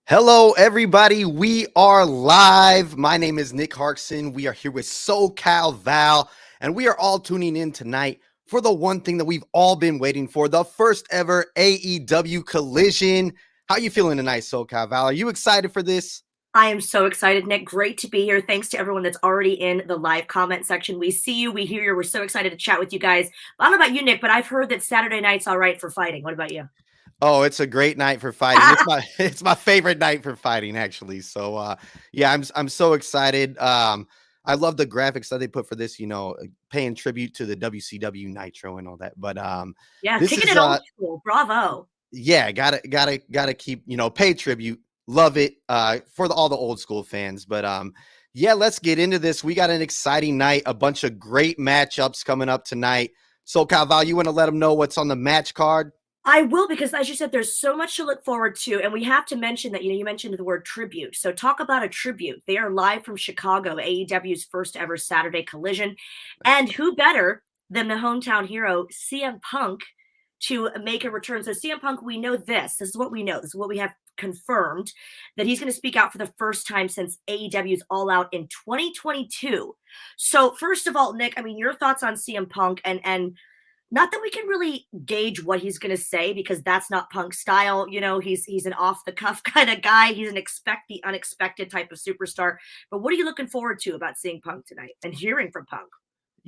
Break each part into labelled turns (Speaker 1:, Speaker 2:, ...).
Speaker 1: Hello, everybody. We are live. My name is Nick Harkson. We are here with SoCal Val, and we are all tuning in tonight for the one thing that we've all been waiting for, the first ever AEW Collision. How you feeling tonight, SoCal Val? Are you excited for this?
Speaker 2: I am so excited, Nick. Great to be here. Thanks to everyone that's already in the live comment section. We see you, we hear you. We're so excited to chat with you guys. I don't know about you, Nick, but I've heard that Saturday night's all right for fighting. What about you?
Speaker 1: Oh, it's a great night for fighting. It's my it's my favorite night for fighting, actually. So yeah, I'm so excited. I love the graphics that they put for this, paying tribute to the WCW Nitro and all that. But
Speaker 2: Yeah,
Speaker 1: this
Speaker 2: kicking
Speaker 1: is
Speaker 2: it old school. Bravo.
Speaker 1: yeah, gotta keep, pay tribute. Love it for all the old school fans. But yeah, let's get into this. We got an exciting night, a bunch of great matchups coming up tonight. So Val, you want to let them know what's on the match card?
Speaker 2: I will, because as you said, there's so much to look forward to. And we have to mention that, you mentioned the word tribute. So talk about a tribute. They are live from Chicago, AEW's first ever Saturday Collision. And who better than the hometown hero, CM Punk, to make a return. So CM Punk, we know this. This is what we know. This is what we have confirmed, that he's going to speak out for the first time since AEW's All Out in 2022. So first of all, Nick, I mean, your thoughts on CM Punk, and not that we can really gauge what he's going to say, because that's not Punk's style. He's an off the cuff kind of guy. He's an expect the unexpected type of superstar. But what are you looking forward to about seeing Punk tonight and hearing from Punk?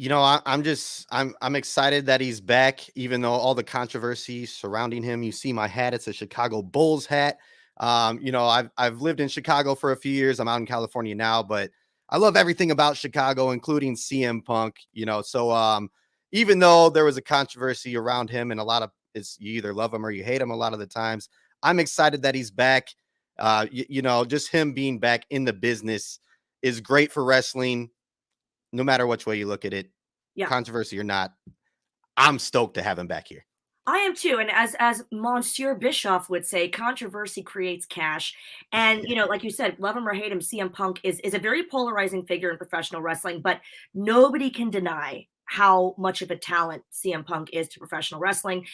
Speaker 1: I'm excited that he's back, even though all the controversy surrounding him. You see my hat; it's a Chicago Bulls hat. I've lived in Chicago for a few years. I'm out in California now, but I love everything about Chicago, including CM Punk. Even though there was a controversy around him, and a lot of it's you either love him or you hate him. A lot of the times, I'm excited that he's back. Just him being back in the business is great for wrestling, no matter which way you look at it,
Speaker 2: Yeah.
Speaker 1: controversy or not. I'm stoked to have him back here.
Speaker 2: I am too, and as Monsieur Bischoff would say, controversy creates cash. And like you said, love him or hate him, CM Punk is a very polarizing figure in professional wrestling, but nobody can deny how much of a talent CM Punk is to professional wrestling.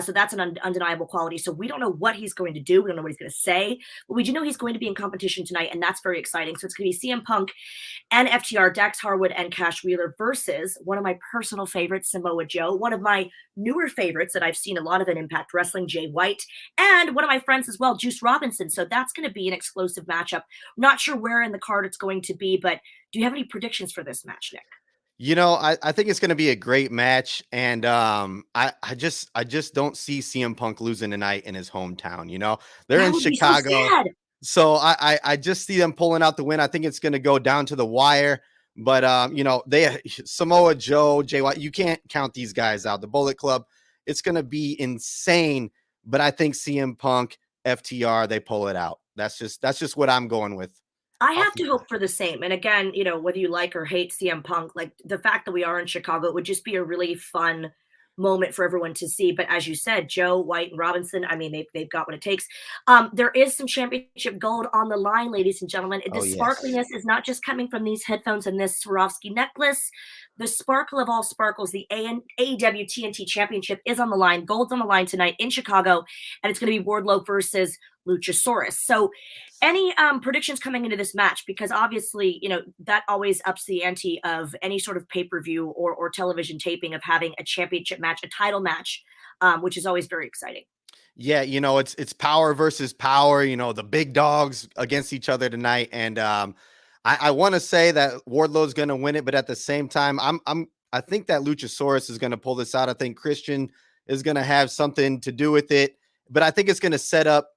Speaker 2: So that's an undeniable quality. So we don't know what he's going to do. We don't know what he's going to say, but we do know he's going to be in competition tonight, and that's very exciting. So it's going to be CM Punk and FTR, Dax Harwood and Cash Wheeler, versus one of my personal favorites, Samoa Joe, one of my newer favorites that I've seen a lot of in Impact Wrestling, Jay White, and one of my friends as well, Juice Robinson. So that's going to be an explosive matchup. Not sure where in the card it's going to be, but do you have any predictions for this match, Nick?
Speaker 1: I think it's going to be a great match, and I just don't see CM Punk losing tonight in his hometown. They're
Speaker 2: That
Speaker 1: in
Speaker 2: would be so
Speaker 1: Chicago,
Speaker 2: sad.
Speaker 1: so I just see them pulling out the win. I think it's going to go down to the wire. But they Samoa Joe, Jay White, you can't count these guys out. The Bullet Club, it's going to be insane. But I think CM Punk, FTR, they pull it out. That's just what I'm going with.
Speaker 2: I
Speaker 1: Off
Speaker 2: have
Speaker 1: the
Speaker 2: to hope for the same. And again, whether you like or hate CM Punk, like the fact that we are in Chicago, it would just be a really fun moment for everyone to see. But as you said, Joe, White, and Robinson, I mean, they've got what it takes. There is some championship gold on the line, ladies and gentlemen.
Speaker 1: Oh
Speaker 2: This
Speaker 1: yes.
Speaker 2: sparkliness is not just coming from these headphones and this Swarovski necklace. The sparkle of all sparkles, the AEW TNT Championship is on the line. Gold's on the line tonight in Chicago, and it's going to be Wardlow versus Luchosaurus. So any predictions coming into this match? Because obviously, that always ups the ante of any sort of pay-per-view or television taping of having a championship match, a title match, which is always very exciting.
Speaker 1: Yeah, it's power versus power, the big dogs against each other tonight. And I want to say that Wardlow's gonna win it, but at the same time, I think that Luchosaurus is gonna pull this out. I think Christian is gonna have something to do with it, but I think it's gonna set up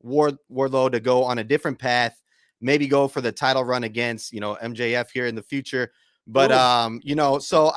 Speaker 1: Wardlow to go on a different path, maybe go for the title run against MJF here in the future. But
Speaker 2: Ooh,
Speaker 1: so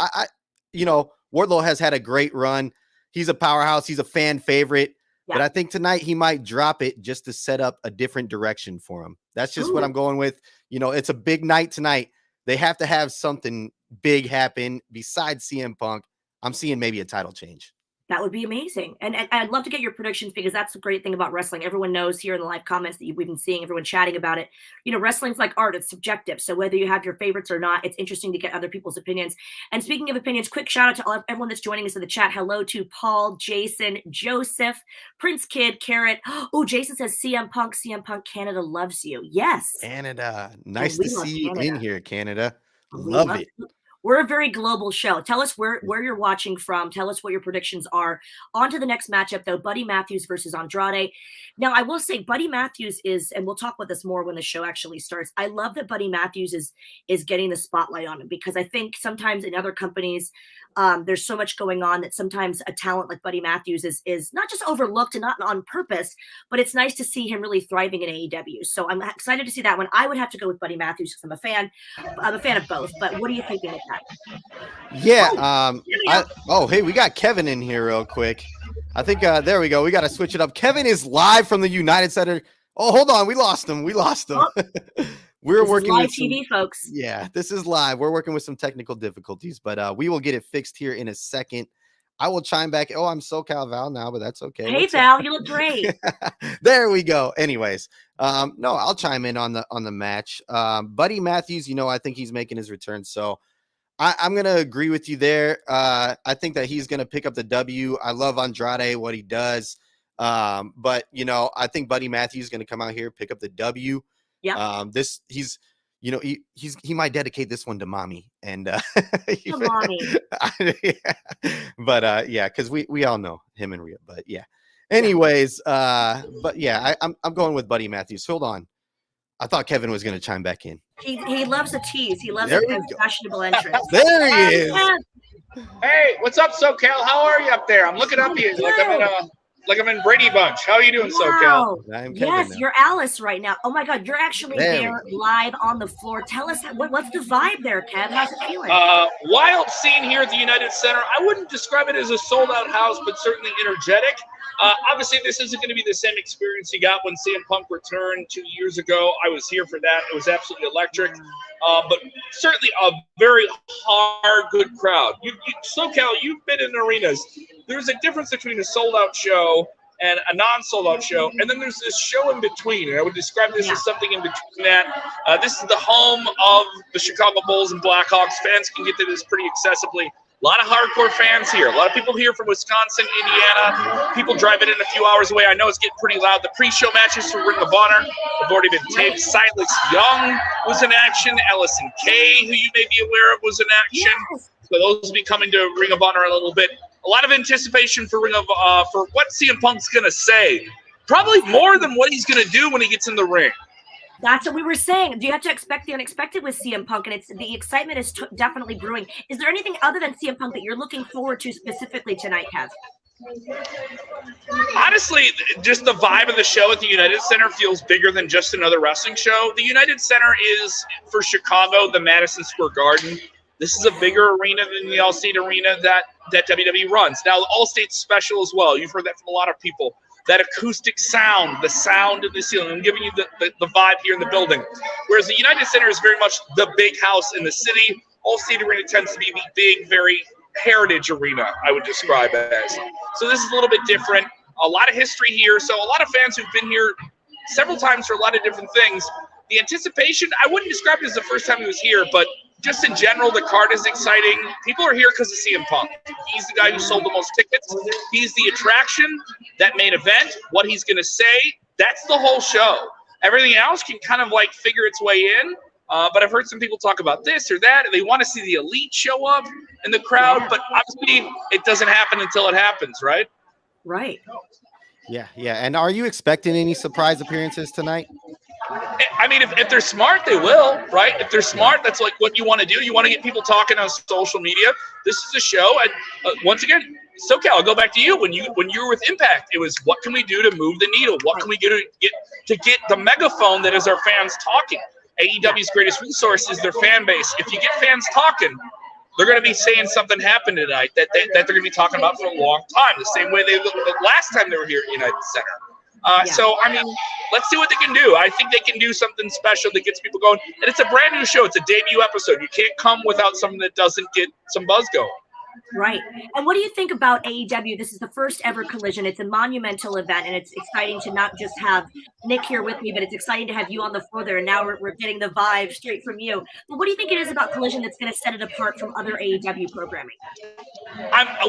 Speaker 1: Wardlow has had a great run. He's a powerhouse, he's a fan favorite.
Speaker 2: yeah.
Speaker 1: But I think tonight he might drop it just to set up a different direction for him. That's just what I'm
Speaker 2: Ooh.
Speaker 1: going with. It's a big night tonight. They have to have something big happen besides CM Punk. I'm seeing maybe a title change.
Speaker 2: That would be amazing. And I'd love to get your predictions, because that's the great thing about wrestling. Everyone knows here in the live comments that we've been seeing everyone chatting about it. You know, wrestling's like art, it's subjective. So whether you have your favorites or not, it's interesting to get other people's opinions. And speaking of opinions, quick shout out to everyone that's joining us in the chat. Hello to Paul, Jason, Joseph, Prince Kid, Carrot. Oh, Jason says CM Punk Canada loves you. Yes.
Speaker 1: Canada. Nice to see you in here, Canada.
Speaker 2: Love
Speaker 1: it.
Speaker 2: We're a very global show. Tell us where you're watching from. Tell us what your predictions are. On to the next matchup, though. Buddy Matthews versus Andrade. Now, I will say Buddy Matthews is, and we'll talk about this more when the show actually starts, I love that Buddy Matthews is getting the spotlight on him, because I think sometimes in other companies, there's so much going on that sometimes a talent like Buddy Matthews is not just overlooked and not on purpose, but it's nice to see him really thriving in AEW. So I'm excited to see that one. I would have to go with Buddy Matthews because I'm a fan. I'm a fan of both. But what are you thinking of that?
Speaker 1: Yeah. Hey, we got Kevin in here real quick. I think there we go. We got to switch it up. Kevin is live from the United Center. Oh, hold on. We lost him. Oh. We're working
Speaker 2: live
Speaker 1: with
Speaker 2: TV, folks.
Speaker 1: Yeah, this is live. We're working with some technical difficulties, but we will get it fixed here in a second. I will chime back. Oh, I'm SoCal Val now, but that's okay.
Speaker 2: Hey, Val, you look great.
Speaker 1: There we go. Anyways, no, I'll chime in on the match. Buddy Matthews, I think he's making his return, so I'm gonna agree with you there. I think that he's gonna pick up the W. I love Andrade, what he does, but I think Buddy Matthews is gonna come out here, pick up the W.
Speaker 2: Yeah.
Speaker 1: He might dedicate this one to mommy and
Speaker 2: mommy.
Speaker 1: But because we all know him and Rhea. But yeah. Anyways, but yeah, I'm going with Buddy Matthews. Hold on. I thought Kevin was gonna chime back in.
Speaker 2: He loves a tease. He loves a fashionable entrance.
Speaker 1: There he is.
Speaker 3: Hey, what's up, SoCal? How are you up there? I'm looking up here like I'm in Brady Bunch. How are you doing, SoCal?
Speaker 2: Yes, you're Alice right now. Oh my God, you're actually there live on the floor. Tell us what's the vibe there, Kev? How's it feeling?
Speaker 3: Wild scene here at the United Center. I wouldn't describe it as a sold-out house, but certainly energetic. Obviously, this isn't going to be the same experience you got when CM Punk returned 2 years ago. I was here for that. It was absolutely electric. But certainly a very hard, good crowd. SoCal, you've been in arenas. There's a difference between a sold-out show and a non-sold-out show, and then there's this show in between, and I would describe this as something in between that. This is the home of the Chicago Bulls and Blackhawks. Fans can get to this pretty accessibly. A lot of hardcore fans here. A lot of people here from Wisconsin, Indiana. People driving in a few hours away. I know it's getting pretty loud. The pre-show matches for Ring of Honor have already been taped. Silas Young was in action. Ellison Kay, who you may be aware of, was in action. Yes. So those will be coming to Ring of Honor in a little bit. A lot of anticipation for for what CM Punk's going to say. Probably more than what he's going to do when he gets in the ring.
Speaker 2: That's what we were saying. Do you have to expect the unexpected with CM Punk? And the excitement is definitely brewing. Is there anything other than CM Punk that you're looking forward to specifically tonight, Kev?
Speaker 3: Honestly, just the vibe of the show at the United Center feels bigger than just another wrestling show. The United Center is, for Chicago, the Madison Square Garden. This is a bigger arena than the Allstate Arena that WWE runs. Now, Allstate's special as well. You've heard that from a lot of people. That acoustic sound, the sound in the ceiling. I'm giving you the vibe here in the building. Whereas the United Center is very much the big house in the city. Allstate Arena tends to be the big, very heritage arena, I would describe it as. So this is a little bit different. A lot of history here. So a lot of fans who've been here several times for a lot of different things. The anticipation, I wouldn't describe it as the first time he was here, but just in general, the card is exciting. People are here because of CM Punk. He's the guy who sold the most tickets. He's the attraction, that main event, what he's going to say. That's the whole show. Everything else can kind of like figure its way in. But I've heard some people talk about this or that, and they want to see the elite show up in the crowd. But obviously, it doesn't happen until it happens, right?
Speaker 2: Right.
Speaker 1: Yeah. And are you expecting any surprise appearances tonight?
Speaker 3: I mean, if they're smart, they will, right? If they're smart, that's like what you want to do. You want to get people talking on social media. This is a show. And once again, SoCal, I'll go back to you. When you were with Impact, it was what can we do to move the needle? What can we do to get the megaphone that is our fans talking? AEW's greatest resource is their fan base. If you get fans talking, they're going to be saying something happened tonight that they're going to be talking about for a long time, the same way they looked the last time they were here at United Center. So, I mean, let's see what they can do. I think they can do something special that gets people going. And it's a brand new show. It's a debut episode. You can't come without something that doesn't get some buzz going.
Speaker 2: Right. And what do you think about AEW? This is the first ever Collision. It's a monumental event, and it's exciting to not just have Nick here with me, but it's exciting to have you on the floor there. And now we're getting the vibe straight from you. But what do you think it is about Collision that's going to set it apart from other AEW programming?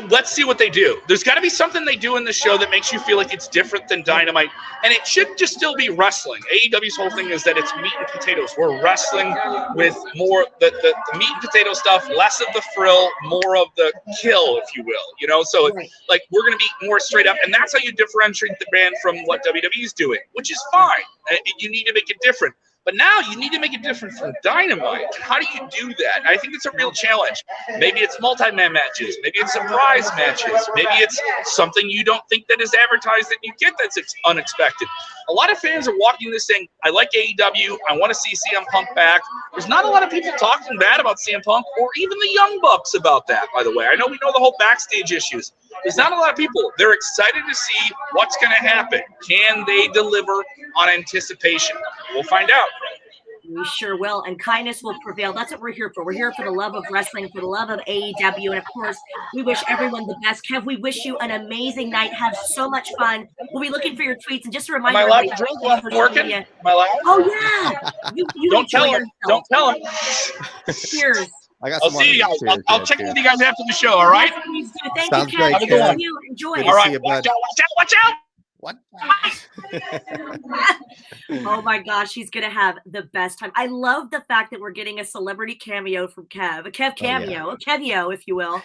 Speaker 3: Let's see what they do. There's got to be something they do in the show that makes you feel like it's different than Dynamite, and it should just still be wrestling. AEW's whole thing is that it's meat and potatoes. We're wrestling with more the meat and potato stuff, less of the thrill, more of the kill, if you will. So
Speaker 2: Right.
Speaker 3: like we're going to be more straight up, and that's how you differentiate the brand from what WWE's doing, which is fine. You need to make it different. But now you need to make it different from Dynamite. How do you do that? I think it's a real challenge. Maybe it's multi-man matches. Maybe it's surprise matches. Maybe it's something you don't think that is advertised that you get that's unexpected. A lot of fans are walking this saying, I like AEW. I want to see CM Punk back. There's not a lot of people talking bad about CM Punk or even the Young Bucks about that, by the way. I know we know the whole backstage issues. There's not a lot of people. They're excited to see what's going to happen. Can they deliver on anticipation? We'll find out.
Speaker 2: We sure will. And kindness will prevail. That's what we're here for. We're here for the love of wrestling, for the love of AEW. And of course, we wish everyone the best. Kev, we wish you an amazing night. Have so much fun. We'll be looking for your tweets. And just a reminder.
Speaker 3: Am I allowed to drink while I'm working? Am I allowed?
Speaker 2: Oh, yeah. You
Speaker 3: Don't tell him. Don't tell him.
Speaker 2: Cheers.
Speaker 3: I'll see you guys. I'll check with you guys after the show, all right?
Speaker 2: Please do. Thank
Speaker 1: Sounds
Speaker 2: you, Kev.
Speaker 1: great, Kev.
Speaker 2: You. Enjoy.
Speaker 1: Good
Speaker 3: All
Speaker 1: to
Speaker 3: right.
Speaker 1: see you, bud.
Speaker 3: Watch out.
Speaker 1: What?
Speaker 2: Oh my gosh, he's gonna have the best time. I love the fact that we're getting a celebrity cameo from Kev, a Kev cameo, a Kevio, if you will,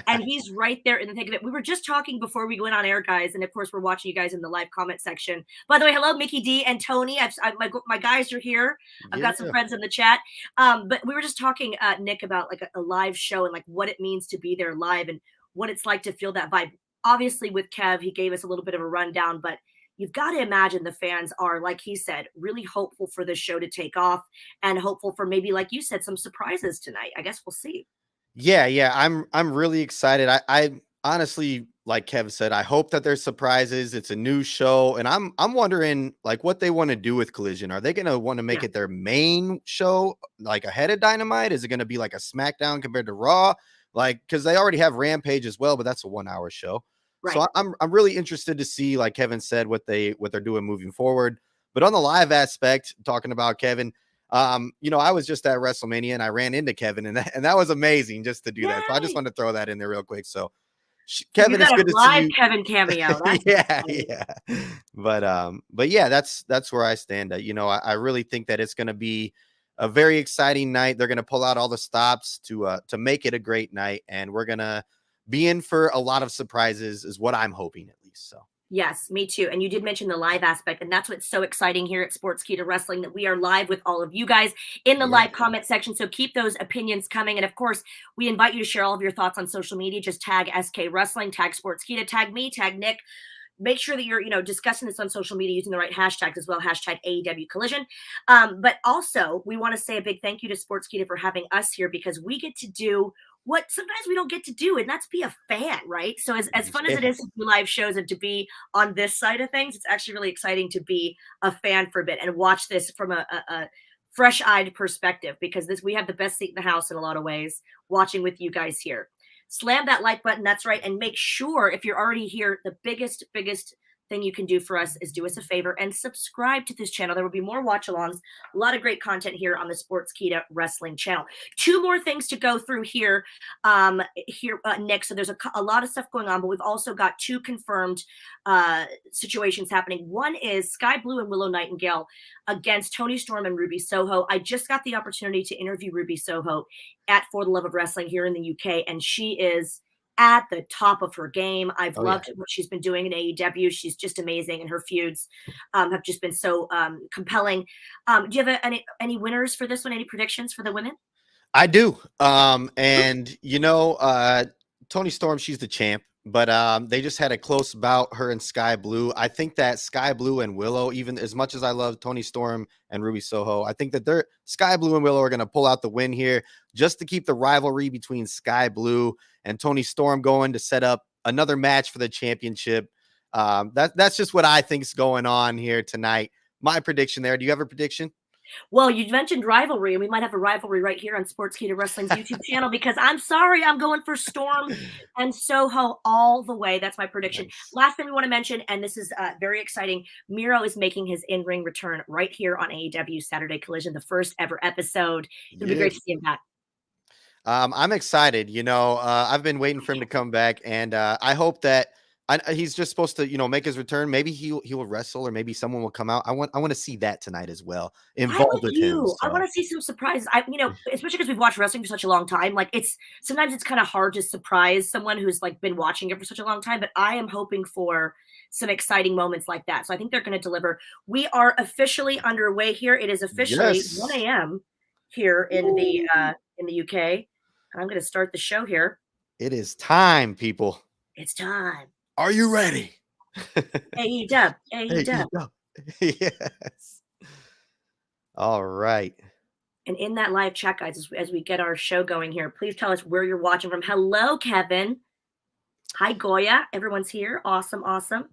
Speaker 2: and he's right there in the thick of it. We were just talking before we went on air, guys, and of course we're watching you guys in the live comment section. By the way, hello, Mickey D and Tony. My guys are here. I've got some friends in the chat. But we were just talking, Nick, about like a live show and like what it means to be there live and what it's like to feel that vibe. Obviously, with Kev, he gave us a little bit of a rundown, but you've got to imagine the fans are, like he said, really hopeful for this show to take off and hopeful for maybe, like you said, some surprises tonight. I guess we'll see.
Speaker 1: Yeah. I'm really excited. I honestly, like Kev said, I hope that there's surprises. It's a new show, and I'm wondering like what they want to do with Collision. Are they going to want to make it their main show, like ahead of Dynamite? Is it going to be like a SmackDown compared to Raw? Like, because they already have Rampage as well, but that's a 1 hour show. Right. So I'm really interested to see, like Kevin said, what they're doing moving forward. But on the live aspect, talking about Kevin, I was just at WrestleMania and I ran into Kevin, and that was amazing just to do that. So I just want to throw that in there real quick. So Kevin, it's good to see you.
Speaker 2: Kevin cameo.
Speaker 1: Yeah. But yeah, that's where I stand. I really think that it's going to be a very exciting night. They're going to pull out all the stops to make it a great night, and we're going to be in for a lot of surprises is what I'm hoping, at least. So
Speaker 2: yes, me too. And you did mention the live aspect, and that's what's so exciting here at Sportskeeda Wrestling, that we are live with all of you guys in the live comment section. So keep those opinions coming. And of course, we invite you to share all of your thoughts on social media. Just tag SK Wrestling, tag Sportskeeda, tag me, tag Nick. Make sure that you're, discussing this on social media using the right hashtags as well, hashtag AEW Collision. But also, we want to say a big thank you to Sportskeeda for having us here, because we get to do what sometimes we don't get to do, and that's be a fan, right? So as fun as it is to do live shows and to be on this side of things, it's actually really exciting to be a fan for a bit and watch this from a fresh-eyed perspective, because we have the best seat in the house in a lot of ways, watching with you guys here. Slam that like button, that's right, and make sure, if you're already here, the biggest thing you can do for us is do us a favor and subscribe to this channel. There will be more watch-alongs, a lot of great content here on the Sportskeeda Wrestling channel. Two more things to go through here, Nick. So there's a lot of stuff going on, but we've also got two confirmed situations happening. One is Sky Blue and Willow Nightingale against Toni Storm and Ruby Soho. I just got the opportunity to interview Ruby Soho at For the Love of Wrestling here in the UK, and she is at the top of her game. I've loved what she's been doing in AEW. She's just amazing, and her feuds have just been so compelling. Do you have any winners for this one? Any predictions for the women?
Speaker 1: I do. And Toni Storm, she's the champ, but they just had a close bout, her and Sky Blue. I think that Sky Blue and Willow, even as much as I love Toni Storm and Ruby Soho, I think that Sky Blue and Willow are going to pull out the win here just to keep the rivalry between Sky Blue and Toni Storm going, to set up another match for the championship. That's just what I think is going on here tonight. My prediction there. Do you have a prediction?
Speaker 2: Well, you mentioned rivalry, and we might have a rivalry right here on Sportskeeda Wrestling's YouTube channel because I'm sorry, I'm going for Storm and Soho all the way. That's my prediction.
Speaker 1: Nice.
Speaker 2: Last thing we want to mention, and this is very exciting, Miro is making his in-ring return right here on AEW Saturday Collision, the first ever episode. It'll be great
Speaker 1: Yes.
Speaker 2: to see him back.
Speaker 1: I'm excited. I've been waiting for him to come back, and I hope that he's just supposed to, make his return. Maybe he will wrestle, or maybe someone will come out. I want to see that tonight as well,
Speaker 2: I'm
Speaker 1: involved
Speaker 2: with
Speaker 1: with him.
Speaker 2: you. I want
Speaker 1: So
Speaker 2: to see some surprises. Especially because we've watched wrestling for such a long time. Like sometimes it's kind of hard to surprise someone who's like been watching it for such a long time. But I am hoping for some exciting moments like that. So I think they're going to deliver. We are officially underway here. It is officially
Speaker 1: yes,
Speaker 2: 1 a.m. here in the UK. I'm going to start the show here.
Speaker 1: it is time, people.
Speaker 2: It's time.
Speaker 1: Are you ready?
Speaker 2: AEW, AEW.
Speaker 1: Yes. All right.
Speaker 2: And in that live chat, guys, as we get our show going here, please tell us where you're watching from. Hello, Kevin. Hi, Goya. Everyone's here. Awesome, awesome.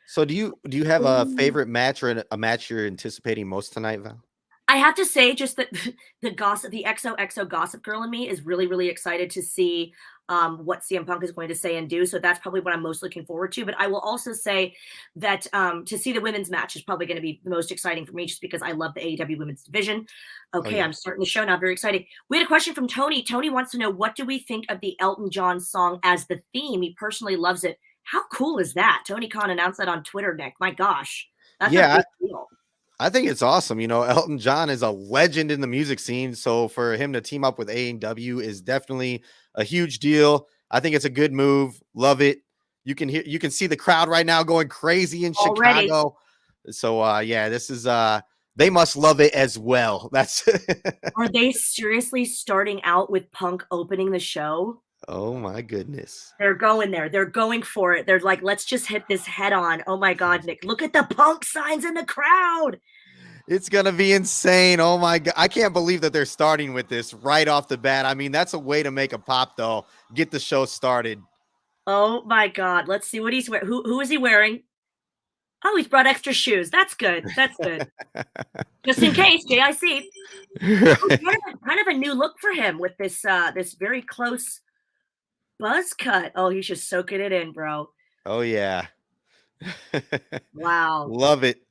Speaker 1: So do you have a favorite match, or a match you're anticipating most tonight, Val?
Speaker 2: I have to say, just that the XOXO gossip girl in me is really, really excited to see what CM Punk is going to say and do. So that's probably what I'm most looking forward to. But I will also say that to see the women's match is probably going to be the most exciting for me, just because I love the AEW women's division. Okay,
Speaker 1: yeah.
Speaker 2: I'm starting the show now. Very exciting. We had a question from Tony. Tony wants to know, what do we think of the Elton John song as the theme? He personally loves it. How cool is that? Tony Khan announced that on Twitter, Nick. My gosh, that's a big deal.
Speaker 1: I think it's awesome. Elton John is a legend in the music scene. So for him to team up with AEW is definitely a huge deal. I think it's a good move. Love it. You can see the crowd right now going crazy in
Speaker 2: Already.
Speaker 1: Chicago. So this is they must love it as well. That's
Speaker 2: Are they seriously starting out with Punk opening the show?
Speaker 1: Oh my goodness.
Speaker 2: They're going there. They're going for it. They're like, let's just hit this head on. Oh my God, Nick, look at the Punk signs in the crowd.
Speaker 1: It's going to be insane. Oh my God. I can't believe that they're starting with this right off the bat. I mean, that's a way to make a pop, though. Get the show started.
Speaker 2: Oh my God. Let's see what he's wearing. Who is he wearing? Oh, he's brought extra shoes. That's good. That's good. Just in case, JIC. Kind of a new look for him with this this very close buzz cut. Oh, he's just soaking it in, bro.
Speaker 1: Oh, yeah.
Speaker 2: Wow.
Speaker 1: Love it.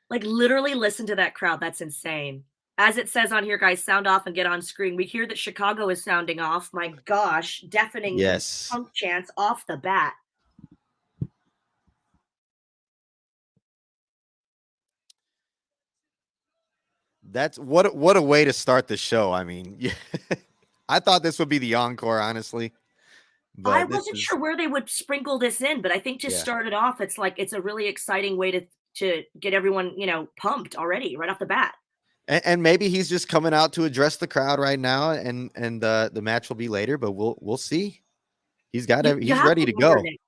Speaker 2: Like, literally listen to that crowd. That's insane. As it says on here, guys, sound off and get on screen. We hear that Chicago is sounding off. My gosh, deafening Punk chants off the bat.
Speaker 1: That's what a way to start the show. I mean, yeah. I thought this would be the encore, honestly. But
Speaker 2: I wasn't sure where they would sprinkle this in, but I think to start it off, it's like it's a really exciting way to get everyone, pumped already right off the bat.
Speaker 1: And maybe he's just coming out to address the crowd right now, and the match will be later, but we'll see. He's ready to go.
Speaker 2: Nick,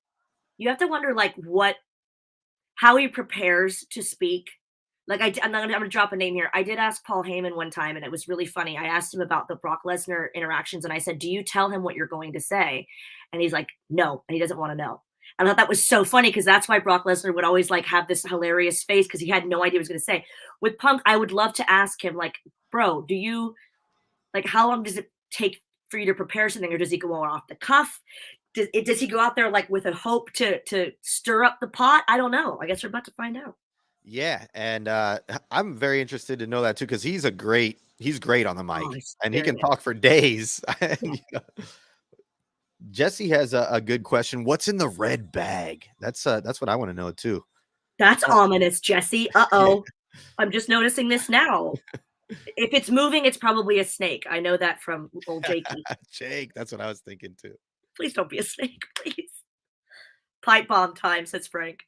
Speaker 2: you have to wonder how he prepares to speak. Like I'm gonna drop a name here. I did ask Paul Heyman one time, and it was really funny. I asked him about the Brock Lesnar interactions, and I said, "Do you tell him what you're going to say?" And he's like, "No," and he doesn't want to know. And I thought that was so funny, because that's why Brock Lesnar would always have this hilarious face, because he had no idea what he was going to say. With Punk, I would love to ask him, bro, do you how long does it take for you to prepare something, or does he go off the cuff? Does he go out there with a hope to stir up the pot? I don't know. I guess we're about to find out.
Speaker 1: Yeah, and I'm very interested to know that too, because he's great on the mic, and he can talk for days. And, Jesse has a good question. What's in the red bag? That's what I want to know too.
Speaker 2: That's ominous, Jesse. Uh-oh. I'm just noticing this now. If it's moving, it's probably a snake. I know that from old Jakey.
Speaker 1: Jake, that's what I was thinking too.
Speaker 2: Please don't be a snake, please. Pipe bomb time, says Frank.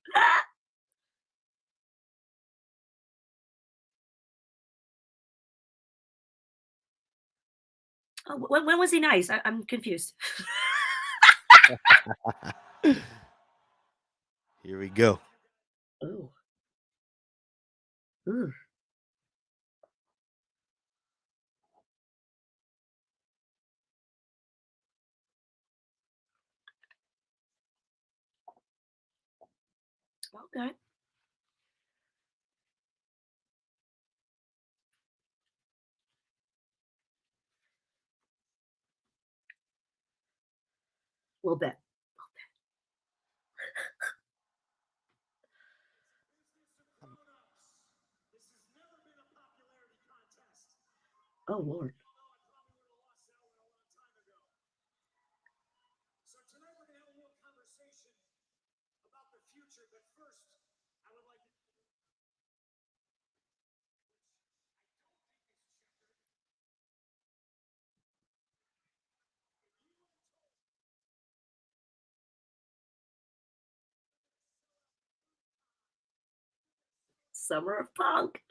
Speaker 2: Oh, when was he nice? I'm confused.
Speaker 1: Here we go.
Speaker 2: Ooh. Ooh. Okay. little bit. Oh, Lord. Summer of Punk.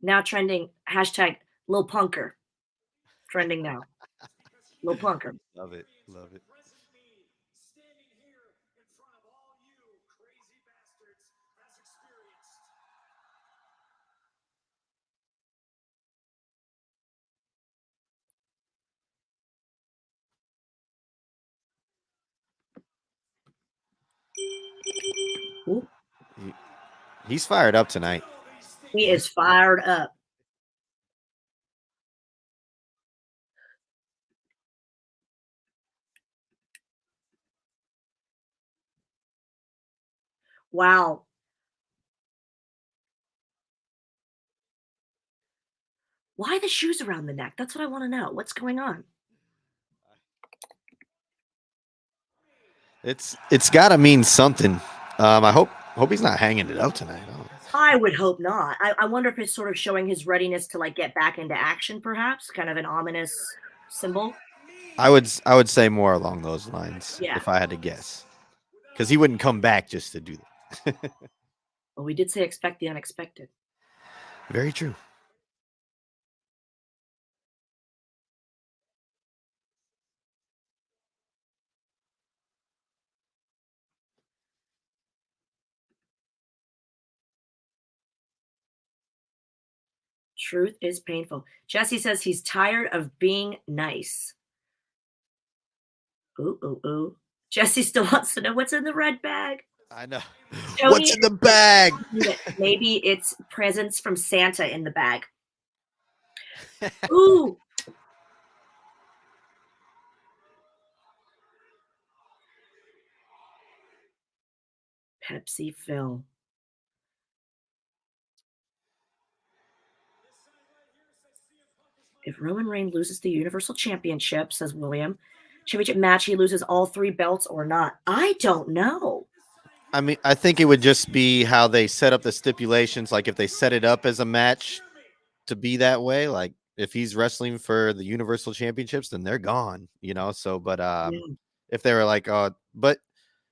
Speaker 2: Now trending hashtag Lil Punker. Trending now. Lil Punker.
Speaker 1: Love it. Love it.
Speaker 2: Ooh,
Speaker 1: He's fired up tonight.
Speaker 2: he is fired up. Wow. Why the shoes around the neck? That's what I want to know. What's going on?
Speaker 1: It's got to mean something. I hope he's not hanging it up tonight.
Speaker 2: I would hope not. I wonder if it's sort of showing his readiness to like get back into action, perhaps, kind of an ominous symbol.
Speaker 1: I would say more along those lines,
Speaker 2: Yeah.
Speaker 1: if I had to guess, because he wouldn't come back just to do that.
Speaker 2: Well, we did say expect the unexpected.
Speaker 1: Very true.
Speaker 2: Truth is painful. Jesse says he's tired of being nice. Ooh, ooh, ooh. Jesse still wants to know what's in the red bag.
Speaker 1: I know.
Speaker 2: Tony,
Speaker 1: What's in the bag?
Speaker 2: Maybe it's presents from Santa in the bag. Ooh. Pepsi Phil. If Roman Reigns loses the Universal Championship, says William, championship match, he loses all 3 belts or not? I don't know.
Speaker 1: I mean, I think it would just be how they set up the stipulations. Like if they set it up as a match to be that way, like if he's wrestling for the Universal Championships, then they're gone, So, but if they were like, but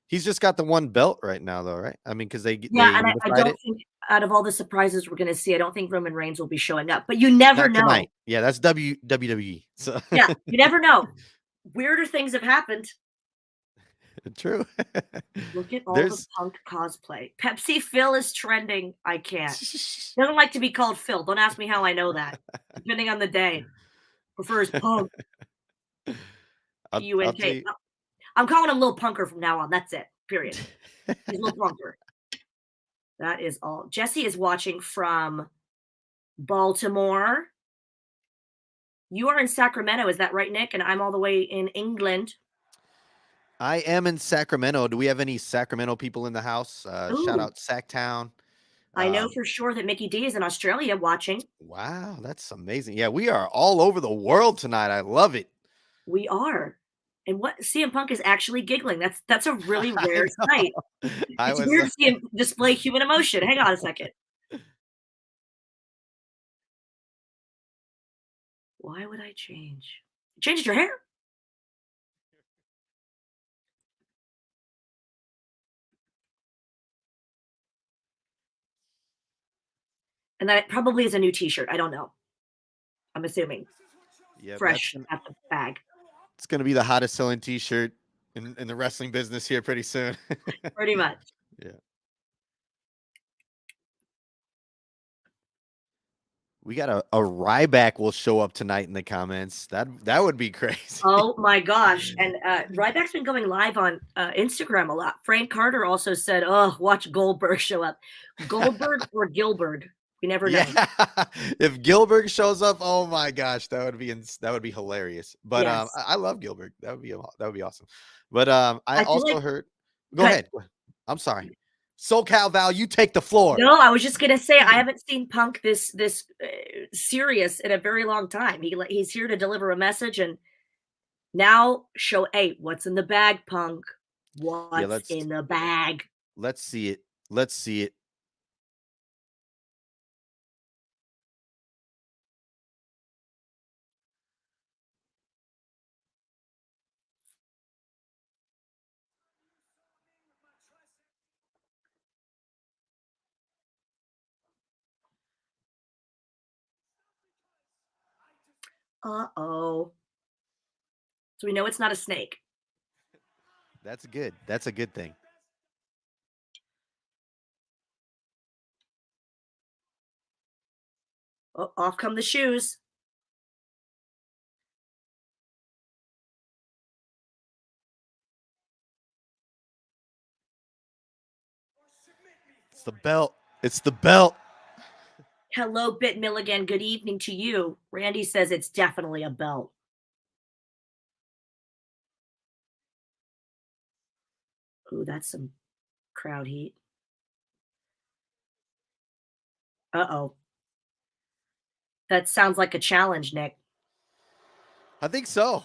Speaker 1: he's just got the 1 belt right now, though, right? I mean, because they
Speaker 2: and I
Speaker 1: unified
Speaker 2: don't think out of all the surprises we're going to see, I don't think Roman Reigns will be showing up. But you never know.
Speaker 1: Tonight. Yeah, that's WWE. So
Speaker 2: yeah, you never know. Weirder things have happened.
Speaker 1: True.
Speaker 2: Look at all the Punk cosplay. Pepsi Phil is trending. I can't. Doesn't like to be called Phil. Don't ask me how I know that. Depending on the day. Prefers Punk. P-U-N-K. I'm calling him Lil Punker from now on. That's it. Period. He's Lil Punker. That is all. Jesse is watching from Baltimore. You are in Sacramento. Is that right, Nick? And I'm all the way in England.
Speaker 1: I am in Sacramento. Do we have any Sacramento people in the house? Shout out Sacktown.
Speaker 2: I know for sure that Mickey D is in Australia watching.
Speaker 1: Wow, that's amazing. Yeah, we are all over the world tonight. I love it.
Speaker 2: We are. And what CM Punk is actually giggling. That's a really rare sight. It's weird to see him display human emotion. Hang on a second. Why would I change? You changed your hair? And that probably is a new t-shirt. I don't know. I'm assuming.
Speaker 1: Yeah,
Speaker 2: fresh at the bag.
Speaker 1: It's going to be the hottest selling t-shirt in the wrestling business here pretty soon.
Speaker 2: Pretty much.
Speaker 1: Yeah. We got a Ryback will show up tonight in the comments. That would be crazy.
Speaker 2: Oh my gosh. And Ryback's been going live on Instagram a lot. Frank Carter also said, oh, watch Goldberg show up. Goldberg or Gilbert? We never know.
Speaker 1: Yeah, if Gilbert shows up, oh my gosh, that would be hilarious. But
Speaker 2: Yes.
Speaker 1: I love Gilbert. That would be awesome. But I also
Speaker 2: like,
Speaker 1: heard. Go ahead. I'm sorry. SoCal Val, you take the floor.
Speaker 2: No, I was just gonna say I haven't seen Punk this serious in a very long time. He's here to deliver a message, and now show. Hey, what's in the bag, Punk? What's in the bag?
Speaker 1: Let's see it. Let's see it.
Speaker 2: Uh-oh. So we know it's not a snake.
Speaker 1: That's good. That's a good thing.
Speaker 2: Oh, off come the shoes.
Speaker 1: It's the belt. It's the belt.
Speaker 2: Hello, Bit Milligan. Good evening to you. Randy says it's definitely a belt. Ooh, that's some crowd heat. Uh-oh. That sounds like a challenge, Nick.
Speaker 1: I think so.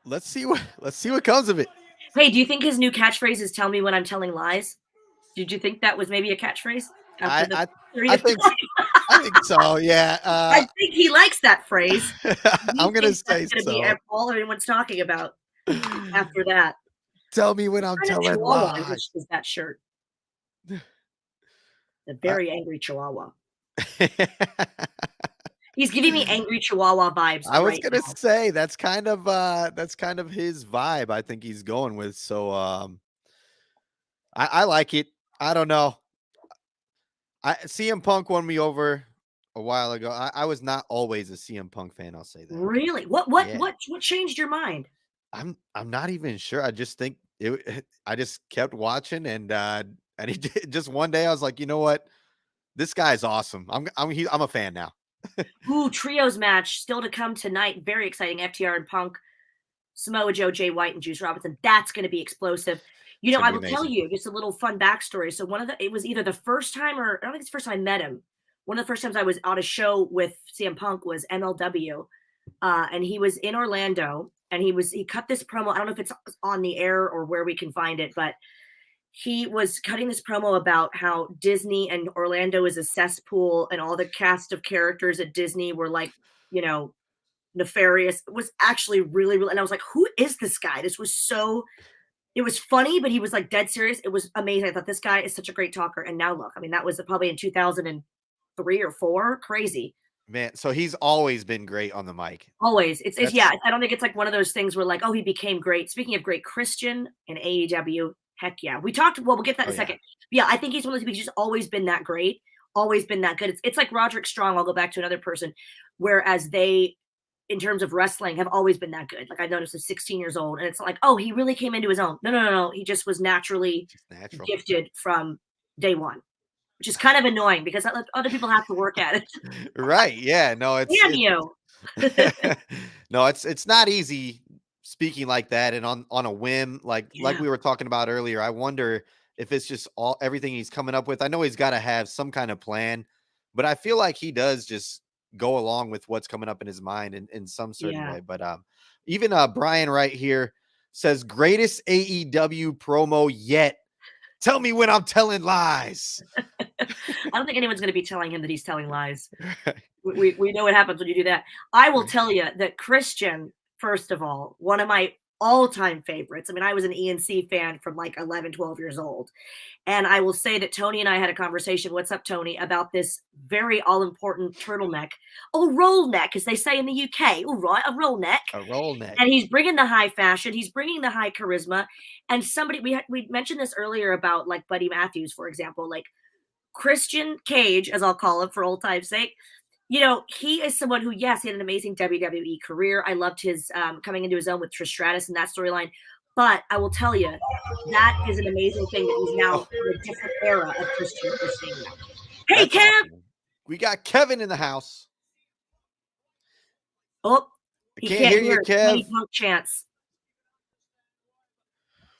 Speaker 1: Let's see what comes of it.
Speaker 2: Hey, do you think his new catchphrase is "Tell me when I'm telling lies"? Did you think that was maybe a catchphrase?
Speaker 1: I think so. Yeah.
Speaker 2: I think he likes that phrase.
Speaker 1: I'm gonna say
Speaker 2: that's
Speaker 1: so.
Speaker 2: Be all everyone's talking about after that.
Speaker 1: Tell me when I'm telling lies.
Speaker 2: Is that shirt? The very angry Chihuahua. He's giving me angry Chihuahua vibes.
Speaker 1: I was gonna say that's kind of his vibe. I think he's going with. So I like it. I don't know. CM Punk won me over a while ago. I was not always a CM Punk fan. I'll say that.
Speaker 2: Really? What changed your mind?
Speaker 1: I'm not even sure. I just think I just kept watching and he did, just one day I was like, you know what, this guy's awesome. I'm a fan now.
Speaker 2: Ooh, trios match still to come tonight. Very exciting. FTR and Punk, Samoa Joe, Jay White, and Juice Robinson. That's going to be explosive. You know, I will tell you just a little fun backstory. So it was either the first time or I don't think it's the first time I met him. One of the first times I was on a show with CM Punk was MLW, and he was in Orlando, and he cut this promo. I don't know if it's on the air or where we can find it, but he was cutting this promo about how Disney and Orlando is a cesspool, and all the cast of characters at Disney were like, you know, nefarious. It was actually really, really, and I was like, who is this guy? This was so. It was funny, but he was like dead serious. It was amazing. I thought this guy is such a great talker. And now look, I mean, that was probably in 2003 or 4. Crazy.
Speaker 1: Man, so he's always been great on the mic.
Speaker 2: Always. It's yeah, I don't think it's like one of those things where like, oh, he became great. Speaking of great, Christian and AEW, heck yeah. We'll get to that in a second. Yeah, I think he's one of those people who's just always been that great, always been that good. It's like Roderick Strong. I'll go back to another person, whereas they, in terms of wrestling, have always been that good. Like I noticed at 16 years old, and it's like, oh, he really came into his own. No. He just was naturally gifted from day one, which is kind of annoying because other people have to work at it.
Speaker 1: Right. Yeah. No, no, it's not easy speaking like that and on a whim, like we were talking about earlier. I wonder if it's just everything he's coming up with. I know he's got to have some kind of plan, but I feel like he does just go along with what's coming up in his mind in some certain way. But even Brian right here says greatest AEW promo yet. Tell me when I'm telling lies.
Speaker 2: I don't think anyone's going to be telling him that he's telling lies. We know what happens when you do that. I will tell you that Christian, first of all, one of my all-time favorites. I mean, I was an ENC fan from like 11, 12 years old. And I will say that Tony and I had a conversation, what's up, Tony, about this very all-important turtleneck. Oh, roll neck, as they say in the UK. All right, a roll neck.
Speaker 1: A roll neck.
Speaker 2: And he's bringing the high fashion. He's bringing the high charisma. And somebody, we mentioned this earlier about like Buddy Matthews, for example. Like Christian Cage, as I'll call him for old time's sake, he is someone who, yes, he had an amazing WWE career. I loved his coming into his own with Trish Stratus and that storyline. But I will tell you, that is an amazing thing that he's now in a different era of Christian we're seeing now. Hey,
Speaker 1: That's
Speaker 2: Kev!
Speaker 1: awesome. We got Kevin in the house.
Speaker 2: Oh,
Speaker 1: I can't hear you, Kev.
Speaker 2: Punk chants.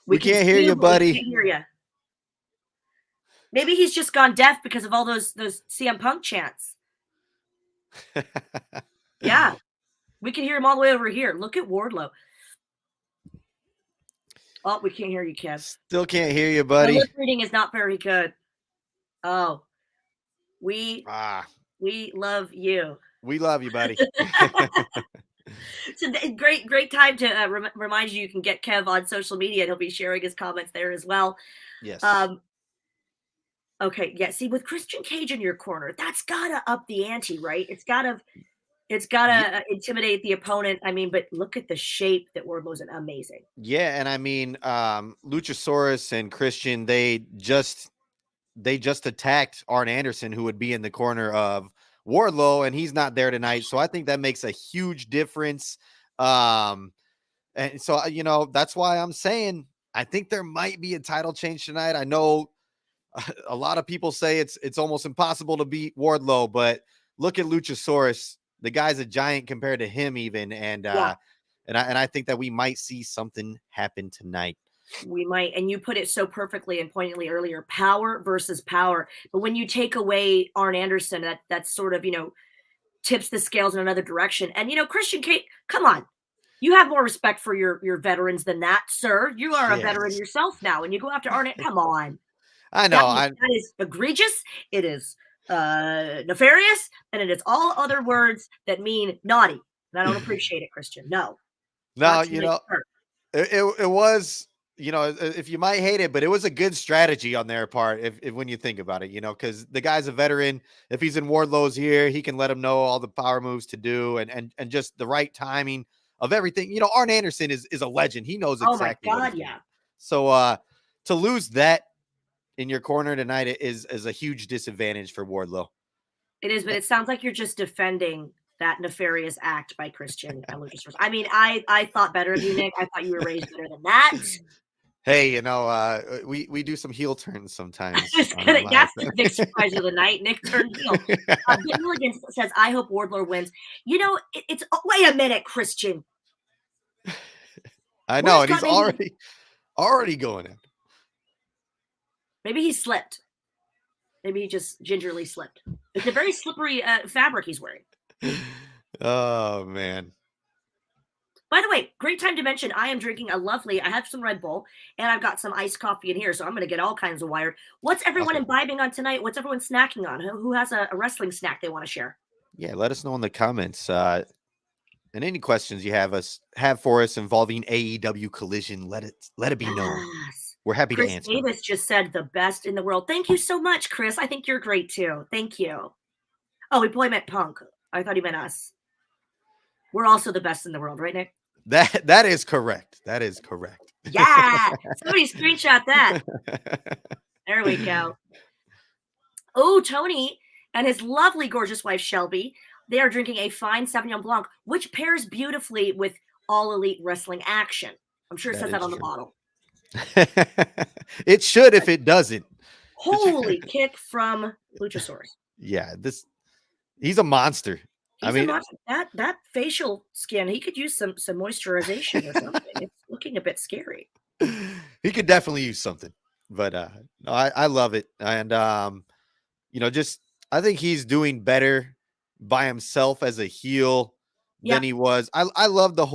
Speaker 1: We can't hear you, buddy.
Speaker 2: We can't hear you. Maybe he's just gone deaf because of all those CM Punk chants. Yeah. We can hear him all the way over here. Look at Wardlow. Oh, we can't hear you, Kev.
Speaker 1: Still can't hear you, buddy.
Speaker 2: The lip reading is not very good. Oh. We love you.
Speaker 1: We love you, buddy.
Speaker 2: It's a great time to remind you can get Kev on social media, and he'll be sharing his comments there as well.
Speaker 1: Yes.
Speaker 2: Okay, yeah. See, with Christian Cage in your corner, that's gotta up the ante, right? It's gotta intimidate the opponent. I mean, but look at the shape that Wardlow's in. Amazing.
Speaker 1: Yeah, and I mean, Luchosaurus and Christian, they just attacked Arn Anderson, who would be in the corner of Wardlow, and he's not there tonight. So I think that makes a huge difference. And so, that's why I'm saying I think there might be a title change tonight. I know a lot of people say it's almost impossible to beat Wardlow, but look at Luchosaurus. The guy's a giant compared to him even. And I think that we might see something happen tonight.
Speaker 2: We might, and you put it so perfectly and poignantly earlier, power versus power. But when you take away Arn Anderson, that's sort of, tips the scales in another direction. And, Christian Cage, come on. You have more respect for your veterans than that, sir. You are a veteran yourself now, and you go after Arn. Come on.
Speaker 1: I know.
Speaker 2: That is egregious. It is nefarious, and it is all other words that mean naughty. And I don't appreciate it, Christian. No.
Speaker 1: No, it was... if you might hate it, but it was a good strategy on their part. If when you think about it, because the guy's a veteran. If he's in Wardlow's ear, he can let him know all the power moves to do and just the right timing of everything. Arn Anderson is a legend. He knows exactly.
Speaker 2: Oh my God, yeah.
Speaker 1: So to lose that in your corner tonight is a huge disadvantage for Wardlow.
Speaker 2: It is, but it sounds like you're just defending that nefarious act by Christian and Luchosaurus. I mean, I thought better of you, Nick. I thought you were raised better than that.
Speaker 1: Hey, we do some heel turns sometimes.
Speaker 2: That's the big surprise of the night. Nick turned heel. Ben Milligan says, I hope Wardlow wins. It's wait a minute, Christian.
Speaker 1: I know, and he's already going in.
Speaker 2: Maybe he slipped. Maybe he just gingerly slipped. It's a very slippery fabric he's wearing.
Speaker 1: Oh, man.
Speaker 2: By the way, great time to mention, I have some Red Bull, and I've got some iced coffee in here, so I'm going to get all kinds of wired. What's everyone imbibing on tonight? What's everyone snacking on? Who has a wrestling snack they want to share?
Speaker 1: Yeah, let us know in the comments. And any questions you have for us involving AEW Collision, let it be known.
Speaker 2: Yes.
Speaker 1: We're happy
Speaker 2: Chris
Speaker 1: to answer.
Speaker 2: Davis just said the best in the world. Thank you so much, Chris. I think you're great too. Thank you. Oh, he probably meant Punk. I thought he meant us. We're also the best in the world, right, Nick?
Speaker 1: That is correct. That is correct.
Speaker 2: Yeah. Somebody screenshot that. There we go. Oh, Tony and his lovely, gorgeous wife, Shelby, they are drinking a fine Sauvignon Blanc, which pairs beautifully with All Elite Wrestling action. I'm sure it says that on the bottle.
Speaker 1: It should if it doesn't.
Speaker 2: Holy kick from Luchosaurus.
Speaker 1: Yeah, he's a monster.
Speaker 2: That facial skin, he could use some moisturization or something. It's looking a bit scary.
Speaker 1: He could definitely use something. But no, I love it. And I think he's doing better by himself as a heel than he was. I love the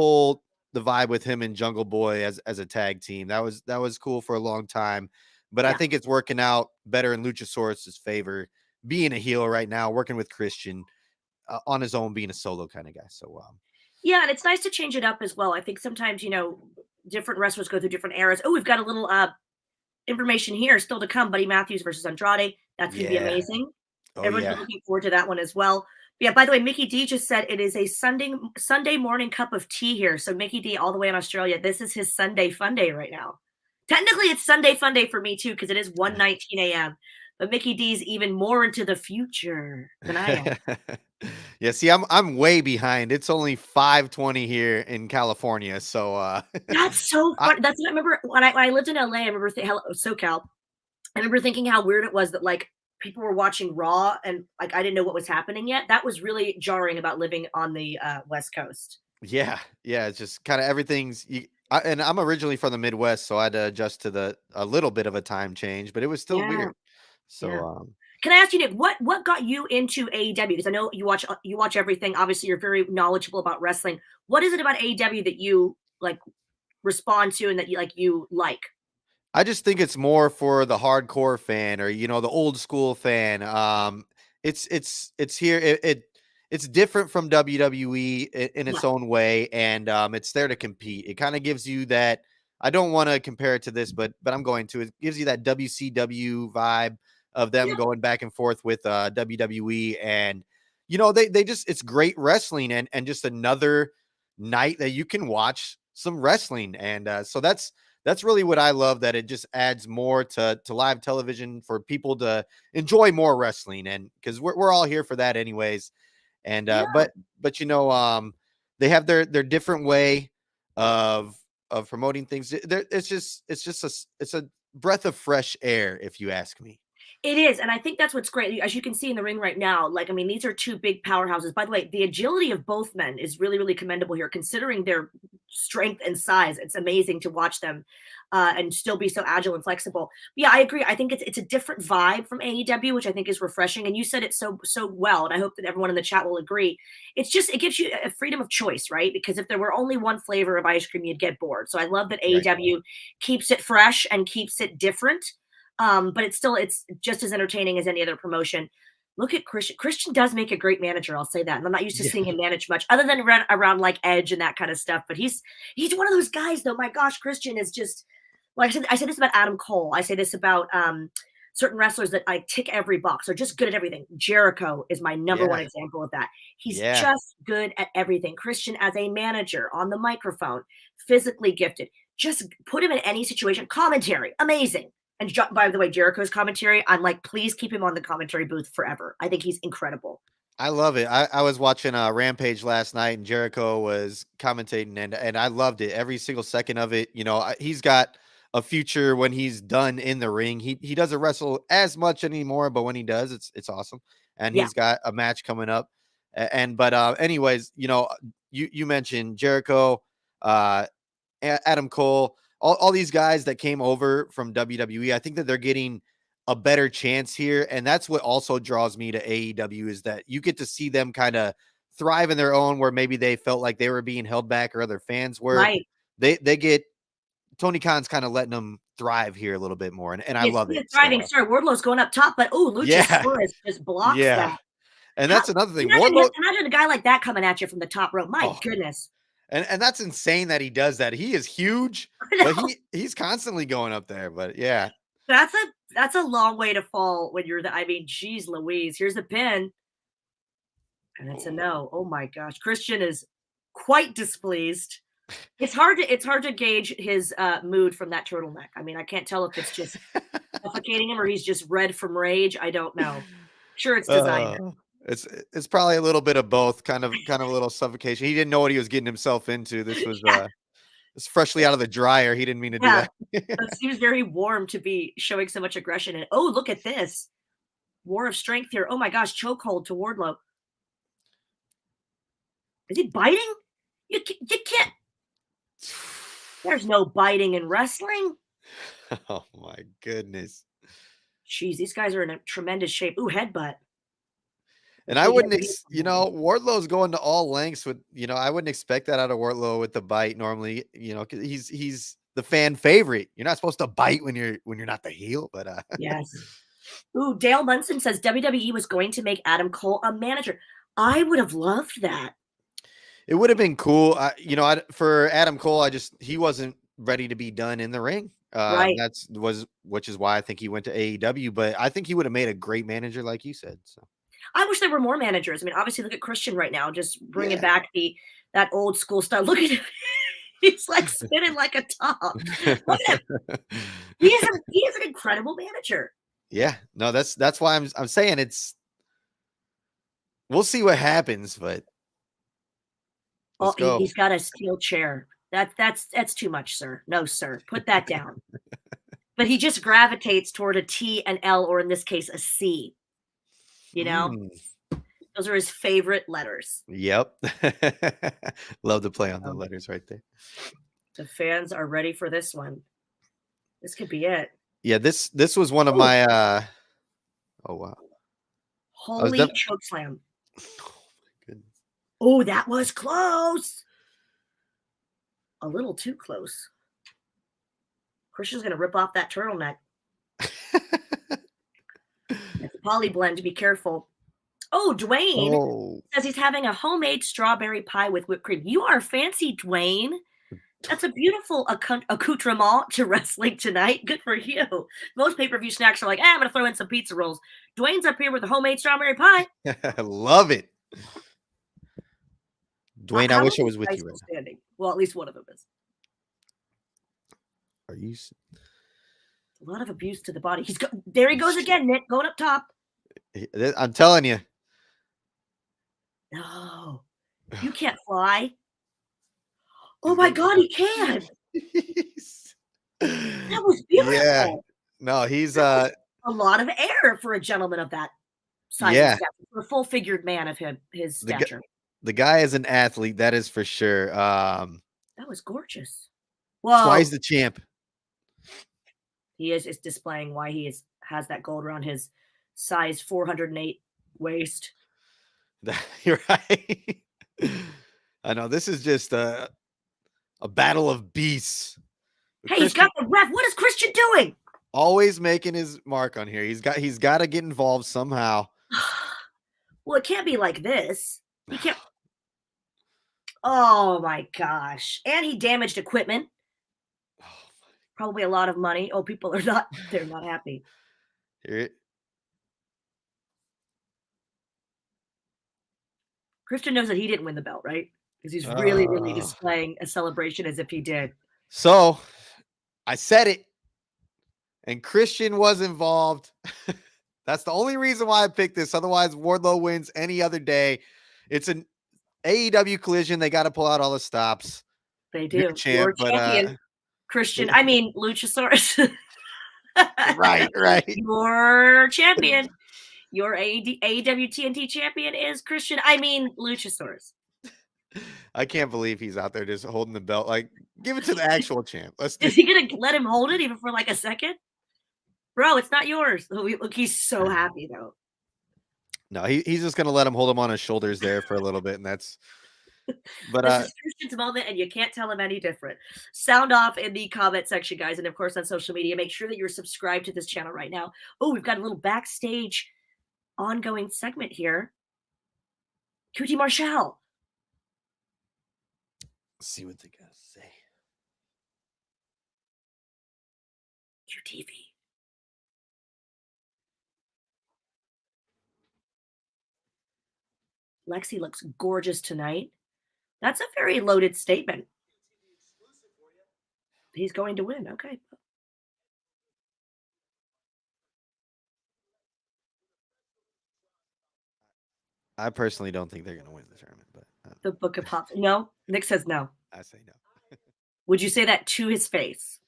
Speaker 1: vibe with him and Jungle Boy as a tag team. That was cool for a long time. But I think it's working out better in Luchasaurus's favor, being a heel right now, working with Christian. On his own, being a solo kind of guy. So,
Speaker 2: yeah, and it's nice to change it up as well. I think sometimes, different wrestlers go through different eras. Oh, we've got a little information here still to come. Buddy Matthews versus Andrade. That's going to be amazing. Everyone's looking forward to that one as well. Yeah, by the way, Mickey D just said it is a Sunday morning cup of tea here. So Mickey D all the way in Australia, this is his Sunday fun day right now. Technically, it's Sunday fun day for me too, because it is 1:19 a.m. but Mickey D's even more into the future than I am.
Speaker 1: Yeah, see, I'm way behind. It's only 5:20 here in California, so
Speaker 2: That's so
Speaker 1: I,
Speaker 2: funny. That's what I remember when I lived in LA. I remember SoCal. I remember thinking how weird it was that like people were watching Raw and like I didn't know what was happening yet. That was really jarring about living on the West Coast.
Speaker 1: yeah, yeah, it's just kind of everything's and I'm originally from the Midwest, so I had to adjust to the a little bit of a time change, but it was still
Speaker 2: Yeah,
Speaker 1: weird. So
Speaker 2: yeah. Can I ask you, Nick, what got you into AEW? Because I know you watch everything. Obviously, you're very knowledgeable about wrestling. What is it about AEW that you like respond to and that you like?
Speaker 1: I just think it's more for the hardcore fan or the old school fan. It's here. It's different from WWE in
Speaker 2: Yeah,
Speaker 1: its own way, and it's there to compete. It kind of gives you that. I don't want to compare it to this, but I'm going to. It gives you that WCW vibe of them
Speaker 2: yeah,
Speaker 1: going back and forth with WWE, and they just it's great wrestling and just another night that you can watch some wrestling, and so that's really what I love, that it just adds more to live television for people to enjoy more wrestling. And because we're all here for that anyways. And
Speaker 2: yeah.
Speaker 1: but they have their different way of promoting things. It's a breath of fresh air, if you ask me.
Speaker 2: It is, and I think that's what's great. As you can see in the ring right now, like I mean, these are two big powerhouses. By the way, the agility of both men is really, really commendable here, considering their strength and size. It's amazing to watch them and still be so agile and flexible. But yeah, I agree. I think it's a different vibe from AEW, which I think is refreshing. And you said it so well, and I hope that everyone in the chat will agree. It's just it gives you a freedom of choice, right? Because if there were only one flavor of ice cream, you'd get bored. So I love that
Speaker 1: Right.
Speaker 2: AEW keeps it fresh and keeps it different, but it's just as entertaining as any other promotion. Look at Christian. Christian does make a great manager. I'll say that. And I'm not used to
Speaker 1: Yeah.
Speaker 2: seeing him manage much other than around like Edge and that kind of stuff. But he's one of those guys, though. My gosh, Christian is just. Well, I said this about Adam Cole. I say this about certain wrestlers that I tick every box. They're just good at everything. Jericho is my number one
Speaker 1: Yeah.
Speaker 2: example of that. He's
Speaker 1: Yeah.
Speaker 2: just good at everything. Christian as a manager on the microphone, physically gifted. Just put him in any situation. Commentary, amazing. And by the way, Jericho's commentary, I'm like, please keep him on the commentary booth forever. I think he's incredible.
Speaker 1: I love it. I was watching Rampage last night, and Jericho was commentating, and I loved it, every single second of it. He's got a future when he's done in the ring. He doesn't wrestle as much anymore, but when he does, it's awesome. And
Speaker 2: Yeah.
Speaker 1: he's got a match coming up. Anyways, you mentioned Jericho, uh, Adam Cole, all these guys that came over from WWE. I think that they're getting a better chance here, and that's what also draws me to AEW, is that you get to see them kind of thrive in their own, where maybe they felt like they were being held back or other fans were.
Speaker 2: Right.
Speaker 1: They get Tony Khan's kind of letting them thrive here a little bit more, and I
Speaker 2: Yes,
Speaker 1: love
Speaker 2: he
Speaker 1: it.
Speaker 2: is
Speaker 1: So
Speaker 2: thriving. Sorry, Wardlow's going up top, but oh,
Speaker 1: yeah,
Speaker 2: Luchosaurus just blocks
Speaker 1: yeah,
Speaker 2: that.
Speaker 1: and
Speaker 2: How
Speaker 1: that's another thing.
Speaker 2: imagine
Speaker 1: Wardlow,
Speaker 2: imagine a guy like that coming at you from the top rope. My
Speaker 1: oh,
Speaker 2: goodness.
Speaker 1: and that's insane that he does that. He is huge,
Speaker 2: I
Speaker 1: but
Speaker 2: know.
Speaker 1: he's constantly going up there. But yeah,
Speaker 2: That's a long way to fall when you're I mean, geez Louise. Here's the pin. And it's a no. Oh my gosh. Christian is quite displeased. It's hard to gauge his mood from that turtleneck. I mean, I can't tell if it's just suffocating him or he's just red from rage. I don't know. Sure, it's designer.
Speaker 1: Uh, it's probably a little bit of both, kind of a little suffocation. He didn't know what he was getting himself into. This was
Speaker 2: Yeah,
Speaker 1: it's freshly out of the dryer. He didn't mean to do
Speaker 2: yeah.
Speaker 1: that.
Speaker 2: It seems very warm to be showing so much aggression. And oh, look at this. War of strength here. Oh my gosh, chokehold to Wardlow. Is he biting? You can't. There's no biting in wrestling.
Speaker 1: Oh my goodness.
Speaker 2: Jeez, these guys are in a tremendous shape. Ooh, headbutt.
Speaker 1: And I wouldn't, Wardlow's going to all lengths with, I wouldn't expect that out of Wardlow with the bite normally, 'cause he's the fan favorite. You're not supposed to bite when you're not the heel, but
Speaker 2: Yes. Ooh, Dale Munson says WWE was going to make Adam Cole a manager. I would have loved that.
Speaker 1: it would have been cool. For Adam Cole, he wasn't ready to be done in the ring.
Speaker 2: Right.
Speaker 1: Which is why I think he went to AEW, but I think he would have made a great manager, like you said. So
Speaker 2: I wish there were more managers. I mean, obviously, look at Christian right now, just bringing
Speaker 1: yeah.
Speaker 2: back that old school style. Look at him. He's like spinning like a top. Look at him. He is an incredible manager.
Speaker 1: Yeah, no, that's why I'm saying we'll see what happens, but
Speaker 2: Oh,
Speaker 1: let's go.
Speaker 2: he's got a steel chair. That's too much, sir. No, sir. Put that down. But he just gravitates toward a T, an L, or in this case, a C. You know,
Speaker 1: Mm,
Speaker 2: those are his favorite letters.
Speaker 1: yep. Love to play on the
Speaker 2: So
Speaker 1: letters right there.
Speaker 2: the fans are ready for this one. This could be it.
Speaker 1: Yeah, this was one of
Speaker 2: Oh,
Speaker 1: my oh wow. I was
Speaker 2: holy chokeslam.
Speaker 1: oh my goodness.
Speaker 2: Oh, that was close. A little too close. Christian's going to rip off that turtleneck. It's a poly blend. Be careful. Oh, Dwayne
Speaker 1: Oh,
Speaker 2: says he's having a homemade strawberry pie with whipped cream. You are fancy, Dwayne. That's a beautiful accoutrement to wrestling tonight. Good for you. Most pay-per-view snacks are like, I'm going to throw in some pizza rolls. Dwayne's up here with a homemade strawberry pie.
Speaker 1: I love it. Dwayne, I wish I was with you right now.
Speaker 2: Standing? Well, at least one of them is.
Speaker 1: Are you?
Speaker 2: A lot of abuse to the body. There he goes again, Nick, going up top.
Speaker 1: I'm telling you.
Speaker 2: No, you can't fly. Oh my God, he can. That was beautiful.
Speaker 1: Yeah. No, he's
Speaker 2: a lot of air for a gentleman of that size.
Speaker 1: Yeah.
Speaker 2: And stature, for a full-figured man of his stature.
Speaker 1: The guy is an athlete, that is for sure.
Speaker 2: That was gorgeous.
Speaker 1: Whoa. That's why he's the champ.
Speaker 2: He is displaying why he has that gold around his size 408 waist.
Speaker 1: You're right. I know this is just a battle of beasts.
Speaker 2: Hey, Christian, he's got the ref. What is Christian doing?
Speaker 1: Always making his mark on here. He's got to get involved somehow.
Speaker 2: Well, it can't be like this. He can't. Oh my gosh! And he damaged equipment. Probably a lot of money. Oh, people are they're not happy.
Speaker 1: Here.
Speaker 2: Christian knows that he didn't win the belt, right? Because he's really displaying a celebration as if he did.
Speaker 1: So I said it, and Christian was involved. That's the only reason why I picked this. Otherwise, Wardlow wins any other day. It's an AEW Collision. They got to pull out all the stops.
Speaker 2: They do. Champ, champion. Christian, I mean, Luchosaurus.
Speaker 1: Right.
Speaker 2: Your champion. Your AEW TNT champion is Christian. I mean, Luchosaurus.
Speaker 1: I can't believe he's out there just holding the belt. Like, give it to the actual champ. Is
Speaker 2: he going to let him hold it even for like a second? Bro, it's not yours. Look, he's so happy, though.
Speaker 1: No, he's just going to let him hold him on his shoulders there for a little bit, and that's... But
Speaker 2: this is Christian's moment, and you can't tell him any different. Sound off in the comment section, guys, and of course on social media. Make sure that you're subscribed to this channel right now. Oh, we've got a little backstage ongoing segment here. QT Marshall.
Speaker 1: Let's see what they gotta say.
Speaker 2: QTV. Lexi looks gorgeous tonight. That's a very loaded statement. He's going to win. Okay.
Speaker 1: I personally don't think they're going to win the tournament, but
Speaker 2: the Book of Pop. No, Nick says no.
Speaker 1: I say no.
Speaker 2: Would you say that to his face?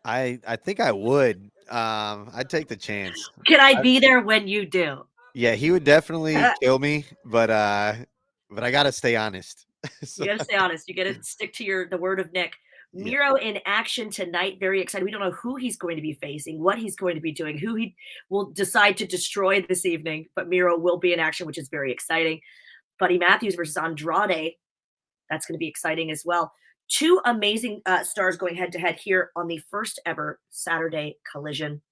Speaker 1: I think I would. I'd take the chance.
Speaker 2: Can I be there when you do?
Speaker 1: Yeah, he would definitely kill me, but I gotta stay honest.
Speaker 2: So. You gotta stay honest. You gotta stick to the word of Nick. Miro in action tonight. Very excited. We don't know who he's going to be facing, what he's going to be doing, who he will decide to destroy this evening. But Miro will be in action, which is very exciting. Buddy Matthews versus Andrade. That's going to be exciting as well. Two amazing stars going head to head here on the first ever Saturday Collision.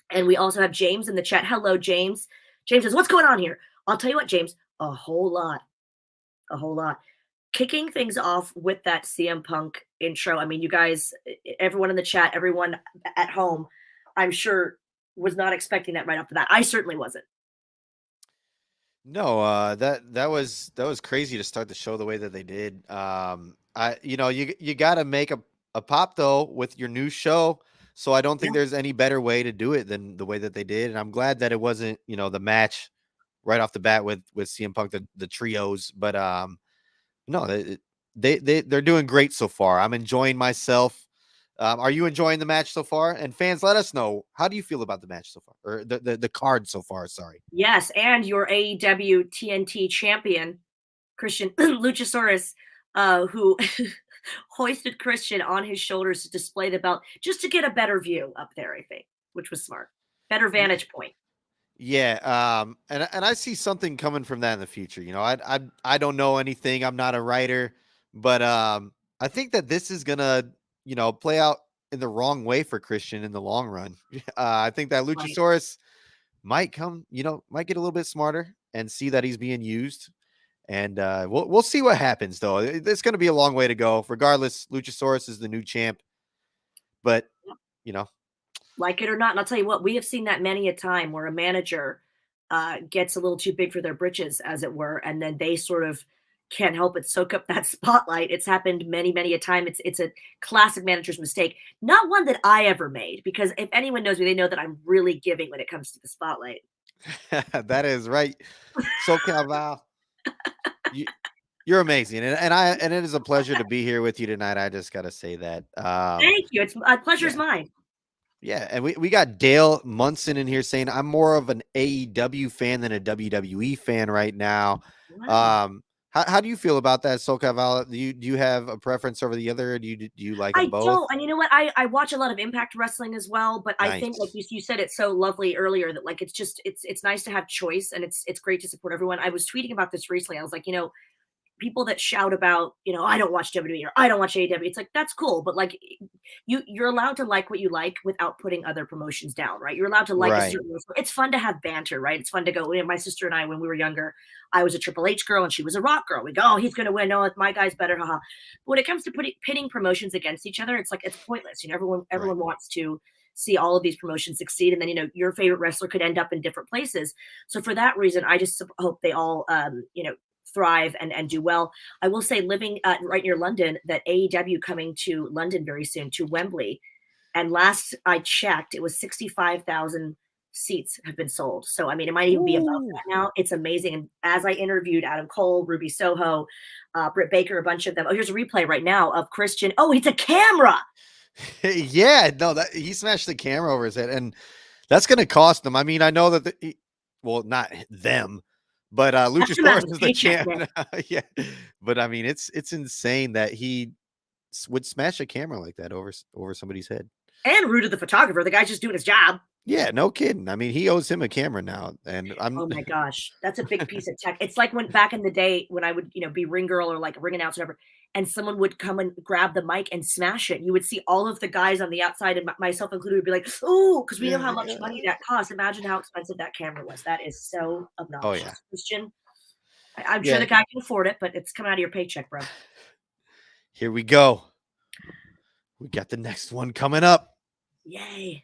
Speaker 2: And we also have James in the chat. Hello, James. James says, what's going on here? I'll tell you what, James, a whole lot. A whole lot. Kicking things off with that CM Punk intro. I mean, you guys, everyone in the chat, everyone at home, I'm sure was not expecting that right off the bat. I certainly wasn't.
Speaker 1: No, that was crazy to start the show the way that they did. You got to make a pop though with your new show. So I don't think there's any better way to do it than the way that they did. And I'm glad that it wasn't, the match right off the bat with CM Punk, the trios. But no, they're doing great so far. I'm enjoying myself. Are you enjoying the match so far? And fans, let us know, how do you feel about the match so far, or the card so far? Sorry.
Speaker 2: Yes, and your AEW TNT champion, Christian Luchosaurus, who hoisted Christian on his shoulders to display the belt just to get a better view up there, I think, which was smart. Better vantage point.
Speaker 1: Yeah, and I see something coming from that in the future. I don't know anything. I'm not a writer, but I think that this is gonna play out in the wrong way for Christian in the long run. I think that Luchasaurus might might get a little bit smarter and see that he's being used. And we'll see what happens, though. It's going to be a long way to go. Regardless, Luchasaurus is the new champ. But,
Speaker 2: like it or not, and I'll tell you what, we have seen that many a time where a manager gets a little too big for their britches, as it were, and then they sort of can't help but soak up that spotlight. It's happened many, many a time. It's a classic manager's mistake, not one that I ever made, because if anyone knows me, they know that I'm really giving when it comes to the spotlight.
Speaker 1: That is right. So, Val, you're amazing, and it is a pleasure to be here with you tonight. I just got to say that.
Speaker 2: Thank you. It's a pleasure's mine.
Speaker 1: Yeah, and we got Dale Munson in here saying I'm more of an AEW fan than a WWE fan right now.
Speaker 2: Wow.
Speaker 1: How do you feel about that, SoCal? Do you have a preference over the other? Or do you like them both?
Speaker 2: I don't, and you know what? I watch a lot of Impact Wrestling as well, but I think, like you said it so lovely earlier, that like it's nice to have choice, and it's great to support everyone. I was tweeting about this recently. I was like, people that shout about, I don't watch WWE or I don't watch AEW. It's like, that's cool. But like you're allowed to like what you like without putting other promotions down, right? You're allowed to like a certain, it's fun to have banter, right? It's fun to go, my sister and I, when we were younger, I was a Triple H girl and she was a Rock girl. We go, oh, he's going to win. No, my guy's better. Haha. But when it comes to pitting promotions against each other, it's like, it's pointless. Everyone wants to see all of these promotions succeed. And then, your favorite wrestler could end up in different places. So for that reason, I just hope they all, thrive and do well. I will say, living right near London, that AEW coming to London very soon, to Wembley. And last I checked, it was 65,000 seats have been sold. So, I mean, it might even be above that now. It's amazing. And as I interviewed Adam Cole, Ruby Soho, Britt Baker, a bunch of them. Oh, here's a replay right now of Christian. Oh, it's a camera.
Speaker 1: Yeah, no, that he smashed the camera over his head, and that's going to cost them. I mean, I know that not them, but Luchasaurus is the champ. Yeah, but I mean, it's insane that he would smash a camera like that over somebody's head.
Speaker 2: And rude to the photographer. The guy's just doing his job.
Speaker 1: Yeah, no kidding. I mean, he owes him a camera now, and
Speaker 2: oh my gosh, that's a big piece of tech. It's like when back in the day when I would, be ring girl or like ring announcer, whatever, and someone would come and grab the mic and smash it. You would see all of the guys on the outside, and myself included, would be like, "Oh," because we know how much money that costs. Imagine how expensive that camera was. That is so obnoxious. Oh yeah, Christian. I'm sure the guy can afford it, but it's coming out of your paycheck, bro.
Speaker 1: Here we go. We got the next one coming up.
Speaker 2: Yay.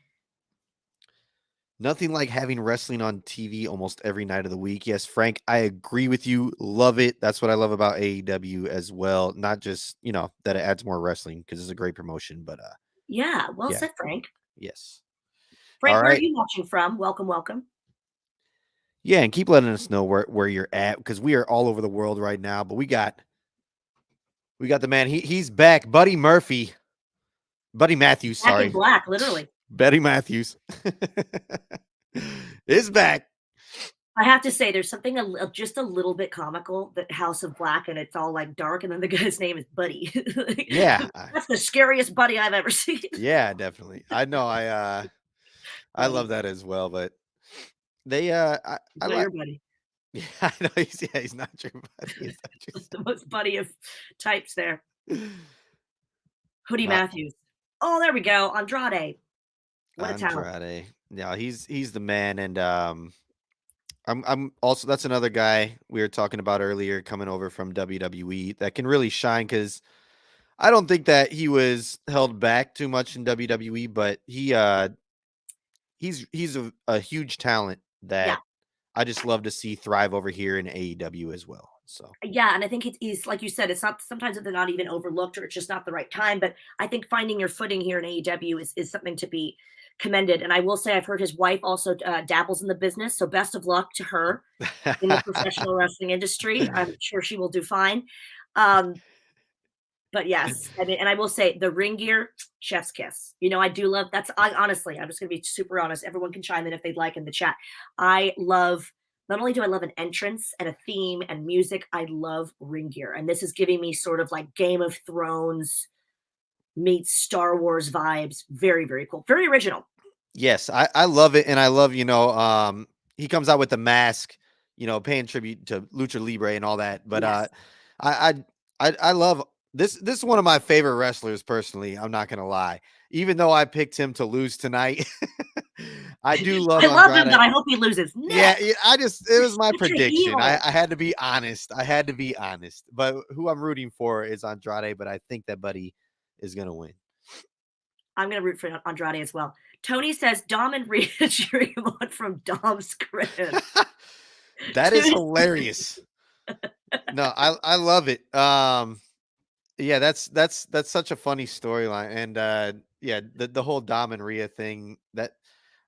Speaker 1: Nothing like having wrestling on TV almost every night of the week. Yes, Frank, I agree with you. Love it. That's what I love about AEW as well. Not just, that it adds more wrestling, because it's a great promotion, but
Speaker 2: yeah, well said, Frank.
Speaker 1: Yes.
Speaker 2: Frank, where are you watching from? Welcome.
Speaker 1: Yeah, and keep letting us know where you're at, because we are all over the world right now. But we got the man. He's back, Buddy Matthews.
Speaker 2: Back in black, literally.
Speaker 1: Buddy Matthews is back.
Speaker 2: I have to say, there's something just a little bit comical, that House of Black, and it's all like dark, and then the guy's name is Buddy.
Speaker 1: Yeah,
Speaker 2: that's the scariest Buddy I've ever seen.
Speaker 1: Yeah, definitely. I know. I love that as well. But they, I like
Speaker 2: your buddy.
Speaker 1: Yeah, I know. He's not your buddy. He's
Speaker 2: the most buddy of types there. Hoodie Matthews. Oh, there we go. Andrade. What a talent.
Speaker 1: Andrade. Yeah, he's the man, and I'm also, that's another guy we were talking about earlier, coming over from WWE, that can really shine, because I don't think that he was held back too much in WWE, but he's a huge talent that I just love to see thrive over here in AEW as well. So
Speaker 2: Yeah, and I think it is like you said, it's not sometimes they're not even overlooked or it's just not the right time. But I think finding your footing here in AEW is something to be commended. And I will say I've heard his wife also dabbles in the business, so best of luck to her in the professional wrestling industry. I'm sure she will do fine. Um, but yes, I mean, and I will say the ring gear, chef's kiss. You know, I do love that's I honestly, I'm just gonna be super honest. Everyone can chime in if they'd like in the chat. I love not only do I love an entrance and a theme and music, I love ring gear. And this is giving me sort of like Game of Thrones meets Star Wars vibes. Very, very cool. Very original.
Speaker 1: Yes, I love it, and I love, he comes out with the mask, paying tribute to Lucha Libre and all that. But
Speaker 2: Yes.
Speaker 1: I love this. This is one of my favorite wrestlers personally. I'm not gonna lie, even though I picked him to lose tonight. I do love
Speaker 2: I love him,
Speaker 1: Andrade.
Speaker 2: but I hope he loses.
Speaker 1: Yeah, it was my
Speaker 2: Such a
Speaker 1: prediction.
Speaker 2: heel.
Speaker 1: I had to be honest. I had to be honest. But who I'm rooting for is Andrade. But I think that Buddy is gonna win.
Speaker 2: I'm going to root for Andrade as well. Tony says Dom and Rhea cheering on from Dom's crib.
Speaker 1: That is hilarious. No, I love it. Yeah, that's such a funny storyline. And yeah, the whole Dom and Rhea thing, that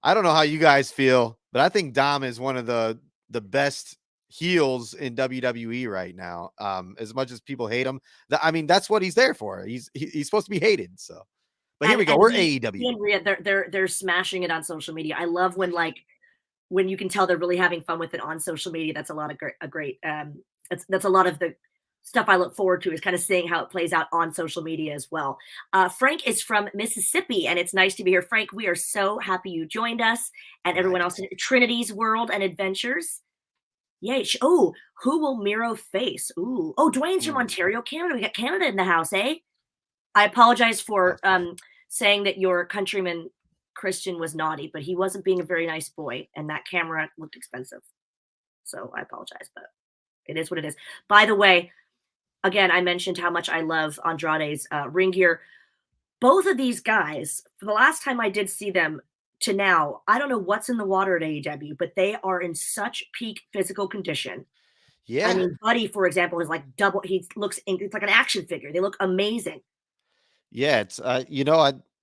Speaker 1: I don't know how you guys feel, but I think Dom is one of the best heels in WWE right now. As much as people hate him, I mean, that's what he's there for. He's supposed to be hated. So, but here we go. We're
Speaker 2: he
Speaker 1: AEW.
Speaker 2: and Rhea, they're smashing it on social media. I love when you can tell they're really having fun with it on social media. That's a lot of great that's a lot of the stuff I look forward to, is kind of seeing how it plays out on social media as well. Frank is from Mississippi, and it's nice to be here. Frank, we are so happy you joined us, and everyone else in Trinity's World and Adventures. Yay. Oh, who will Miro face? Ooh. Oh, Dwayne's from Ontario, Canada. We got Canada in the house, eh? I apologize for saying that your countryman Christian was naughty, but he wasn't being a very nice boy, and that camera looked expensive. So I apologize, but it is what it is. By the way, again, I mentioned how much I love Andrade's ring gear. Both of these guys, for the last time I did see them to now, I don't know what's in the water at AEW, but they are in such peak physical condition.
Speaker 1: Yeah.
Speaker 2: I mean, Buddy, for example, is like double. It's like an action figure. They look amazing.
Speaker 1: Yeah, it's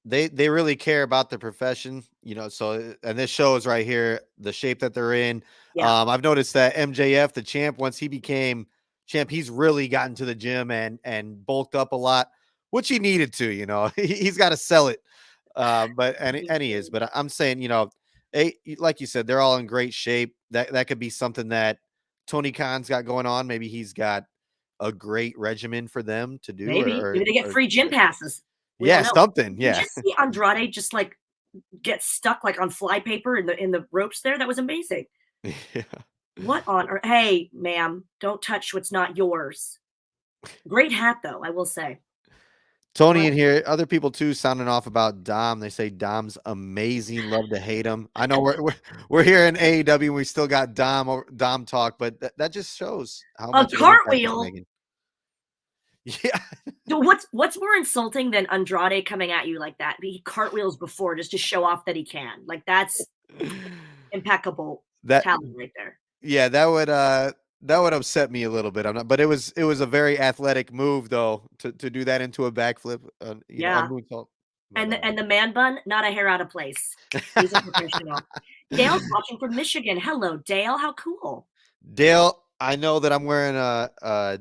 Speaker 1: they really care about the profession, so and this shows right here the shape that they're in.
Speaker 2: Yeah.
Speaker 1: I've noticed that MJF, the champ, once he became champ, he's really gotten to the gym and bulked up a lot, which he needed to, he's got to sell it. And he is, but I'm saying, like you said, they're all in great shape. That could be something that Tony Khan's got going on. Maybe he's got a great regimen for them to do,
Speaker 2: Maybe they get free gym passes.
Speaker 1: Yeah, something. Yeah.
Speaker 2: Did you see Andrade just like get stuck like on flypaper in the ropes there? That was amazing.
Speaker 1: Yeah.
Speaker 2: What on earth? Hey, ma'am, don't touch what's not yours. Great hat, though, I will say.
Speaker 1: Tony in here, other people too sounding off about Dom. They say Dom's amazing. Love to hate him. I know we're here in AEW and we still got Dom talk, but that just shows how much
Speaker 2: a cartwheel.
Speaker 1: Yeah.
Speaker 2: What's more insulting than Andrade coming at you like that? He cartwheels before just to show off that he can. Like, that's impeccable talent right there.
Speaker 1: Yeah, that would upset me a little bit. But it was a very athletic move though to do that into a backflip.
Speaker 2: Yeah. And the man bun, not a hair out of place. He's a professional. Dale's watching from Michigan. Hello, Dale. How cool.
Speaker 1: Dale, I know that I'm wearing a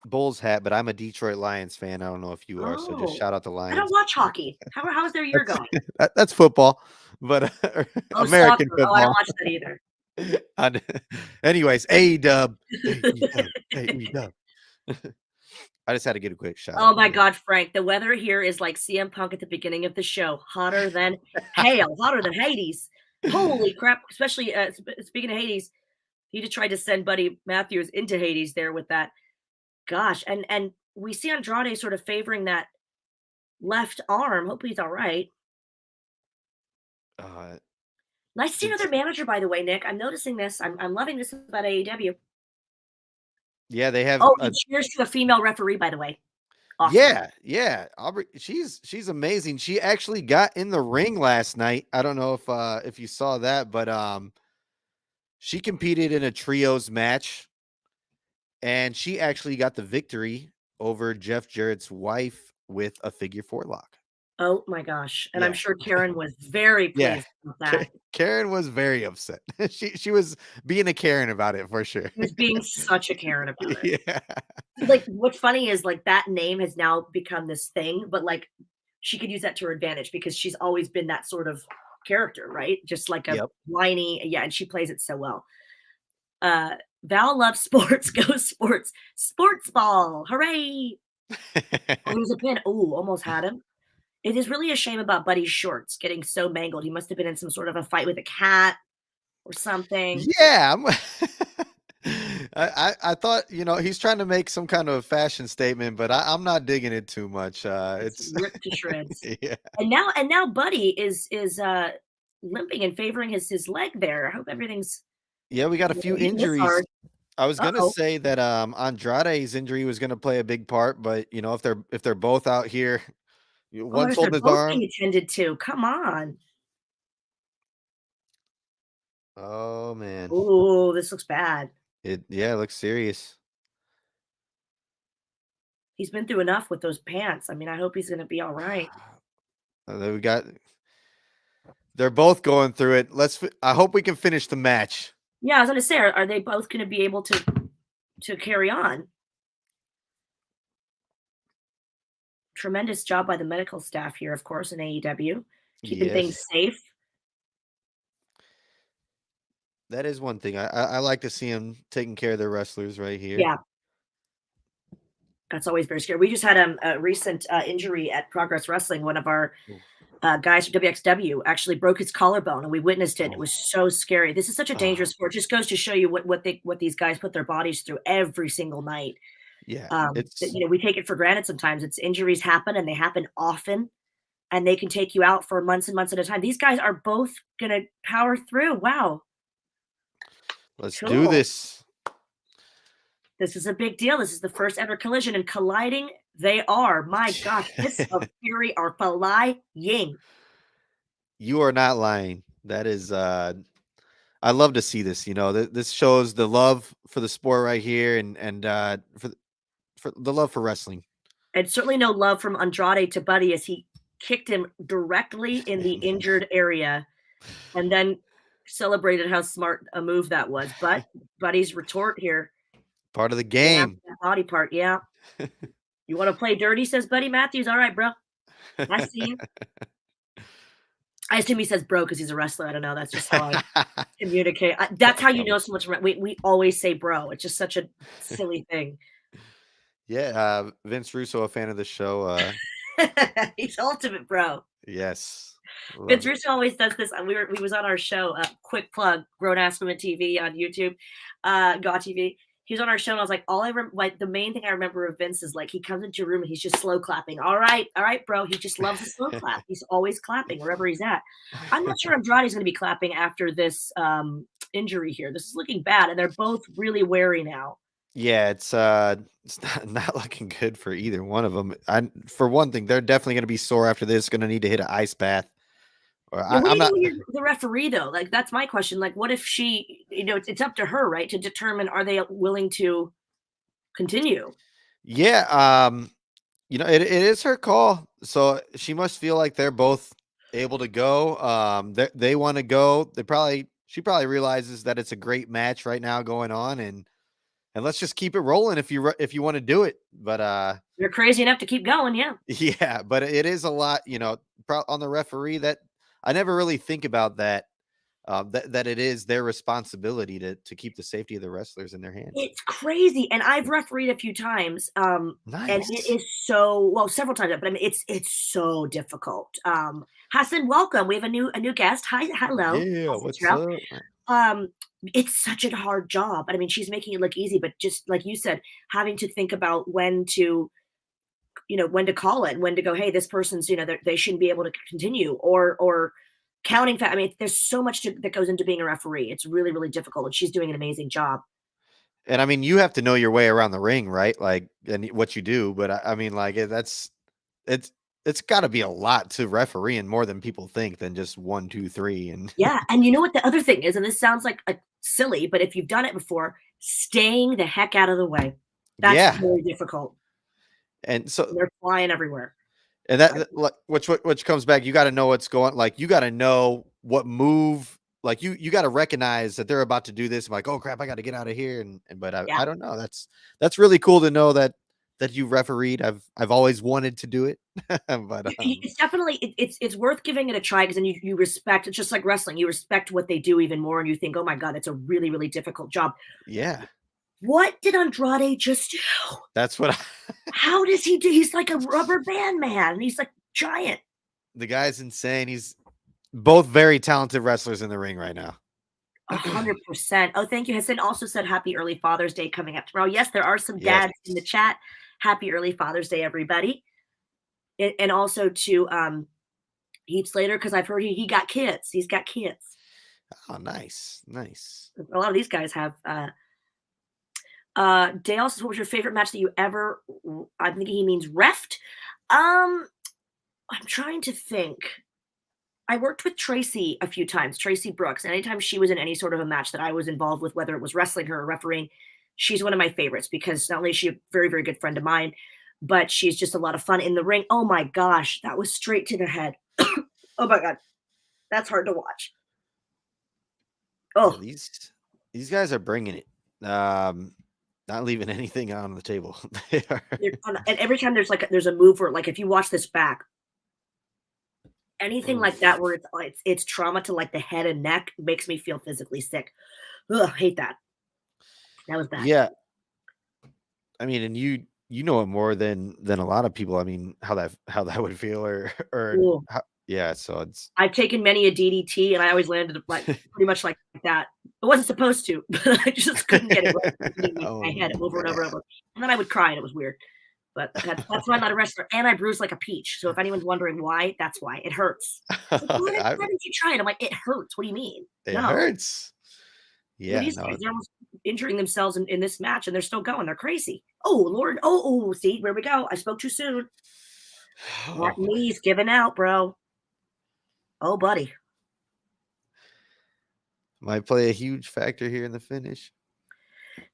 Speaker 1: Bulls hat, but I'm a Detroit Lions fan. I don't know if you are, so just shout out the Lions.
Speaker 2: I don't watch hockey. How's their year going?
Speaker 1: That's football, but American football.
Speaker 2: I don't watch that either.
Speaker 1: Anyways, AEW. AEW. I just had to get a quick shout.
Speaker 2: Oh my God, Frank! The weather here is like CM Punk at the beginning of the show, hotter than hell, hotter than Hades. Holy crap! Especially speaking of Hades, he just tried to send Buddy Matthews into Hades there with that. Gosh, and we see Andrade sort of favoring that left arm. Hope he's all right. Nice to see another manager, by the way, Nick. I'm noticing this. I'm loving this about AEW.
Speaker 1: Yeah, they have.
Speaker 2: Oh, cheers to a female referee, by the way.
Speaker 1: Awesome. Yeah. Aubrey, she's amazing. She actually got in the ring last night. I don't know if you saw that, but she competed in a trios match. And she actually got the victory over Jeff Jarrett's wife with a figure 4 lock.
Speaker 2: Oh my gosh. And I'm
Speaker 1: Yeah.
Speaker 2: sure Karen was very
Speaker 1: Yeah.
Speaker 2: pleased with that.
Speaker 1: Karen was very upset. She was being a Karen about it for sure.
Speaker 2: She was being such a Karen about it.
Speaker 1: Yeah.
Speaker 2: Like, what's funny is, like, that name has now become this thing, but, like, she could use that to her advantage because she's always been that sort of character, right? Just like a
Speaker 1: Yep.
Speaker 2: whiny, yeah, and she plays it so well. Val loves sports, go sports, sports ball, hooray! Oh, here's a pin. Oh, almost had him. It is really a shame about Buddy's shorts getting so mangled. He must have been in some sort of a fight with a cat or something.
Speaker 1: Yeah, I thought, he's trying to make some kind of fashion statement, but I'm not digging it too much.
Speaker 2: It's
Speaker 1: It's
Speaker 2: ripped to shreds.
Speaker 1: yeah.
Speaker 2: And now Buddy is limping and favoring his leg there. I hope everything's
Speaker 1: Yeah, we got a few
Speaker 2: hitting this
Speaker 1: injuries.
Speaker 2: hard.
Speaker 1: I was gonna
Speaker 2: Uh-oh.
Speaker 1: say that Andrade's injury was gonna play a big part, but if they're both out here,
Speaker 2: Oh my
Speaker 1: one's
Speaker 2: gosh, they're
Speaker 1: holding his
Speaker 2: both being
Speaker 1: arm.
Speaker 2: attended to. Come on.
Speaker 1: Oh man.
Speaker 2: Oh, this looks bad.
Speaker 1: It looks serious.
Speaker 2: He's been through enough with those pants. I mean, I hope he's gonna be all right.
Speaker 1: We got they're both going through it. I hope we can finish the match.
Speaker 2: Yeah, I was gonna say, are they both gonna be able to carry on? Tremendous job by the medical staff here, of course, in AEW, keeping things
Speaker 1: Yes.
Speaker 2: safe.
Speaker 1: That is one thing. I like to see him taking care of their wrestlers right here.
Speaker 2: Yeah, that's always very scary. We just had a recent injury at Progress Wrestling. One of our
Speaker 1: Oof.
Speaker 2: guys from WXW actually broke his collarbone, and we witnessed it. It
Speaker 1: Oh.
Speaker 2: was so scary. This is such a dangerous sport. It just goes to show you what these guys put their bodies through every single night.
Speaker 1: Yeah,
Speaker 2: That,
Speaker 1: it's
Speaker 2: we take it for granted sometimes. It's injuries happen, and they happen often, and they can take you out for months and months at a time. These guys are both gonna power through. Wow,
Speaker 1: let's do
Speaker 2: cool.
Speaker 1: this.
Speaker 2: This is a big deal. This is the first ever collision, and colliding they are. My gosh, Fists of Fury are flying.
Speaker 1: You are not lying. That is I love to see this. This shows the love for the sport right here, and for the love for wrestling.
Speaker 2: And certainly no love from Andrade to Buddy as he kicked him directly in the injured area and then celebrated how smart a move that was. But Buddy's retort here,
Speaker 1: Part of the
Speaker 2: going after
Speaker 1: game.
Speaker 2: that body part. Yeah. You want to play dirty, says Buddy Matthews. All right, bro. I see you. I assume he says bro because he's a wrestler. I don't know. That's just how I communicate. That's how you know so much. We always say bro. It's just such a silly thing.
Speaker 1: Yeah, Vince Russo, a fan of the show.
Speaker 2: He's ultimate bro.
Speaker 1: Yes.
Speaker 2: Vince
Speaker 1: Love it.
Speaker 2: Russo always does this. We was on our show, quick plug, Grown Ass Women TV on YouTube, GAW TV. He was on our show, and I was like, the main thing I remember of Vince is like he comes into a room and he's just slow clapping. All right, bro. He just loves a slow clap. He's always clapping wherever he's at. I'm not sure Andrade's going to be clapping after this injury here. This is looking bad, and they're both really wary now.
Speaker 1: Yeah, it's not looking good for either one of them. For one thing, they're definitely going to be sore after this. Going to need to hit an ice bath. Or
Speaker 2: Yeah, what
Speaker 1: I'm
Speaker 2: do
Speaker 1: not.
Speaker 2: you do with the referee though? Like that's my question. Like, what if she? It's up to her, right, to determine are they willing to continue.
Speaker 1: Yeah, it is her call. So she must feel like they're both able to go. They want to go. She probably realizes that it's a great match right now going on, and let's just keep it rolling if you want to do it. But
Speaker 2: You're crazy enough to keep going, yeah.
Speaker 1: yeah, but it is a lot, on the referee that I never really think about that. That it is their responsibility to keep the safety of the wrestlers in their hands.
Speaker 2: It's crazy, and I've refereed a few times, and
Speaker 1: Nice.
Speaker 2: it is several times, but I mean, it's so difficult. Hassan, welcome. We have a new guest. Hello.
Speaker 1: Yeah,
Speaker 2: Hassan
Speaker 1: what's
Speaker 2: Terrell.
Speaker 1: up?
Speaker 2: It's such a hard job. I mean, she's making it look easy, but just like you said, having to think about when to call it, when to go, hey, this person's, they shouldn't be able to continue, or counting. I mean, there's so much that goes into being a referee. It's really, really difficult, and she's doing an amazing job.
Speaker 1: And I mean, you have to know your way around the ring, right? Like, and what you do. But I mean, like, it's got to be a lot to referee, and more than people think than just 1, 2, 3. And
Speaker 2: Yeah, and you know what the other thing is, and this sounds like a silly, but if you've done it before, staying the heck out of the way. That's very difficult.
Speaker 1: And so
Speaker 2: they're flying everywhere.
Speaker 1: And which comes back, you got to know what's going, like, you got to know what move, like you got to recognize that they're about to do this. I'm like, oh crap, I got to get out of here. But I don't know. That's really cool to know that you refereed. I've always wanted to do it, but
Speaker 2: it's definitely, it's worth giving it a try, because then you respect, it's just like wrestling. You respect what they do even more, and you think, oh my God, it's a really, really difficult job.
Speaker 1: Yeah.
Speaker 2: What did Andrade just do?
Speaker 1: That's what
Speaker 2: How does he do? He's like a rubber band man. He's like giant.
Speaker 1: The guy's insane. He's both very talented wrestlers in the ring right now.
Speaker 2: 100%. Oh, thank you. Hassan also said happy early Father's Day coming up tomorrow. Yes, there are some dads in the chat. Happy early Father's Day, everybody. And also to Heath Slater, because I've heard he got kids. He's got kids.
Speaker 1: Oh, nice. Nice.
Speaker 2: A lot of these guys have. Dale says, what was your favorite match that you ever, I'm thinking he means refed. I'm trying to think. I worked with Tracy a few times, Tracy Brooks. Anytime she was in any sort of a match that I was involved with, whether it was wrestling her or refereeing, she's one of my favorites, because not only is she a very, very good friend of mine, but she's just a lot of fun in the ring. Oh my gosh, that was straight to the head. Oh my God. That's hard to watch. Oh,
Speaker 1: yeah, these guys are bringing it. Not leaving anything on the table.
Speaker 2: And every time there's a move where, like, if you watch this back, anything like that where it's trauma to like the head and neck makes me feel physically sick. Ugh, hate that. That was bad.
Speaker 1: Yeah. I mean, and you know it more than a lot of people. I mean, how that would feel, or how, yeah. So
Speaker 2: I've taken many a DDT, and I always landed like pretty much like that. It wasn't supposed to, but I just couldn't get it right in my head over and over and over. And then I would cry, and it was weird. But that's why I'm not a wrestler. And I bruise like a peach. So if anyone's wondering why, that's why. It hurts. Like, why didn't you try it? I'm like, it hurts. What do you mean?
Speaker 1: It hurts. Yeah.
Speaker 2: These guys, they're almost injuring themselves in this match, and they're still going. They're crazy. Oh, Lord. Oh, see, where we go. I spoke too soon. That knee's giving out, bro. Oh, buddy.
Speaker 1: Might play a huge factor here in the finish.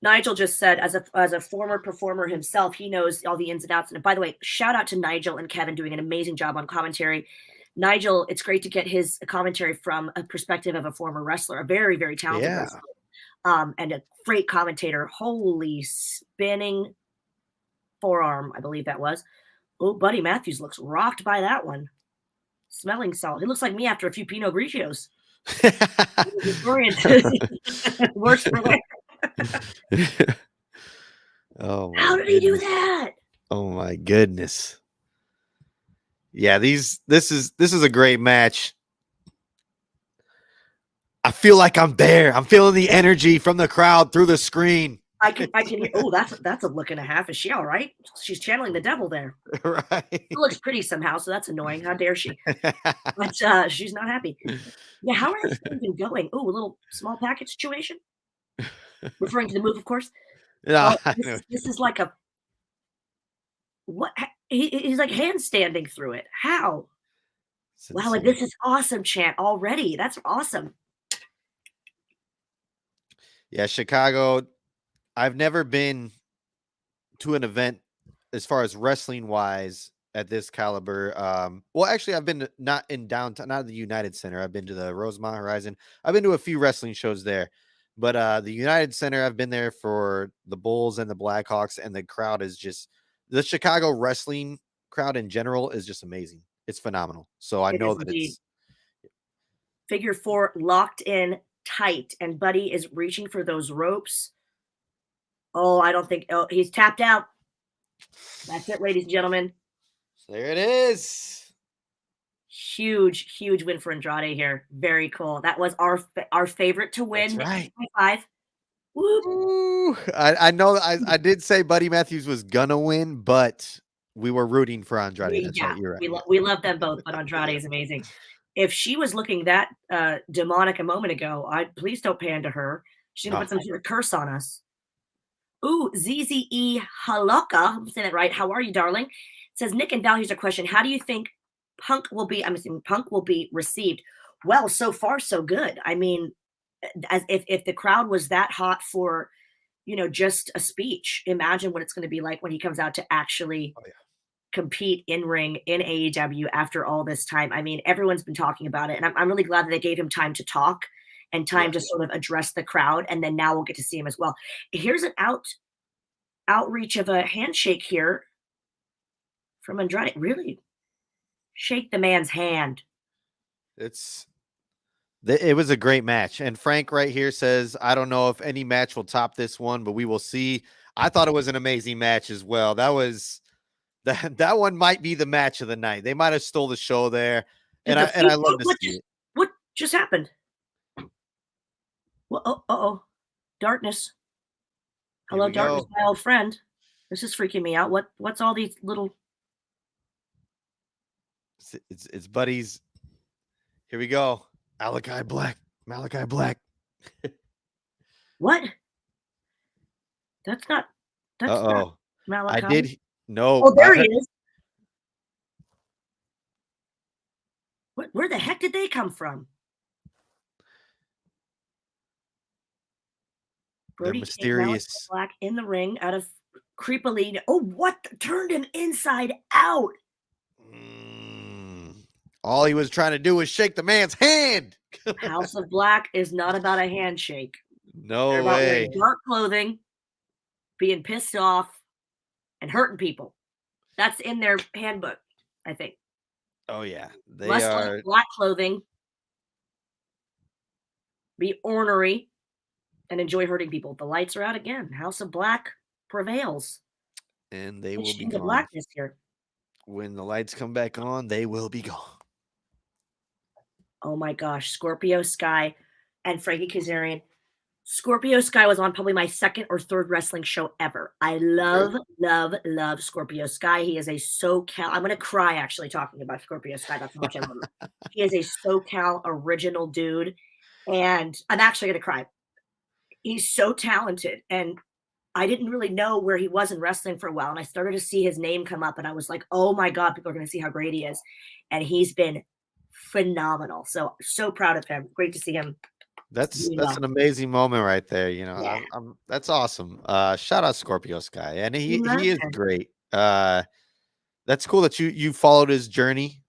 Speaker 2: Nigel just said, as a former performer himself, he knows all the ins and outs. And by the way, shout out to Nigel and Kevin doing an amazing job on commentary. Nigel, it's great to get his commentary from a perspective of a former wrestler, a very, very talented wrestler, and a great commentator. Holy spinning forearm, I believe that was. Oh, Buddy Matthews looks rocked by that one. Smelling salt. He looks like me after a few Pinot Grigios. Works for there. How did he do that?
Speaker 1: Oh my goodness. Yeah, this is a great match. I feel like I'm there. I'm feeling the energy from the crowd through the screen.
Speaker 2: I can hear. Oh, that's a look and a half. Is she all right? She's channeling the devil there.
Speaker 1: Right.
Speaker 2: She looks pretty somehow, so that's annoying. How dare she? But she's not happy. Yeah, how are they even going? Oh, a little small package situation. Referring to the move, of course.
Speaker 1: Yeah,
Speaker 2: this is like a what? He's like handstanding through it. How? Wow, like, this is awesome, chant already. That's awesome.
Speaker 1: Yeah, Chicago. I've never been to an event as far as wrestling wise at this caliber. Well, actually, I've been not in downtown, not the United Center. I've been to the Rosemont Horizon. I've been to a few wrestling shows there, but the United Center, I've been there for the Bulls and the Blackhawks, and the crowd is just, the Chicago wrestling crowd in general is just amazing. It's phenomenal. So I know that it's
Speaker 2: figure four locked in tight, and Buddy is reaching for those ropes. Oh, I don't think. Oh, he's tapped out. That's it, ladies and gentlemen.
Speaker 1: There it is.
Speaker 2: Huge, huge win for Andrade here. Very cool. That was our favorite to win.
Speaker 1: That's right.
Speaker 2: 5.
Speaker 1: Woo. I know I did say Buddy Matthews was gonna win, but we were rooting for Andrade. That's right. You're right.
Speaker 2: We love them both, but Andrade is amazing. If she was looking that demonic a moment ago, please don't pan to her. She's gonna put some sort of curse on us. Ooh, ZZE Halaka, I'm saying that right. How are you, darling? It says, Nick and Val, here's a question. How do you think Punk will be received? Well, so far, so good. I mean, as if the crowd was that hot for, just a speech, imagine what it's going to be like when he comes out to actually
Speaker 1: Oh, yeah.
Speaker 2: compete in ring in AEW after all this time. I mean, everyone's been talking about it, and I'm really glad that they gave him time to talk and time to
Speaker 1: Yes.
Speaker 2: sort of address the crowd. And then now we'll get to see him as well. Here's an outreach of a handshake here from Andrade. Really shake the man's hand.
Speaker 1: It was a great match. And Frank right here says, I don't know if any match will top this one, but we will see. I thought it was an amazing match as well. That one might be the match of the night. They might have stole the show there. And I love to see it.
Speaker 2: What just happened? Well, oh, darkness. Hello, darkness, my old friend. This is freaking me out. What's all these little?
Speaker 1: It's buddies. Here we go. Malachi Black.
Speaker 2: What? That's not Malachi.
Speaker 1: I did. No.
Speaker 2: Oh, there he is. Where the heck did they come from?
Speaker 1: They're mysterious.
Speaker 2: Black in the ring out of creepily. Oh, what turned him inside out?
Speaker 1: All he was trying to do was shake the man's hand.
Speaker 2: House of Black is not about a handshake.
Speaker 1: No
Speaker 2: They're
Speaker 1: way.
Speaker 2: About wearing dark clothing, being pissed off, and hurting people. That's in their handbook, I think.
Speaker 1: Oh yeah, they
Speaker 2: Must
Speaker 1: are
Speaker 2: wear black clothing, be ornery, and enjoy hurting people. The lights are out again. House of Black prevails,
Speaker 1: and they will be
Speaker 2: the
Speaker 1: gone.
Speaker 2: blackness here.
Speaker 1: When the lights come back on, they will be gone.
Speaker 2: Oh my gosh, Scorpio Sky and Frankie Kazarian. Scorpio Sky was on probably my second or third wrestling show ever. I love Scorpio Sky. He is a SoCal. I'm going to cry actually talking about Scorpio Sky. That's how much I love him. He is a SoCal original dude. And I'm actually going to cry. He's so talented. And I didn't really know where he was in wrestling for a while. And I started to see his name come up. And I was like, oh my God, people are going to see how great he is. And he's been phenomenal. So proud of him. Great to see him.
Speaker 1: That's an amazing moment right there. That's awesome. Shout out Scorpio Sky, and he is great. That's cool that you followed his journey.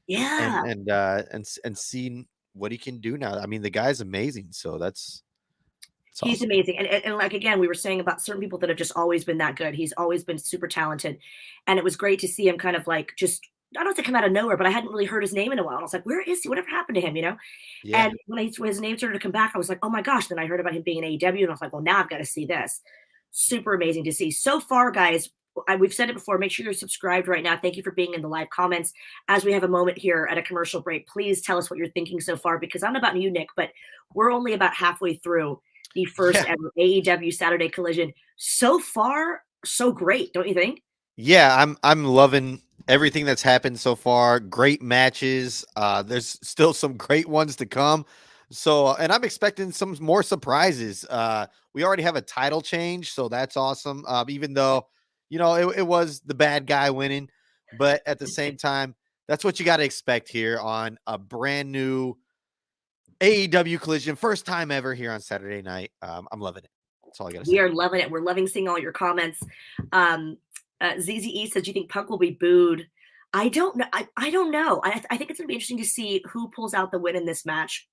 Speaker 2: Yeah,
Speaker 1: and seen what he can do now. I mean, the guy's amazing. So he's
Speaker 2: awesome. Amazing. And like, again, we were saying about certain people that have just always been that good. He's always been super talented, and it was great to see him kind of like just. I don't have to come out of nowhere, but I hadn't really heard his name in a while. And I was like, where is he? Whatever happened to him, Yeah. And when his name started to come back, I was like, oh my gosh. Then I heard about him being in AEW, and I was like, well, now I've got to see this. Super amazing to see. So far, guys, we've said it before. Make sure you're subscribed right now. Thank you for being in the live comments. As we have a moment here at a commercial break, please tell us what you're thinking so far, because I don't know about you, Nick, but we're only about halfway through the first ever AEW Saturday Collision. So far, so great, don't you think?
Speaker 1: Yeah, I'm loving everything that's happened so far. Great matches. There's still some great ones to come. So, and I'm expecting some more surprises. We already have a title change, so that's awesome. Even though, it was the bad guy winning, but at the same time, that's what you got to expect here on a brand new AEW Collision. First time ever here on Saturday night. I'm loving it. That's all I got to say.
Speaker 2: We are loving it. We're loving seeing all your comments. ZZE says, do you think Punk will be booed? I don't know. I don't know. I think it's going to be interesting to see who pulls out the win in this match,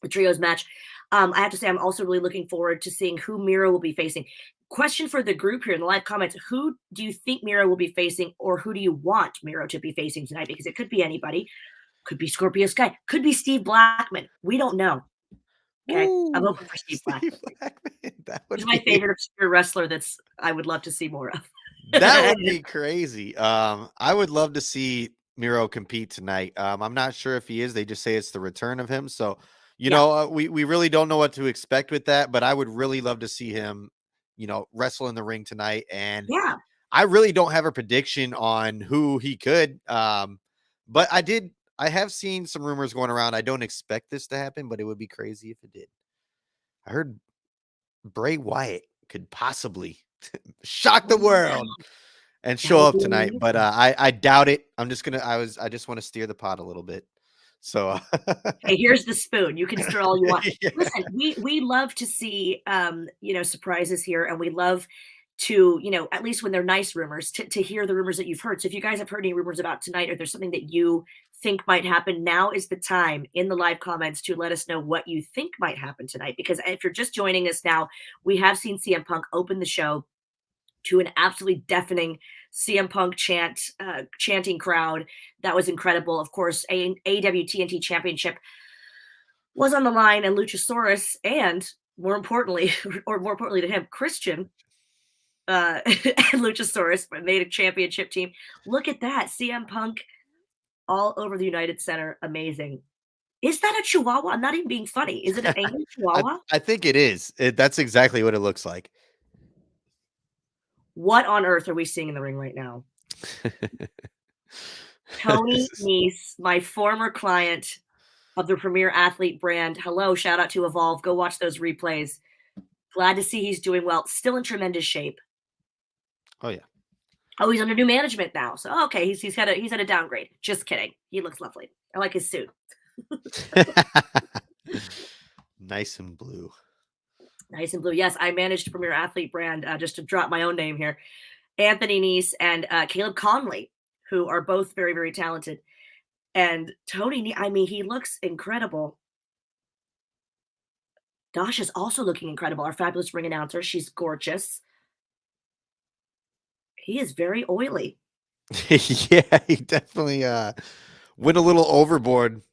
Speaker 2: the trios match. I have to say, I'm also really looking forward to seeing who Miro will be facing. Question for the group here in the live comments. Who do you think Miro will be facing, or who do you want Miro to be facing tonight? Because it could be anybody. Could be Scorpio Sky. Could be Steve Blackman. We don't know. Okay.
Speaker 1: Ooh,
Speaker 2: I'm hoping for Steve Blackman. He's my favorite obscure wrestler I would love to see more of.
Speaker 1: That would be crazy. I would love to see Miro compete tonight. I'm not sure if he is. They just say it's the return of him. So, we really don't know what to expect with that, but I would really love to see him, wrestle in the ring tonight. And I really don't have a prediction on who he could. But I have seen some rumors going around. I don't expect this to happen, but it would be crazy if it did. I heard Bray Wyatt could possibly shock the world and show up tonight, but I doubt it. I just want to steer the pot a little bit. So
Speaker 2: Hey, here's the spoon. You can stir all you want.
Speaker 1: yeah.
Speaker 2: Listen, we love to see surprises here, and we love to, at least when they're nice rumors, to hear the rumors that you've heard. So if you guys have heard any rumors about tonight, or there's something that you think might happen, now is the time in the live comments to let us know what you think might happen tonight. Because if you're just joining us now, we have seen CM Punk open the show to an absolutely deafening CM Punk chanting crowd. That was incredible. Of course, AEW TNT Championship was on the line, and Luchosaurus, and more importantly, or more importantly to him, Christian and Luchosaurus made a championship team. Look at that. CM Punk all over the United Center. Amazing. Is that a chihuahua? I'm not even being funny. Is it an angry chihuahua?
Speaker 1: I think it is. That's exactly what it looks like.
Speaker 2: What on earth are we seeing in the ring right now? Tony Nese, my former client of the Premier Athlete brand. Hello, shout out to Evolve. Go watch those replays. Glad to see he's doing well. Still in tremendous shape.
Speaker 1: Oh yeah.
Speaker 2: Oh, he's under new management now. So okay, he's had a downgrade. Just kidding. He looks lovely. I like his suit.
Speaker 1: Nice and blue.
Speaker 2: Nice and blue. Yes, I managed Premier Athlete brand, just to drop my own name here. Anthony Nese and Caleb Conley, who are both very, very talented. And Tony, I mean, he looks incredible. Dasha's also looking incredible. Our fabulous ring announcer. She's gorgeous. He is very oily.
Speaker 1: Yeah, he definitely went a little overboard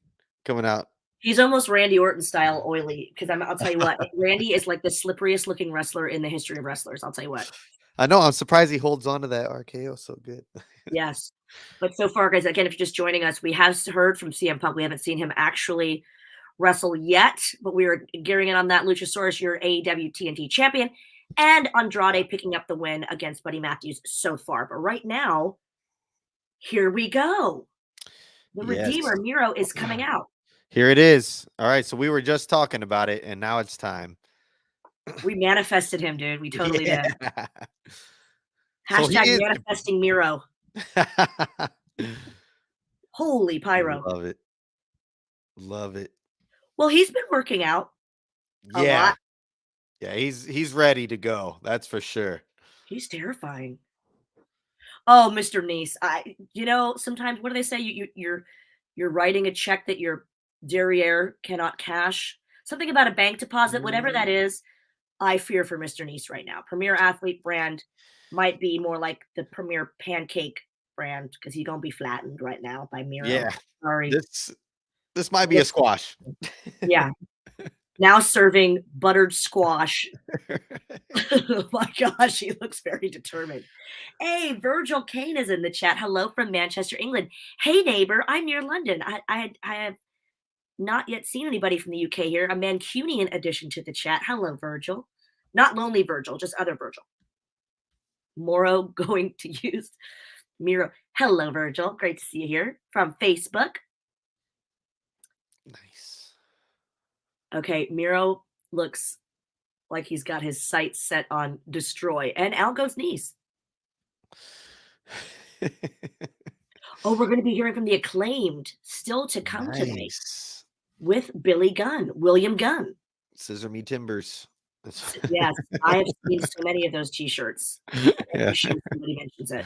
Speaker 1: coming out.
Speaker 2: He's almost Randy Orton style oily, because I'll tell you what, Randy is like the slipperiest looking wrestler in the history of wrestlers. I'll tell you what.
Speaker 1: I know. I'm surprised he holds on to that RKO so good.
Speaker 2: Yes. But so far, guys, again, if you're just joining us, we have heard from CM Punk. We haven't seen him actually wrestle yet, but we are gearing in on that. Luchosaurus, your AEW TNT champion, and Andrade picking up the win against Buddy Matthews so far. But right now, here we go. The Redeemer, Miro, is coming out.
Speaker 1: Here it is. All right, so we were just talking about it, and now it's time.
Speaker 2: We manifested him, dude. We totally did. Hashtag manifesting Miro. Holy pyro.
Speaker 1: Love it. Love it.
Speaker 2: Well, he's been working out a lot.
Speaker 1: Yeah, he's ready to go. That's for sure.
Speaker 2: He's terrifying. Oh, Mr. Nese. Sometimes what do they say? You're writing a check that your derriere cannot cash. Something about a bank deposit, whatever that is. I fear for Mr. Nese right now. Premier Athlete brand might be more like the Premier Pancake brand, because he's gonna be flattened right now by Miro.
Speaker 1: Yeah.
Speaker 2: Sorry.
Speaker 1: This might be a squash.
Speaker 2: Yeah. Now serving buttered squash. Oh my gosh, he looks very determined. Hey, Virgil Kane is in the chat. Hello from Manchester, England. Hey neighbor, I'm near London. I have not yet seen anybody from the UK here. A Mancunian addition to the chat. Hello, Virgil. Not lonely Virgil, just other Virgil. Moro going to use Miro. Hello, Virgil. Great to see you here from Facebook.
Speaker 1: Nice.
Speaker 2: Okay, Miro looks like he's got his sights set on destroy. And out goes Nese. Oh, we're going to be hearing from the Acclaimed still to come tonight with William Gunn.
Speaker 1: Scissor me timbers.
Speaker 2: Yes, I have seen so many of those t-shirts.
Speaker 1: Yeah.
Speaker 2: Somebody mentions it.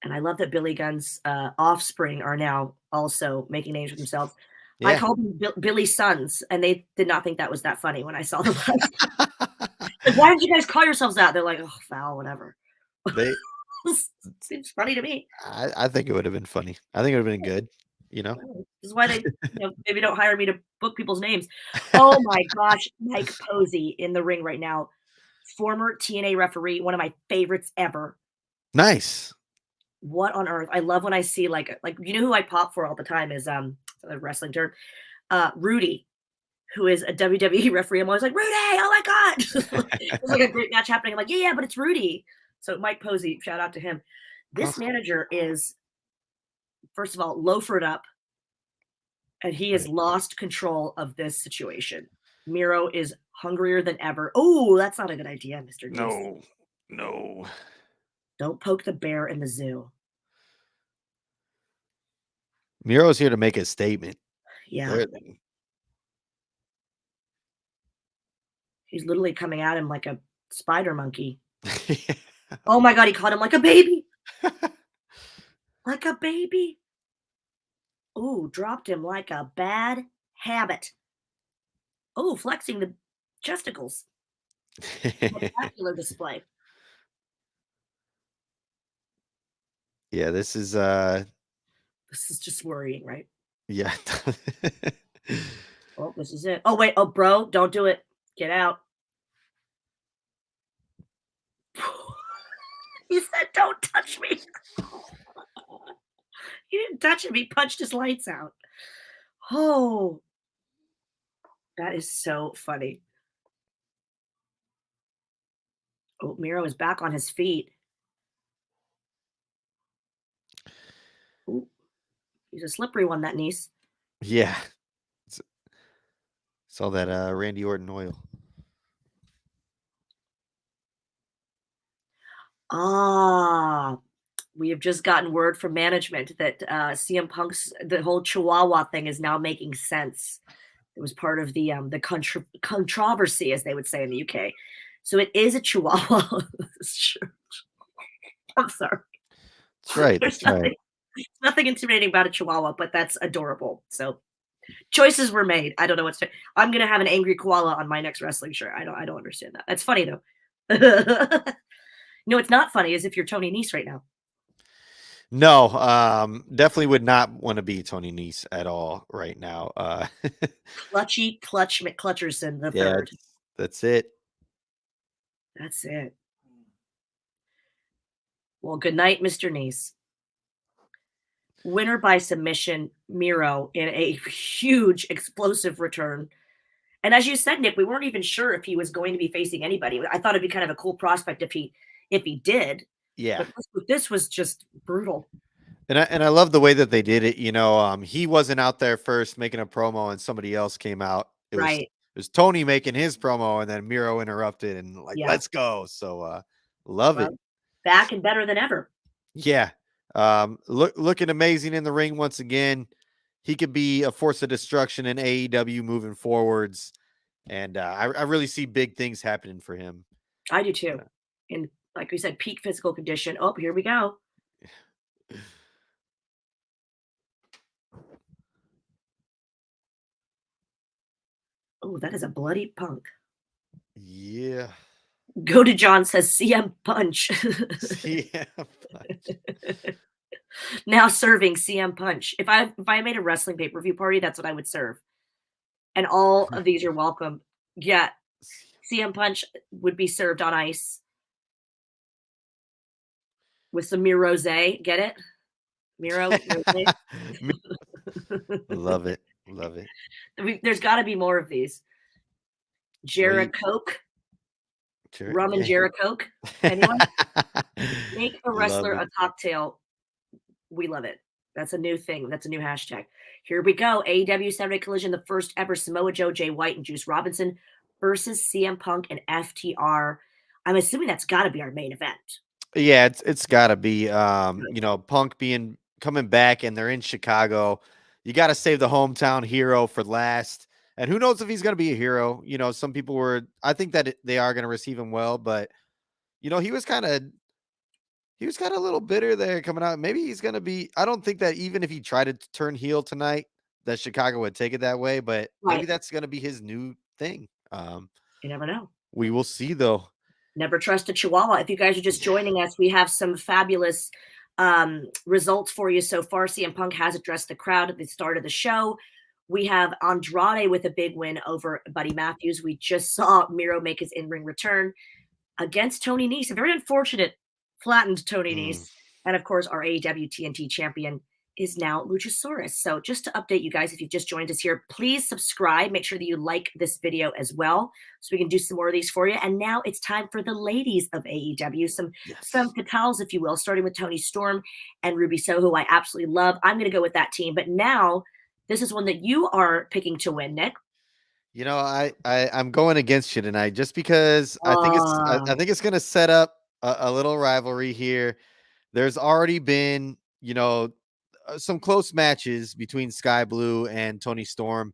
Speaker 2: And I love that Billy Gunn's offspring are now also making names for themselves. Yeah. I called them Billy's sons, and they did not think that was that funny when I saw them. Like, why did you guys call yourselves that? They're like, oh, foul, whatever. Seems funny to me.
Speaker 1: I think it would have been funny. I think it would have been good. This
Speaker 2: is why they maybe don't hire me to book people's names. Oh my gosh, Mike Posey in the ring right now. Former TNA referee, one of my favorites ever.
Speaker 1: Nice.
Speaker 2: What on earth? I love when I see like who I pop for all the time is a wrestling term. Rudy, who is a WWE referee. I'm always like, Rudy, oh my God. It's like a great match happening. I'm like, yeah, but it's Rudy. So Mike Posey, shout out to him. This manager is, first of all, loafered up, and he has lost control of this situation. Miro is hungrier than ever. Oh, that's not a good idea, Mr. Nese.
Speaker 1: No.
Speaker 2: Don't poke the bear in the zoo.
Speaker 1: Miro's here to make a statement.
Speaker 2: Yeah.
Speaker 1: There-
Speaker 2: He's literally coming at him like a spider monkey. Oh my God, he caught him like a baby. Like a baby. Ooh, dropped him like a bad habit. Oh, flexing the chesticles. Spectacular display.
Speaker 1: Yeah, this is
Speaker 2: This is just worrying, right?
Speaker 1: yeah.
Speaker 2: Oh, this is it. Oh, wait. Oh, bro, don't do it. Get out. He said, don't touch me. He didn't touch him. He punched his lights out. Oh, that is so funny. Oh, Miro is back on his feet. Ooh, he's a slippery one, that niece.
Speaker 1: Yeah. Saw that Randy Orton oil.
Speaker 2: Ah, we have just gotten word from management that CM Punk's the whole Chihuahua thing is now making sense. It was part of the controversy, as they would say in the UK. So it is a Chihuahua. I'm sorry.
Speaker 1: That's right.
Speaker 2: There's
Speaker 1: That's right.
Speaker 2: nothing intimidating about a Chihuahua, but that's adorable. So choices were made. I don't know what's. I'm gonna have an angry koala on my next wrestling shirt. I don't understand that. That's funny though. No, it's not funny. As if you're Tony Nese right now.
Speaker 1: No, definitely would not want to be Tony Nese at all right now.
Speaker 2: Clutchy Clutch McClutcherson the
Speaker 1: Yeah,
Speaker 2: third.
Speaker 1: that's it.
Speaker 2: That's it. Well, good night, Mr. Nese. Winner by submission, Miro in a huge explosive return. And as you said, Nick, we weren't even sure if he was going to be facing anybody. I thought it'd be kind of a cool prospect if he did.
Speaker 1: Yeah.
Speaker 2: But this was just brutal.
Speaker 1: And I love the way that they did it. You know, he wasn't out there first making a promo and somebody else came out. It was Tony making his promo and then Miro interrupted and like, let's go. So love it.
Speaker 2: Back and better than ever.
Speaker 1: Yeah. Looking amazing in the ring once again. He could be a force of destruction in AEW moving forwards. And I really see big things happening for him.
Speaker 2: I do too. And like we said, peak physical condition. Oh, here we go. Oh, that is a bloody Punk.
Speaker 1: Yeah.
Speaker 2: Go to John says CM Punch.
Speaker 1: CM Punch.
Speaker 2: Now serving CM Punch. If I made a wrestling pay-per-view party, that's what I would serve. And all of these are welcome. Yeah. CM Punch would be served on ice with some Miro rosé. Get it? Miro rosé.
Speaker 1: Love it. Love it.
Speaker 2: There's got to be more of these. Jarrah Coke. Rum and Jarrah Coke. Anyone? Make a wrestler a cocktail. We love it. That's a new thing. That's a new hashtag. Here we go. AEW Saturday Collision, the first ever Samoa Joe, Jay White, and Juice Robinson versus CM Punk and FTR. I'm assuming that's got to be our main event.
Speaker 1: Yeah, it's got to be. You know, Punk coming back, and they're in Chicago. You got to save the hometown hero for last. And who knows if he's going to be a hero? You know, some people I think that they are going to receive him well, but you know, he was kind of a little bitter there coming out. Maybe he's going to be. I don't think that even if he tried to turn heel tonight, that Chicago would take it that way. But maybe that's going to be his new thing.
Speaker 2: You never know.
Speaker 1: We will see, though.
Speaker 2: Never trust a Chihuahua. If you guys are just joining us, we have some fabulous results for you so far. CM Punk has addressed the crowd at the start of the show. We have Andrade with a big win over Buddy Matthews. We just saw Miro make his in-ring return against Tony Nese. A very unfortunate flattened Tony Nese. And of course, our AEW TNT champion is now Luchosaurus. So just to update you guys, if you've just joined us here, please subscribe. Make sure that you like this video as well so we can do some more of these for you. And now it's time for the ladies of AEW, some fatales, if you will, starting with Toni Storm and Ruby Soho, I absolutely love. I'm going to go with that team. But now this is one that you are picking to win, Nick.
Speaker 1: You know, I'm going against you tonight just because I think it's going to set up a little rivalry here. There's already been, you know, some close matches between Sky Blue and Tony Storm,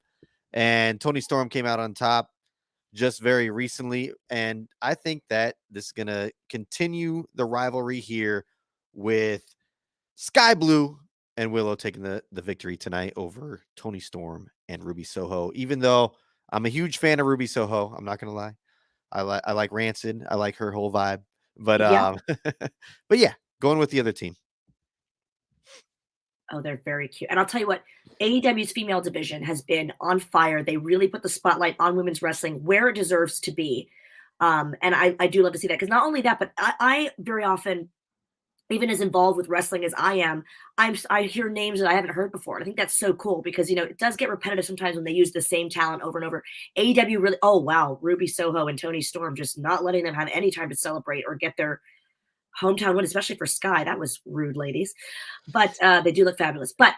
Speaker 1: and Tony Storm came out on top just very recently. And I think that this is going to continue the rivalry here with Sky Blue and Willow taking the victory tonight over Tony Storm and Ruby Soho. Even though I'm a huge fan of Ruby Soho, I'm not going to lie. I like Rancid. I like her whole vibe. But
Speaker 2: Yeah.
Speaker 1: but yeah, going with the other team.
Speaker 2: Oh, they're very cute. And I'll tell you what, AEW's female division has been on fire. They really put the spotlight on women's wrestling where it deserves to be. And I do love to see that, because not only that, but I very often, even as involved with wrestling as I am, I hear names that I haven't heard before. And I think that's so cool, because, you know, it does get repetitive sometimes when they use the same talent over and over. AEW really, oh, wow, Ruby Soho and Tony Storm, just not letting them have any time to celebrate or get their hometown win, especially for Sky. That was rude, ladies. But they do look fabulous. But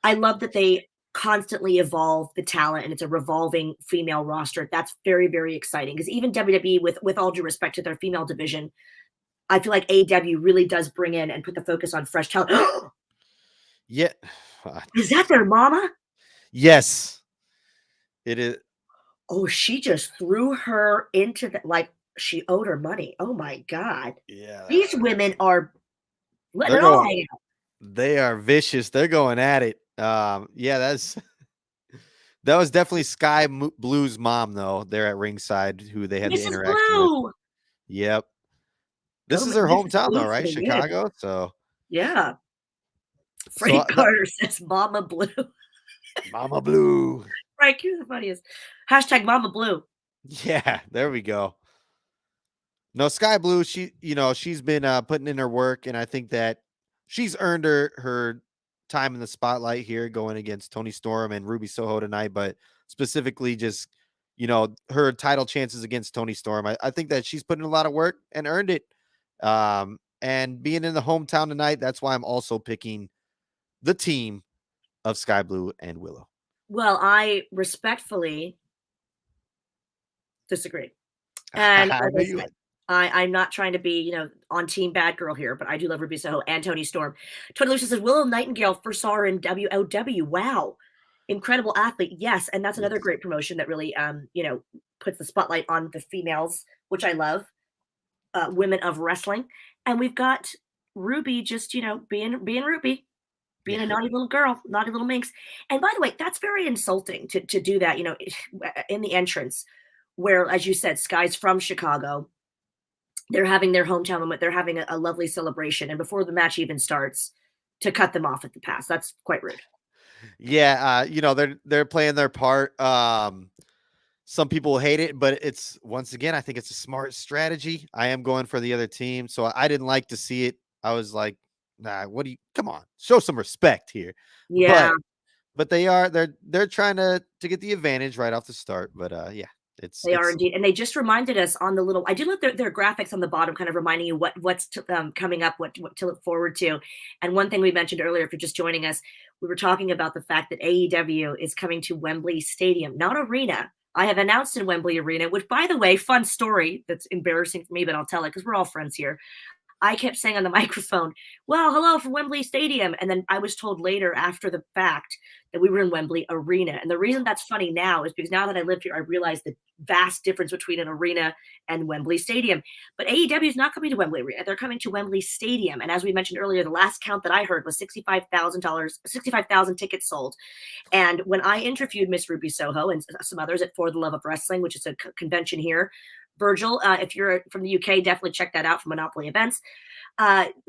Speaker 2: I love that they constantly evolve the talent, and it's a revolving female roster. That's very, very exciting, because even WWE, with all due respect to their female division, I feel like AEW really does bring in and put the focus on fresh talent.
Speaker 1: Yeah.
Speaker 2: Is that their mama?
Speaker 1: Yes, it is.
Speaker 2: Oh, she just threw her into the, like, she owed her money. Oh my God.
Speaker 1: Yeah.
Speaker 2: These women are letting
Speaker 1: They're
Speaker 2: it all
Speaker 1: going-
Speaker 2: hang out.
Speaker 1: They are vicious. They're going at it. Yeah, that was definitely Sky Blue's mom, though. They're at ringside, who they had the
Speaker 2: Mrs.
Speaker 1: interaction
Speaker 2: Blue.
Speaker 1: with. Yep. This
Speaker 2: Oh,
Speaker 1: is her
Speaker 2: Mrs.
Speaker 1: hometown,
Speaker 2: Blue
Speaker 1: though, right?
Speaker 2: for the win.
Speaker 1: Chicago. So
Speaker 2: Yeah. Frank Carter says Mama Blue.
Speaker 1: Mama Blue.
Speaker 2: Frank, you're the funniest. Hashtag Mama Blue.
Speaker 1: Yeah, there we go. No, Sky Blue, she's been putting in her work, and I think that she's earned her time in the spotlight here, going against Tony Storm and Ruby Soho tonight, but specifically just, her title chances against Tony Storm. I think that she's put in a lot of work and earned it. And being in the hometown tonight, that's why I'm also picking the team of Sky Blue and Willow.
Speaker 2: Well, I respectfully disagree. And like I said, I'm not trying to be, on team bad girl here, but I do love Ruby Soho and Tony Storm. Tony Lucia says, Willow Nightingale first saw her in WOW. Wow. Incredible athlete. Yes. And that's another great promotion that really, puts the spotlight on the females, which I love, women of wrestling. And we've got Ruby just, being Ruby, being a naughty little girl, naughty little minx. And by the way, that's very insulting to do that, in the entrance, where, as you said, Sky's from Chicago. They're having their hometown moment. They're having a lovely celebration. And before the match even starts, to cut them off at the pass. That's quite rude.
Speaker 1: Yeah. They're playing their part. Some people hate it, but once again, I think it's a smart strategy. I am going for the other team. So I didn't like to see it. I was like, nah, come on, show some respect here.
Speaker 2: Yeah.
Speaker 1: But they're trying to get the advantage right off the start. But yeah.
Speaker 2: They are indeed, and they just reminded us on the little. I do love their graphics on the bottom, kind of reminding you what's coming up, what to look forward to. And one thing we mentioned earlier, if you're just joining us, we were talking about the fact that AEW is coming to Wembley Stadium, not arena. I have announced in Wembley Arena, which, by the way, fun story that's embarrassing for me, but I'll tell it because we're all friends here. I kept saying on the microphone, well, hello from Wembley Stadium. And then I was told later after the fact that we were in Wembley Arena. And the reason that's funny now is because now that I live here, I realize the vast difference between an arena and Wembley Stadium. But AEW is not coming to Wembley Arena. They're coming to Wembley Stadium. And as we mentioned earlier, the last count that I heard was $65,000 tickets sold. And when I interviewed Miss Ruby Soho and some others at For the Love of Wrestling, which is a convention here, Virgil, if you're from the UK, definitely check that out for Monopoly Events.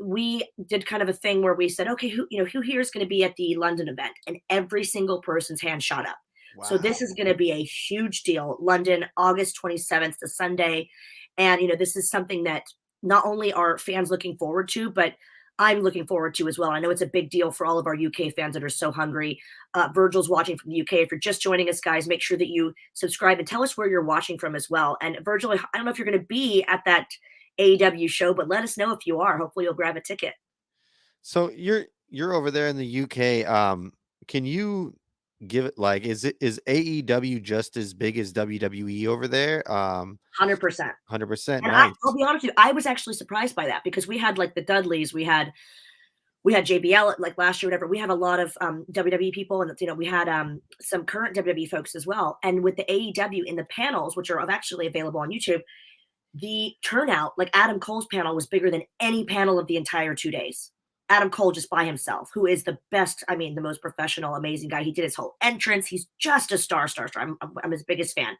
Speaker 2: We did kind of a thing where we said, okay, who here is going to be at the London event? And every single person's hand shot up. Wow. So this is going to be a huge deal. London, August 27th to Sunday. And, this is something that not only are fans looking forward to, but I'm looking forward to as well. I know it's a big deal for all of our UK fans that are so hungry. Virgil's watching from the UK. If you're just joining us, guys, make sure that you subscribe and tell us where you're watching from as well. And Virgil, I don't know if you're going to be at that AEW show, but let us know if you are. Hopefully you'll grab a ticket.
Speaker 1: So you're over there in the UK. Can you give it, like, is AEW just as big as WWE over there?
Speaker 2: 100%.
Speaker 1: 100%.
Speaker 2: And
Speaker 1: Nice.
Speaker 2: I'll be honest with you, I was actually surprised by that, because we had like the Dudleys, we had we had JBL like last year, whatever. We have a lot of WWE people, and we had some current WWE folks as well. And with the AEW in the panels, which are actually available on YouTube, the turnout, like Adam Cole's panel, was bigger than any panel of the entire 2 days. Adam Cole just by himself, who is the best, I mean, the most professional, amazing guy. He did his whole entrance. He's just a star. I'm his biggest fan.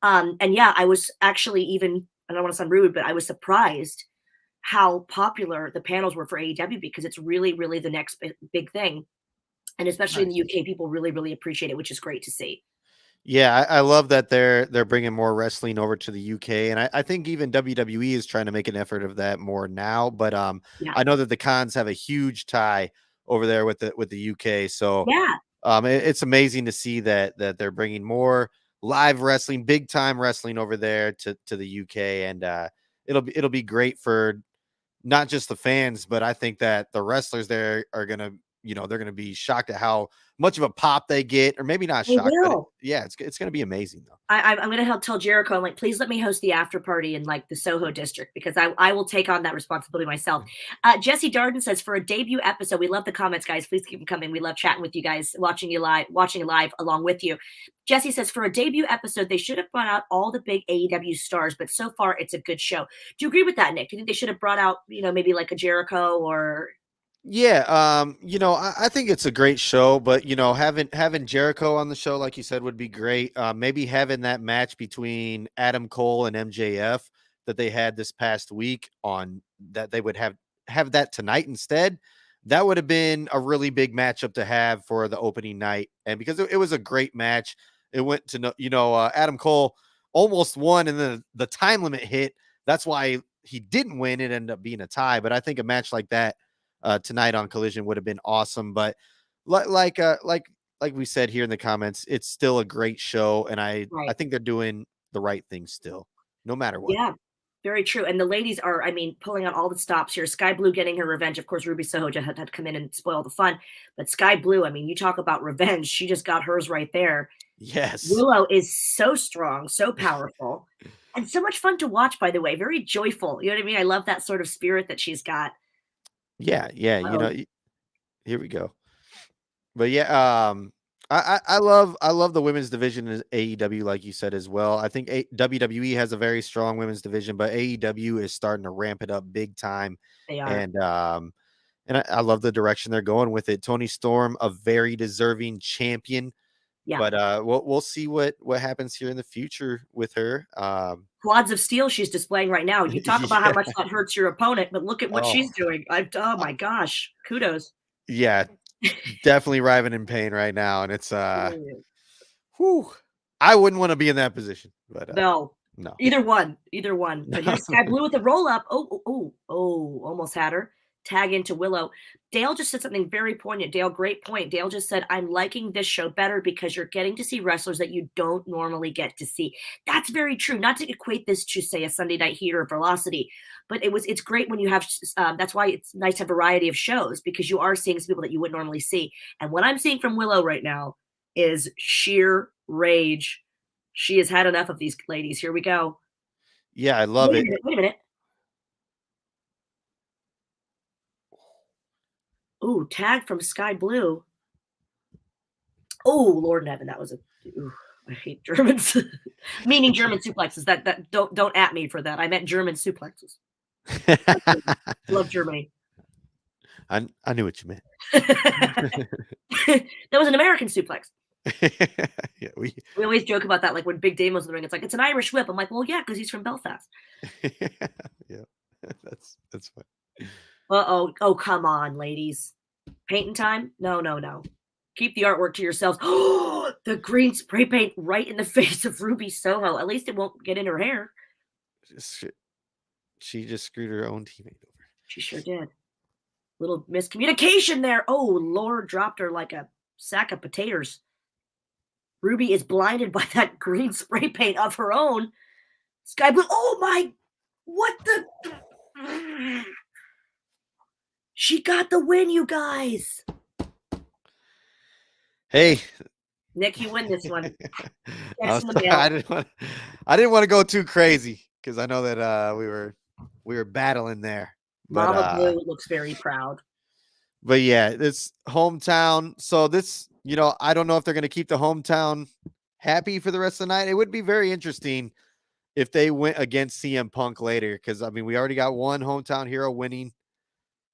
Speaker 2: And yeah, I was actually even, I don't want to sound rude, but I was surprised how popular the panels were for AEW, because it's really, really the next big thing. And especially in the UK, people really, really appreciate it, which is great to see.
Speaker 1: Yeah, I love that they're bringing more wrestling over to the UK, and I think even WWE is trying to make an effort of that more now. But
Speaker 2: Yeah.
Speaker 1: I know that the Cons have a huge tie over there with the UK, so
Speaker 2: Yeah.
Speaker 1: it's amazing to see that they're bringing more live wrestling, big time wrestling over there to the UK, and it'll be great for not just the fans, but I think that the wrestlers there are gonna, they're gonna be shocked at how much of a pop they get, or maybe not
Speaker 2: They
Speaker 1: shocked, but
Speaker 2: will.
Speaker 1: yeah, it's gonna be amazing though.
Speaker 2: I'm going to tell Jericho, I'm like, please let me host the after party in like the Soho district, because I will take on that responsibility myself. Jesse Darden says, for a debut episode, we love the comments, guys. Please keep them coming. We love chatting with you guys, watching live along with you. Jesse says, for a debut episode, they should have brought out all the big AEW stars, but so far it's a good show. Do you agree with that, Nick? Do you think they should have brought out, maybe like a Jericho or?
Speaker 1: Yeah, I think it's a great show, but having Jericho on the show, like you said, would be great. Maybe having that match between Adam Cole and MJF that they had this past week, on that they would have that tonight instead. That would have been a really big matchup to have for the opening night, and because it was a great match, it went to Adam Cole almost won, and then the time limit hit. That's why he didn't win. It ended up being a tie, but I think a match like that tonight on Collision would have been awesome. But like we said here in the comments, it's still a great show, and I think they're doing the right thing still, no matter what.
Speaker 2: Yeah, very true. And the ladies are, pulling out all the stops here. Sky Blue getting her revenge. Of course, Ruby Soho just had to come in and spoil the fun. But Sky Blue, you talk about revenge. She just got hers right there.
Speaker 1: Yes.
Speaker 2: Willow is so strong, so powerful, and so much fun to watch, by the way. Very joyful. You know what I mean? I love that sort of spirit that she's got.
Speaker 1: Yeah. Here we go. But yeah, I love the women's division in AEW, like you said as well. I think WWE has a very strong women's division, but AEW is starting to ramp it up big time.
Speaker 2: They are.
Speaker 1: And I love the direction they're going with it. Toni Storm, a very deserving champion.
Speaker 2: Yeah.
Speaker 1: But we'll see what happens here in the future with her.
Speaker 2: Quads of steel she's displaying right now. You talk about how much that hurts your opponent, but look at what she's doing. Oh my gosh, kudos.
Speaker 1: Yeah, definitely writhing in pain right now, and it's whew. I wouldn't want to be in that position, but
Speaker 2: no. Either one. But here's Sky Blue with a roll up. Oh, almost had her. Tag into Willow. Dale just said something very poignant. Dale, great point. Dale just said, I'm liking this show better because you're getting to see wrestlers that you don't normally get to see. That's very true. Not to equate this to, say, a Sunday Night Heat or Velocity, but it's great when you have, that's why it's nice to have a variety of shows, because you are seeing some people that you wouldn't normally see. And what I'm seeing from Willow right now is sheer rage. She has had enough of these ladies. Here we go.
Speaker 1: Yeah, I love it.
Speaker 2: Wait a minute. Ooh, tag from Sky Blue. Oh, Lord in heaven, that was I hate Germans. Meaning German suplexes. That don't at me for that. I meant German suplexes. Love Germany.
Speaker 1: I knew what you meant.
Speaker 2: That was an American suplex.
Speaker 1: Yeah,
Speaker 2: we always joke about that, like when Big Dame was in the ring, it's like it's an Irish whip. I'm like, well, yeah, because he's from Belfast.
Speaker 1: Yeah, that's fine.
Speaker 2: Oh, come on, ladies. Painting time? No. Keep the artwork to yourselves. Oh, the green spray paint right in the face of Ruby Soho. At least it won't get in her hair.
Speaker 1: She just screwed her own teammate over.
Speaker 2: She sure did. Little miscommunication there. Oh, Lord dropped her like a sack of potatoes. Ruby is blinded by that green spray paint of her own. Sky Blue. Oh, my. What the. She got the win, you guys.
Speaker 1: Hey,
Speaker 2: Nick, you win this one.
Speaker 1: I didn't want to go too crazy because I know that we were battling there.
Speaker 2: Mama Blue looks very proud.
Speaker 1: But yeah, this hometown. So this, I don't know if they're going to keep the hometown happy for the rest of the night. It would be very interesting if they went against CM Punk later, because I mean, we already got one hometown hero winning.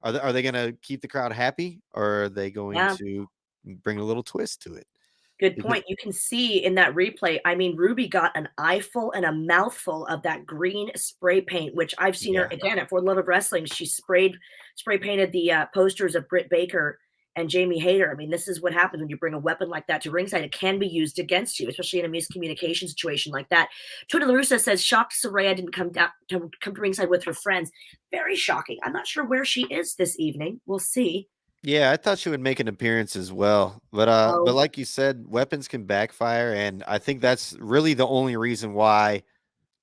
Speaker 1: Are they going to keep the crowd happy, or are they going
Speaker 2: Yeah.
Speaker 1: to bring a little twist to it?
Speaker 2: Good point. You can see in that replay, I mean, Ruby got an eyeful and a mouthful of that green spray paint, which I've seen her again at For the Love of Wrestling. She spray painted the posters of Britt Baker and Jamie Hayter. I mean, this is what happens when you bring a weapon like that to ringside. It can be used against you, especially in a miscommunication situation like that. Tony La Russa says, shocked Saraya didn't come to ringside with her friends. Very shocking. I'm not sure where she is this evening. We'll see.
Speaker 1: Yeah, I thought she would make an appearance as well. But like you said, weapons can backfire, and I think that's really the only reason why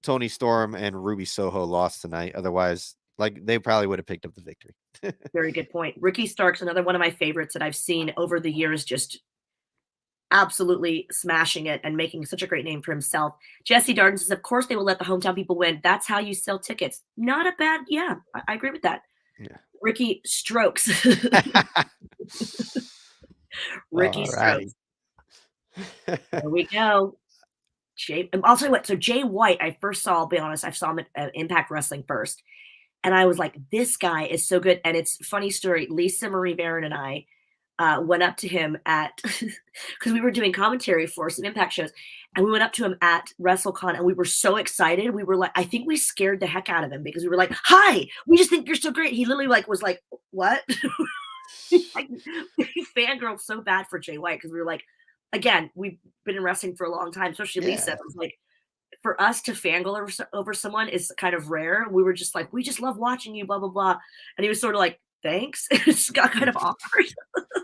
Speaker 1: Tony Storm and Ruby Soho lost tonight. Otherwise, like, they probably would have picked up the victory.
Speaker 2: Very good point. Ricky Starks, another one of my favorites that I've seen over the years, just absolutely smashing it and making such a great name for himself. Jesse Darden says, of course they will let the hometown people win. That's how you sell tickets. Not a bad, yeah, I agree with that.
Speaker 1: Yeah.
Speaker 2: Ricky Strokes. Ricky Strokes. There we go. I'll tell you what. So Jay White, I first saw, I'll be honest, I saw him at Impact Wrestling first. And I was like, this guy is so good. And it's a funny story. Lisa Marie Varon and I went up to him because we were doing commentary for some Impact shows. And we went up to him at WrestleCon and we were so excited. We were like, I think we scared the heck out of him because we were like, hi, we just think you're so great. He literally was like, what? We fangirled so bad for Jay White because we were like, again, we've been in wrestling for a long time, especially Lisa. It was like, for us to fangirl over someone is kind of rare. We were just like, we just love watching you, blah, blah, blah. And he was sort of like, thanks. It just got kind of awkward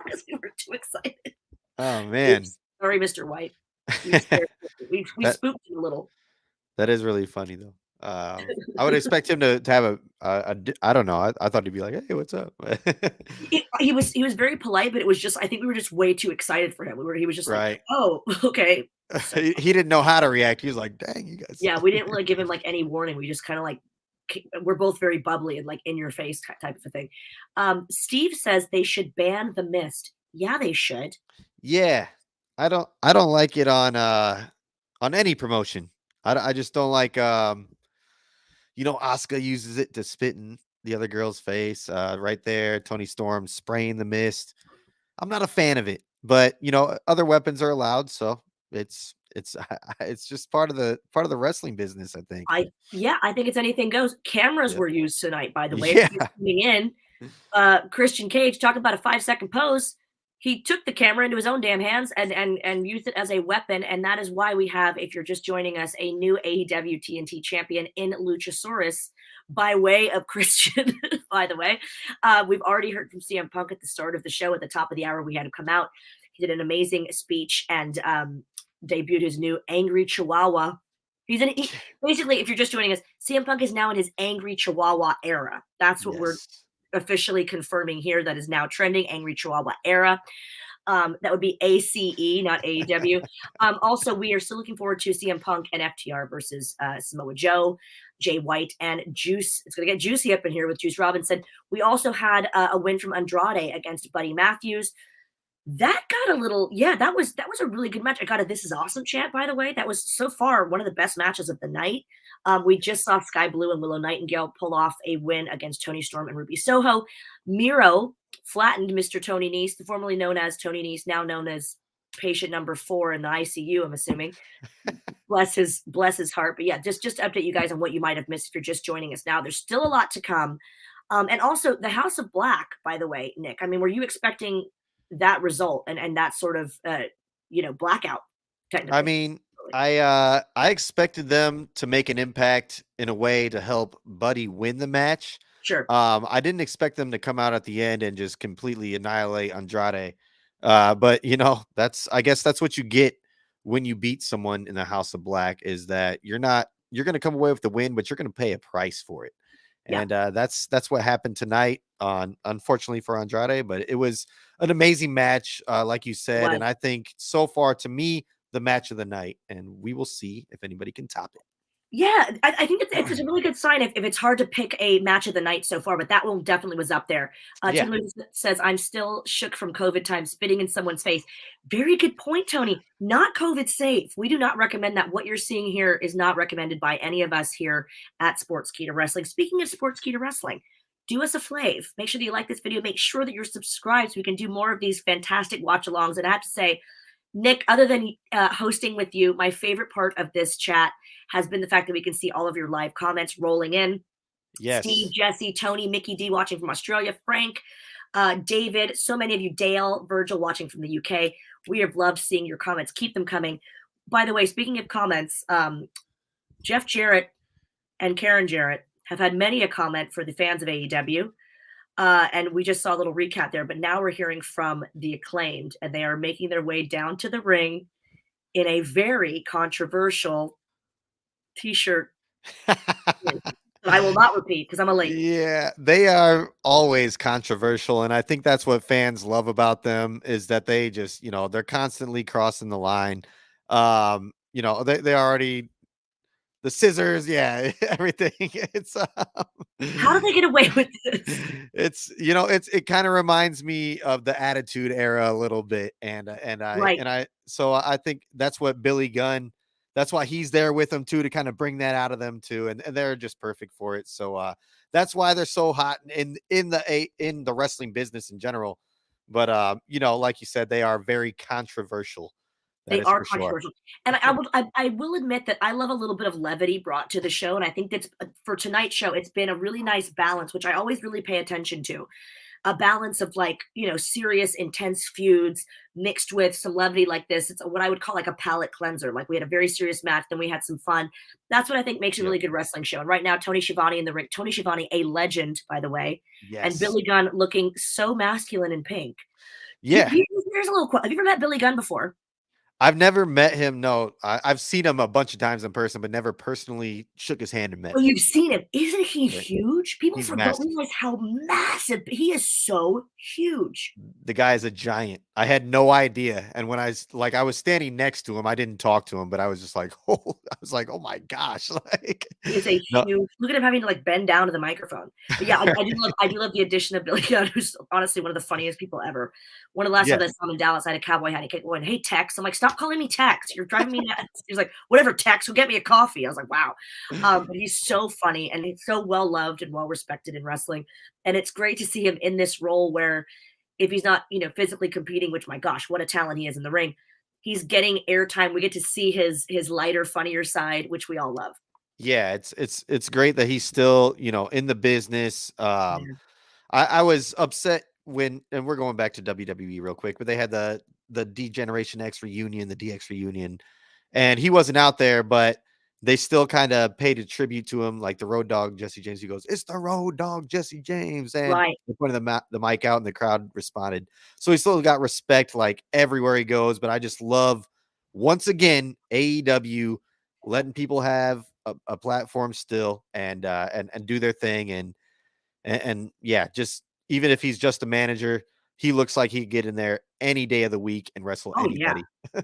Speaker 2: because we were too excited.
Speaker 1: Oh, man.
Speaker 2: Sorry, Mr. White. We spooked him a little.
Speaker 1: That is really funny, though. I would expect him to have I don't know. I thought he'd be like, hey, what's up?
Speaker 2: He was very polite, but it was just, I think we were just way too excited for him. He was just
Speaker 1: right.
Speaker 2: Like, oh, okay.
Speaker 1: So, he didn't know how to react. He was like, dang, you guys.
Speaker 2: Yeah, we didn't really give him like any warning. We just kind of like, we're both very bubbly and like in your face type of a thing. Steve says they should ban the mist. Yeah, they should.
Speaker 1: Yeah. I don't like it on any promotion. I just don't like, Asuka uses it to spit in the other girl's face right there. Tony Storm spraying the mist. I'm not a fan of it, but other weapons are allowed. So it's just part of the wrestling business, I think.
Speaker 2: I think it's anything goes. Cameras were used tonight, by the way.
Speaker 1: Yeah.
Speaker 2: Coming in, Christian Cage talking about a 5-second pose. He took the camera into his own damn hands and used it as a weapon, and that is why we have, if you're just joining us, a new AEW TNT champion in Luchosaurus by way of Christian. By the way, we've already heard from CM Punk at the start of the show. At the top of the hour, we had him come out. He did an amazing speech and debuted his new Angry Chihuahua. Basically, if you're just joining us, CM Punk is now in his Angry Chihuahua era. That's what we're officially confirming here. That is now trending, Angry Chihuahua era. That would be ACE, not AEW. Also, we are still looking forward to CM Punk and FTR versus Samoa Joe, Jay White, and Juice. It's going to get juicy up in here with Juice Robinson. We also had a win from Andrade against Buddy Matthews. That got a little, that was a really good match. I got a "This is awesome" chant, by the way. That was so far one of the best matches of the night. We just saw Sky Blue and Willow Nightingale pull off a win against Tony Storm and Ruby Soho. Miro flattened Mr. Tony Nese, formerly known as Tony Nese, now known as patient number 4 in the ICU, I'm assuming. bless his heart. But yeah, just to update you guys on what you might have missed if you're just joining us now. There's still a lot to come. And also the House of Black, by the way, Nick. I mean, were you expecting that result and that sort of blackout? Technically?
Speaker 1: I mean, I expected them to make an impact in a way to help Buddy win the match.
Speaker 2: Sure.
Speaker 1: I didn't expect them to come out at the end and just completely annihilate Andrade. But I guess that's what you get when you beat someone in the House of Black, is that you're going to come away with the win, but you're going to pay a price for it. And that's what happened tonight, unfortunately for Andrade, but it was an amazing match, like you said. And I think so far, to me, the match of the night, and we will see if anybody can top it.
Speaker 2: Yeah, I think it's a really good sign if it's hard to pick a match of the night so far, but that one definitely was up there.
Speaker 1: Yeah.
Speaker 2: Tony says, I'm still shook from COVID time, spitting in someone's face. Very good point, Tony. Not COVID safe. We do not recommend that. What you're seeing here is not recommended by any of us here at Sportskeeda Wrestling. Speaking of Sportskeeda Wrestling, do us a fave. Make sure that you like this video. Make sure that you're subscribed so we can do more of these fantastic watch-alongs. And I have to say, Nick, other than hosting with you, my favorite part of this chat has been the fact that we can see all of your live comments rolling in.
Speaker 1: Yes.
Speaker 2: Steve, Jesse, Tony, Mickey D watching from Australia, Frank, David, so many of you, Dale, Virgil watching from the UK. We have loved seeing your comments. Keep them coming. By the way, speaking of comments, Jeff Jarrett and Karen Jarrett have had many a comment for the fans of AEW. And we just saw a little recap there, but now we're hearing from the Acclaimed, and they are making their way down to the ring in a very controversial t-shirt. I will not repeat because I'm a lady.
Speaker 1: Yeah, they are always controversial, and I think that's what fans love about them is that they just, they're constantly crossing the line. They already the scissors, yeah, everything. It's
Speaker 2: How do they get away with this?
Speaker 1: it kind of reminds me of the Attitude Era a little bit, and I think that's what Billy Gunn. That's why he's there with them too, to kind of bring that out of them too, and they're just perfect for it. So that's why they're so hot in the wrestling business in general. But like you said, they are very controversial.
Speaker 2: They are controversial. Sure. And I will admit that I love a little bit of levity brought to the show. And I think that's for tonight's show, it's been a really nice balance, which I always really pay attention to. A balance of serious, intense feuds mixed with some levity like this. It's what I would call like a palate cleanser. Like we had a very serious match, then we had some fun. That's what I think makes a really good wrestling show. And right now, Tony Schiavone in the ring. Tony Schiavone, a legend, by the way. Yes. And Billy Gunn looking so masculine in pink.
Speaker 1: Yeah.
Speaker 2: Here's a little quote. Have you ever met Billy Gunn before?
Speaker 1: I've never met him. No, I've seen him a bunch of times in person, but never personally shook his hand and met.
Speaker 2: Oh, you've seen him. Isn't he huge? People forget realize how massive he is. So huge.
Speaker 1: The guy is a giant. I had no idea. And when I was standing next to him, I didn't talk to him, but I was just like, oh my gosh.
Speaker 2: He's a huge, look at him having to bend down to the microphone. But yeah, I do love the addition of Billy Gunn, who's honestly one of the funniest people ever. One of the last times I saw him in Dallas, I had a cowboy hat. He kept going, hey, Tex. I'm like, stop calling me Tex. You're driving me nuts. He was like, whatever, Tex, will get me a coffee. I was like, wow. But he's so funny and he's so well loved and well respected in wrestling. And it's great to see him in this role where if he's not, physically competing, which my gosh, what a talent he is in the ring, he's getting airtime. We get to see his lighter, funnier side, which we all love.
Speaker 1: Yeah, it's great that he's still, in the business. I was upset and we're going back to WWE real quick, but they had the D-Generation X reunion, the DX reunion, and he wasn't out there, but they still kind of paid a tribute to him, like the Road Dogg Jesse James. He goes, "It's the Road Dogg Jesse James," and they pointed the mic out, and the crowd responded. So he still got respect everywhere he goes. But I just love, once again, AEW letting people have a platform still and do their thing, and yeah, just even if he's just a manager, he looks like he'd get in there any day of the week and wrestle anybody.
Speaker 2: Yeah.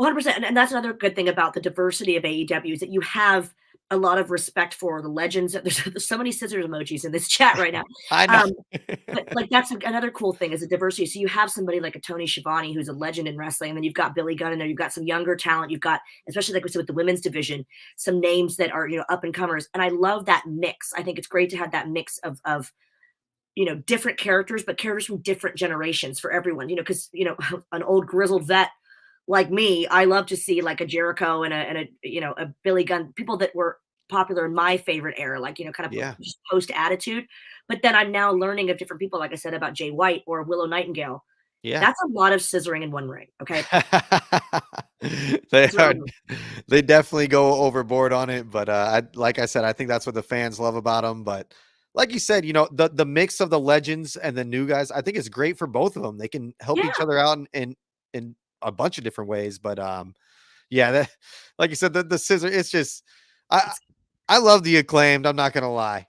Speaker 2: 100%. And that's another good thing about the diversity of AEW is that you have a lot of respect for the legends. There's so many scissors emojis in this chat right now.
Speaker 1: I know.
Speaker 2: But that's another cool thing is the diversity. So you have somebody like a Tony Schiavone, who's a legend in wrestling. And then you've got Billy Gunn in there. You've got some younger talent. You've got, especially like we said with the women's division, some names that are, up and comers. And I love that mix. I think it's great to have that mix of different characters, but characters from different generations for everyone, because, an old grizzled vet like me, I love to see like a Jericho and a Billy Gunn, people that were popular in my favorite era, just post Attitude. But then I'm now learning of different people, like I said, about Jay White or Willow Nightingale. Yeah. That's a lot of scissoring in one ring. Okay.
Speaker 1: They definitely go overboard on it. But like I said, I think that's what the fans love about them. But like you said, the mix of the legends and the new guys, I think it's great for both of them. They can help each other out in a bunch of different ways. But that, like you said, the scissor, it's just, I love the Acclaimed. I'm not gonna lie.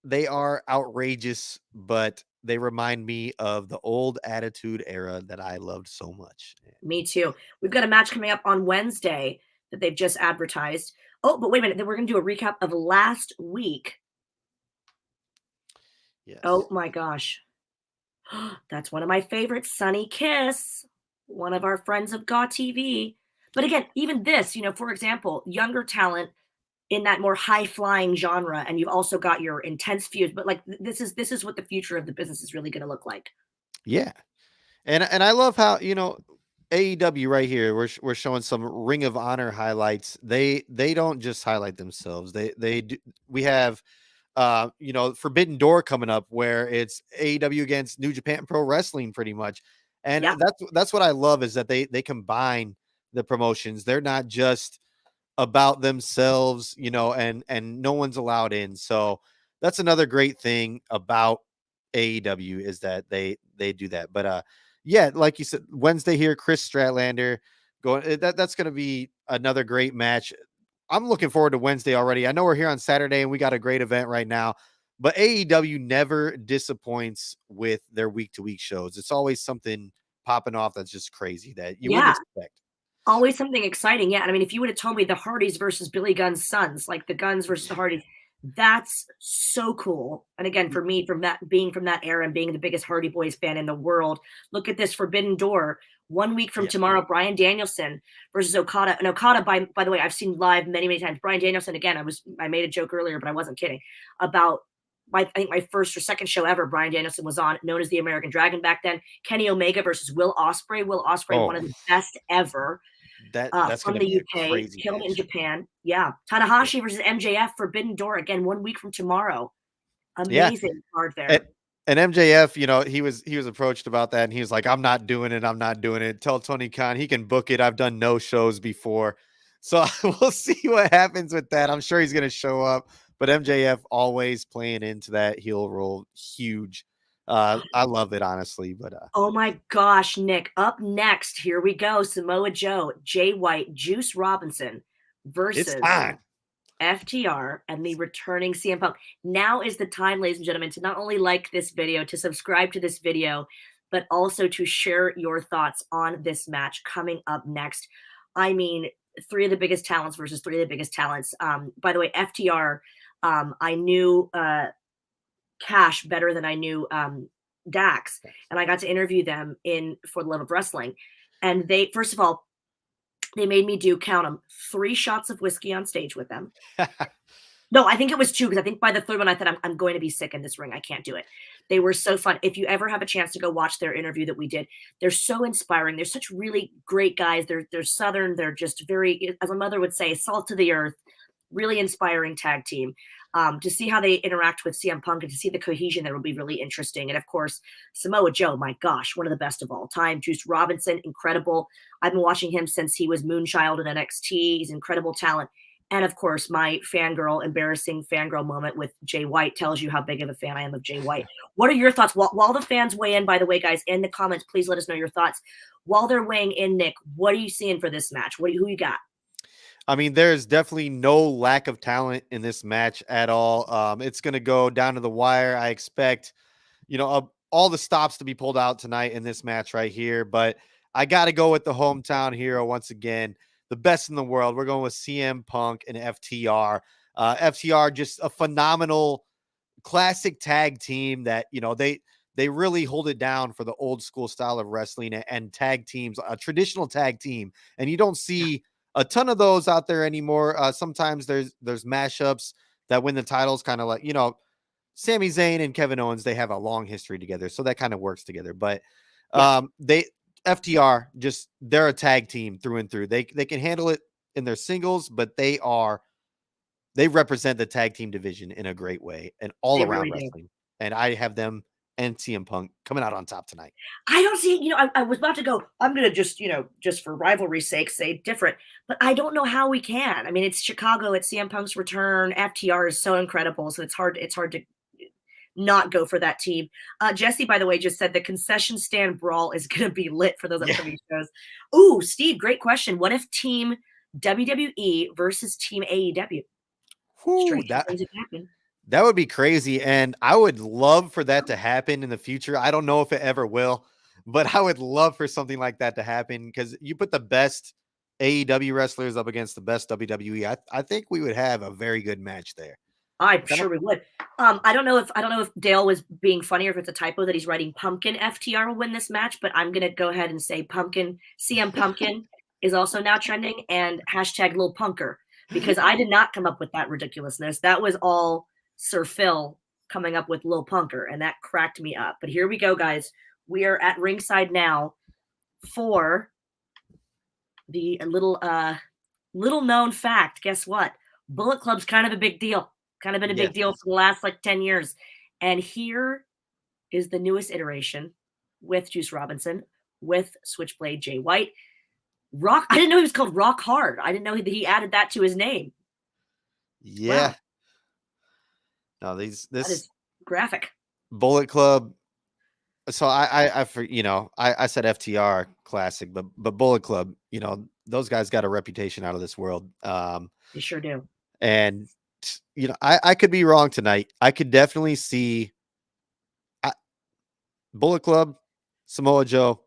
Speaker 1: They are outrageous, but they remind me of the old Attitude Era that I loved so much.
Speaker 2: Me too. We've got a match coming up on Wednesday. that they've just advertised. Oh, but wait a minute. Then we're going to do a recap of last week.
Speaker 1: Yes.
Speaker 2: Oh my gosh. That's one of my favorites, Sunny Kiss, one of our friends of GAW TV. But again, even this, for example, younger talent in that more high flying genre, and you've also got your intense feuds. But like this is what the future of the business is really going to look like.
Speaker 1: Yeah. And I love how, AEW right here, we're showing some Ring of Honor highlights. They don't just highlight themselves. They do, we have Forbidden Door coming up where it's AEW against New Japan Pro Wrestling pretty much. And
Speaker 2: Yeah.
Speaker 1: that's what I love is that they combine the promotions. They're not just about themselves, and no one's allowed in. So that's another great thing about AEW is that they do that. But yeah, like you said, Wednesday here, Chris Stratlander going. That's going to be another great match. I'm looking forward to Wednesday already. I know we're here on Saturday and we got a great event right now, but AEW never disappoints with their week-to-week shows. It's always something popping off that's just crazy that you wouldn't expect.
Speaker 2: Always something exciting. Yeah. And I mean, if you would have told me the Hardys versus Billy Gunn's sons, like the Guns versus the Hardys, that's so cool. And again, for me, being from that era and being the biggest Hardy Boys fan in the world, look at this Forbidden Door. 1 week from tomorrow, Bryan Danielson versus Okada. And Okada, by the way, I've seen live many, many times. Bryan Danielson, again, I made a joke earlier, but I wasn't kidding about I think my first or second show ever. Bryan Danielson was on, known as the American Dragon back then. Kenny Omega versus Will Ospreay. Will Ospreay, one of the best ever.
Speaker 1: That's
Speaker 2: from the UK, killed it in Japan. Yeah. Tanahashi versus MJF, Forbidden Door, again, 1 week from tomorrow. Amazing card there.
Speaker 1: And MJF, he was approached about that and he was like, I'm not doing it. Tell Tony Khan he can book it. I've done no shows before. So we'll see what happens with that. I'm sure he's going to show up, but MJF always playing into that heel role. Huge. I love it, honestly, but
Speaker 2: oh my gosh, Nick, up next, here we go. Samoa Joe, Jay White, Juice Robinson versus FTR and the returning CM Punk. Now is the time, ladies and gentlemen, to not only like this video, to subscribe to this video, but also to share your thoughts on this match coming up next. I mean, 3 of the biggest talents versus 3 of the biggest talents. By the way, FTR, I knew Cash better than I knew Dax, and I got to interview them For the Love of Wrestling. And they, first of all, they made me count them, 3 shots of whiskey on stage with them. No, I think it was 2, because I think by the 3rd one I thought I'm going to be sick in this ring. I can't do it. They were so fun. If you ever have a chance to go watch their interview that we did, they're so inspiring. They're such really great guys. They're Southern. They're just very, as a mother would say, salt to the earth. Really inspiring tag team. To see how they interact with CM Punk and to see the cohesion there will be really interesting. And of course, Samoa Joe, my gosh, one of the best of all time. Juice Robinson, incredible. I've been watching him since he was Moonchild in NXT. He's incredible talent. And of course, my embarrassing fangirl moment with Jay White tells you how big of a fan I am of Jay White. What are your thoughts? While the fans weigh in, by the way, guys, in the comments, please let us know your thoughts. While they're weighing in, Nick, what are you seeing for this match? Who you got?
Speaker 1: I mean, there's definitely no lack of talent in this match at all. It's going to go down to the wire. I expect, all the stops to be pulled out tonight in this match right here. But I got to go with the hometown hero once again, the best in the world. We're going with CM Punk and FTR. FTR, just a phenomenal classic tag team that, they really hold it down for the old school style of wrestling and tag teams, a traditional tag team. And you don't see a ton of those out there anymore. Sometimes there's mashups that win the titles, kind of like, Sami Zayn and Kevin Owens, they have a long history together. So that kind of works together. But FTR, they're a tag team through and through. They can handle it in their singles, but they represent the tag team division in a great way and all around wrestling. And I have them and CM Punk coming out on top tonight.
Speaker 2: I don't see, I was about to go, I'm going to just for rivalry's sake, say different, but I don't know how we can. I mean, it's Chicago, it's CM Punk's return. FTR is so incredible. So it's hard to not go for that team. Jesse, by the way, just said the concession stand brawl is going to be lit for those upcoming shows. Ooh, Steve, great question. What if team WWE versus team AEW?
Speaker 1: That would be crazy. And I would love for that to happen in the future. I don't know if it ever will, but I would love for something like that to happen because you put the best AEW wrestlers up against the best WWE, I think we would have a very good match there.
Speaker 2: I'm sure we would. I don't know if Dale was being funny or if it's a typo that he's writing Punk and FTR will win this match, but I'm gonna go ahead and say Pumpkin CM Pumpkin is also now trending, and hashtag Lil Punker, because I did not come up with that ridiculousness. That was all Sir Phil coming up with Lil Punker, and that cracked me up. But here we go, guys. We are at ringside now for the little known fact. Guess what? Bullet Club's kind of a big deal. Kind of been a big deal for the last 10 years. And here is the newest iteration with Juice Robinson, with Switchblade Jay White. Rock. I didn't know he was called Rock Hard. I didn't know he added that to his name.
Speaker 1: Yeah.
Speaker 2: Wow.
Speaker 1: No, this
Speaker 2: is graphic.
Speaker 1: Bullet Club. So I said FTR classic, but Bullet Club, those guys got a reputation out of this world.
Speaker 2: They sure do.
Speaker 1: And I could be wrong tonight. I could definitely see Bullet Club, Samoa Joe,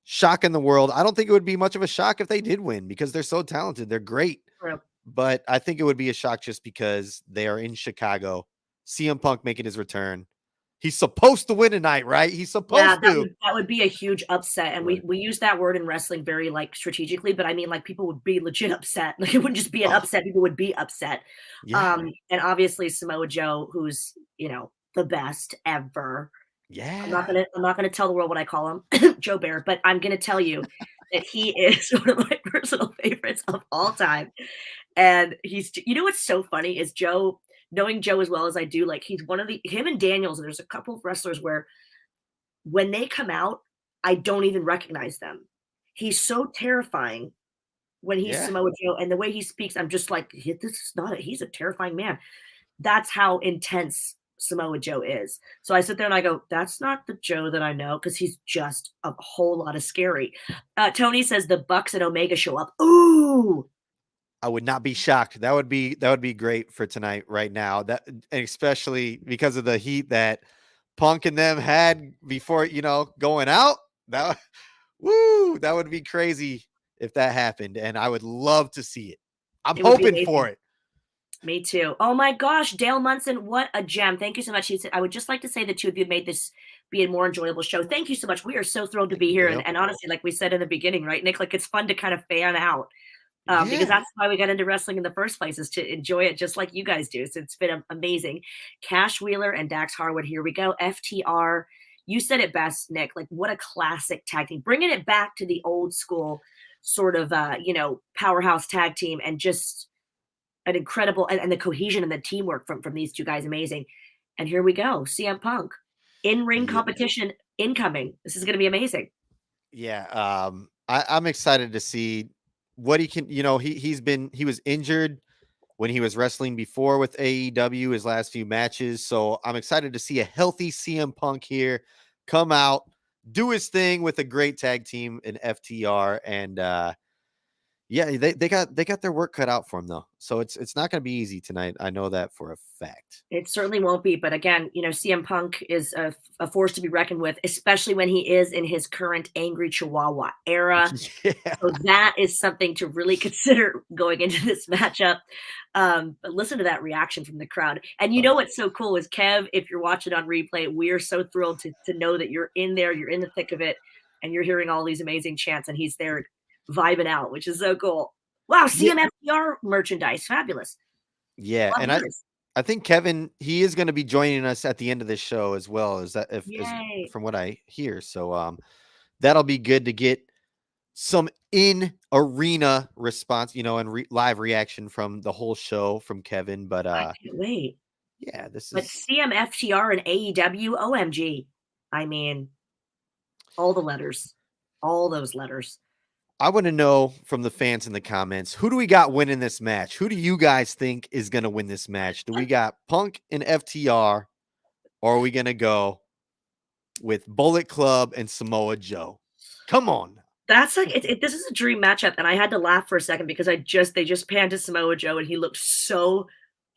Speaker 1: shocking the world. I don't think it would be much of a shock if they did win because they're so talented. They're great.
Speaker 2: True.
Speaker 1: But I think it would be a shock just because they are in Chicago. CM Punk making his return. He's supposed to win tonight, right? He's supposed to.
Speaker 2: That would be a huge upset. And we use that word in wrestling very strategically, but I mean people would be legit upset. It wouldn't just be an upset, people would be upset.
Speaker 1: Yeah.
Speaker 2: And obviously Samoa Joe, who's, the best ever.
Speaker 1: Yeah.
Speaker 2: I'm not gonna tell the world what I call him, Joe Bear, but I'm gonna tell you that he is one of my personal favorites of all time. And he's, what's so funny is Joe, knowing Joe as well as I do, he's one of him and Daniels, and there's a couple of wrestlers where when they come out, I don't even recognize them. He's so terrifying when he's Samoa Joe, and the way he speaks, I'm just like, he's a terrifying man. That's how intense Samoa Joe is. So I sit there and I go, that's not the Joe that I know, because he's just a whole lot of scary. Tony says the Bucks and Omega show up. Ooh.
Speaker 1: I would not be shocked. That would be great for tonight right now. That, especially because of the heat that Punk and them had before, going out. That would be crazy if that happened, and I would love to see it. I'm hoping for it.
Speaker 2: Me too. Oh my gosh, Dale Munson, what a gem. Thank you so much. He said, I would just like to say the two of you made this be a more enjoyable show. Thank you so much. We are so thrilled to be here. And honestly, like we said in the beginning, right, Nick, it's fun to kind of fan out. Because that's why we got into wrestling in the first place, is to enjoy it just like you guys do. So it's been amazing. Cash Wheeler and Dax Harwood, here we go. FTR, you said it best, Nick. What a classic tag team. Bringing it back to the old school sort of, powerhouse tag team, and just an incredible, and the cohesion and the teamwork from these two guys, amazing. And here we go. CM Punk, in-ring competition incoming. This is going to be amazing.
Speaker 1: Yeah. I'm excited to see what he can, he was injured when he was wrestling before with AEW, his last few matches. So I'm excited to see a healthy CM Punk here come out, do his thing with a great tag team in FTR. And they got their work cut out for him though. So it's not going to be easy tonight. I know that for a fact.
Speaker 2: It certainly won't be. But again, CM Punk is a force to be reckoned with, especially when he is in his current angry Chihuahua era.
Speaker 1: Yeah.
Speaker 2: So that is something to really consider going into this matchup. But listen to that reaction from the crowd. And what's so cool is, Kev, if you're watching on replay, we are so thrilled to know that you're in there, you're in the thick of it, and you're hearing all these amazing chants, and he's there vibing out, which is so cool. Wow, CMFTR merchandise, fabulous.
Speaker 1: Yeah, and I think Kevin, he is going to be joining us at the end of this show as well. Is that from what I hear? So that'll be good to get some in arena response, and live reaction from the whole show from Kevin. But
Speaker 2: I can't wait.
Speaker 1: Yeah,
Speaker 2: but CMFTR and AEW, OMG. I mean, all the letters, all those letters.
Speaker 1: I want to know from the fans in the comments, who do we got winning this match? Who do you guys think is going to win this match? Do we got Punk and FTR, or are we going to go with Bullet Club and Samoa Joe? Come on.
Speaker 2: That's this is a dream matchup, and I had to laugh for a second because they just panned to Samoa Joe, and he looked so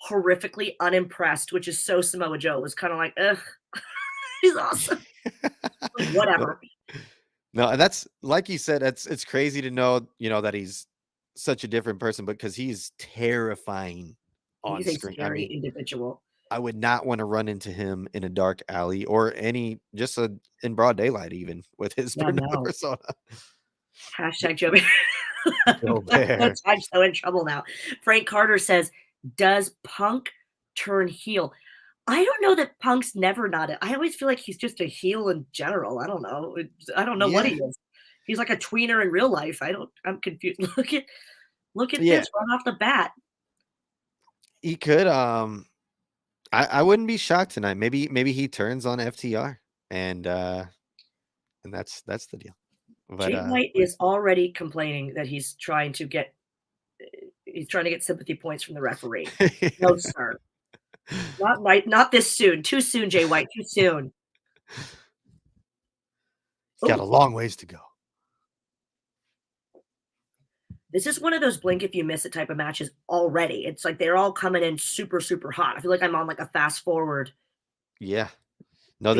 Speaker 2: horrifically unimpressed, which is so Samoa Joe. It was kind of like, ugh, he's awesome. Whatever.
Speaker 1: No, and that's, like you said, it's crazy to know, that he's such a different person, because he's terrifying on
Speaker 2: He's a
Speaker 1: screen.
Speaker 2: scary individual.
Speaker 1: I would not want to run into him in a dark alley or in broad daylight, even with his
Speaker 2: Yeah, no.
Speaker 1: persona.
Speaker 2: Hashtag Joe Bear.
Speaker 1: Joe Bear.
Speaker 2: I'm so in trouble now. Frank Carter says, does Punk turn heel? I don't know that Punk's never not it. I always feel like he's just a heel in general. I don't know. I don't know what he is. He's like a tweener in real life. I'm confused. Look at this right off the bat.
Speaker 1: He could. I wouldn't be shocked tonight. Maybe he turns on FTR, and that's the deal. But
Speaker 2: Jay White is already complaining that he's trying to get sympathy points from the referee. No, sir. Not this soon. Too soon, Jay White. Too soon.
Speaker 1: Got a long ways to go.
Speaker 2: This is one of those blink if you miss it type of matches already. It's like they're all coming in super, super hot. I feel like I'm on like a fast forward.
Speaker 1: Yeah. No,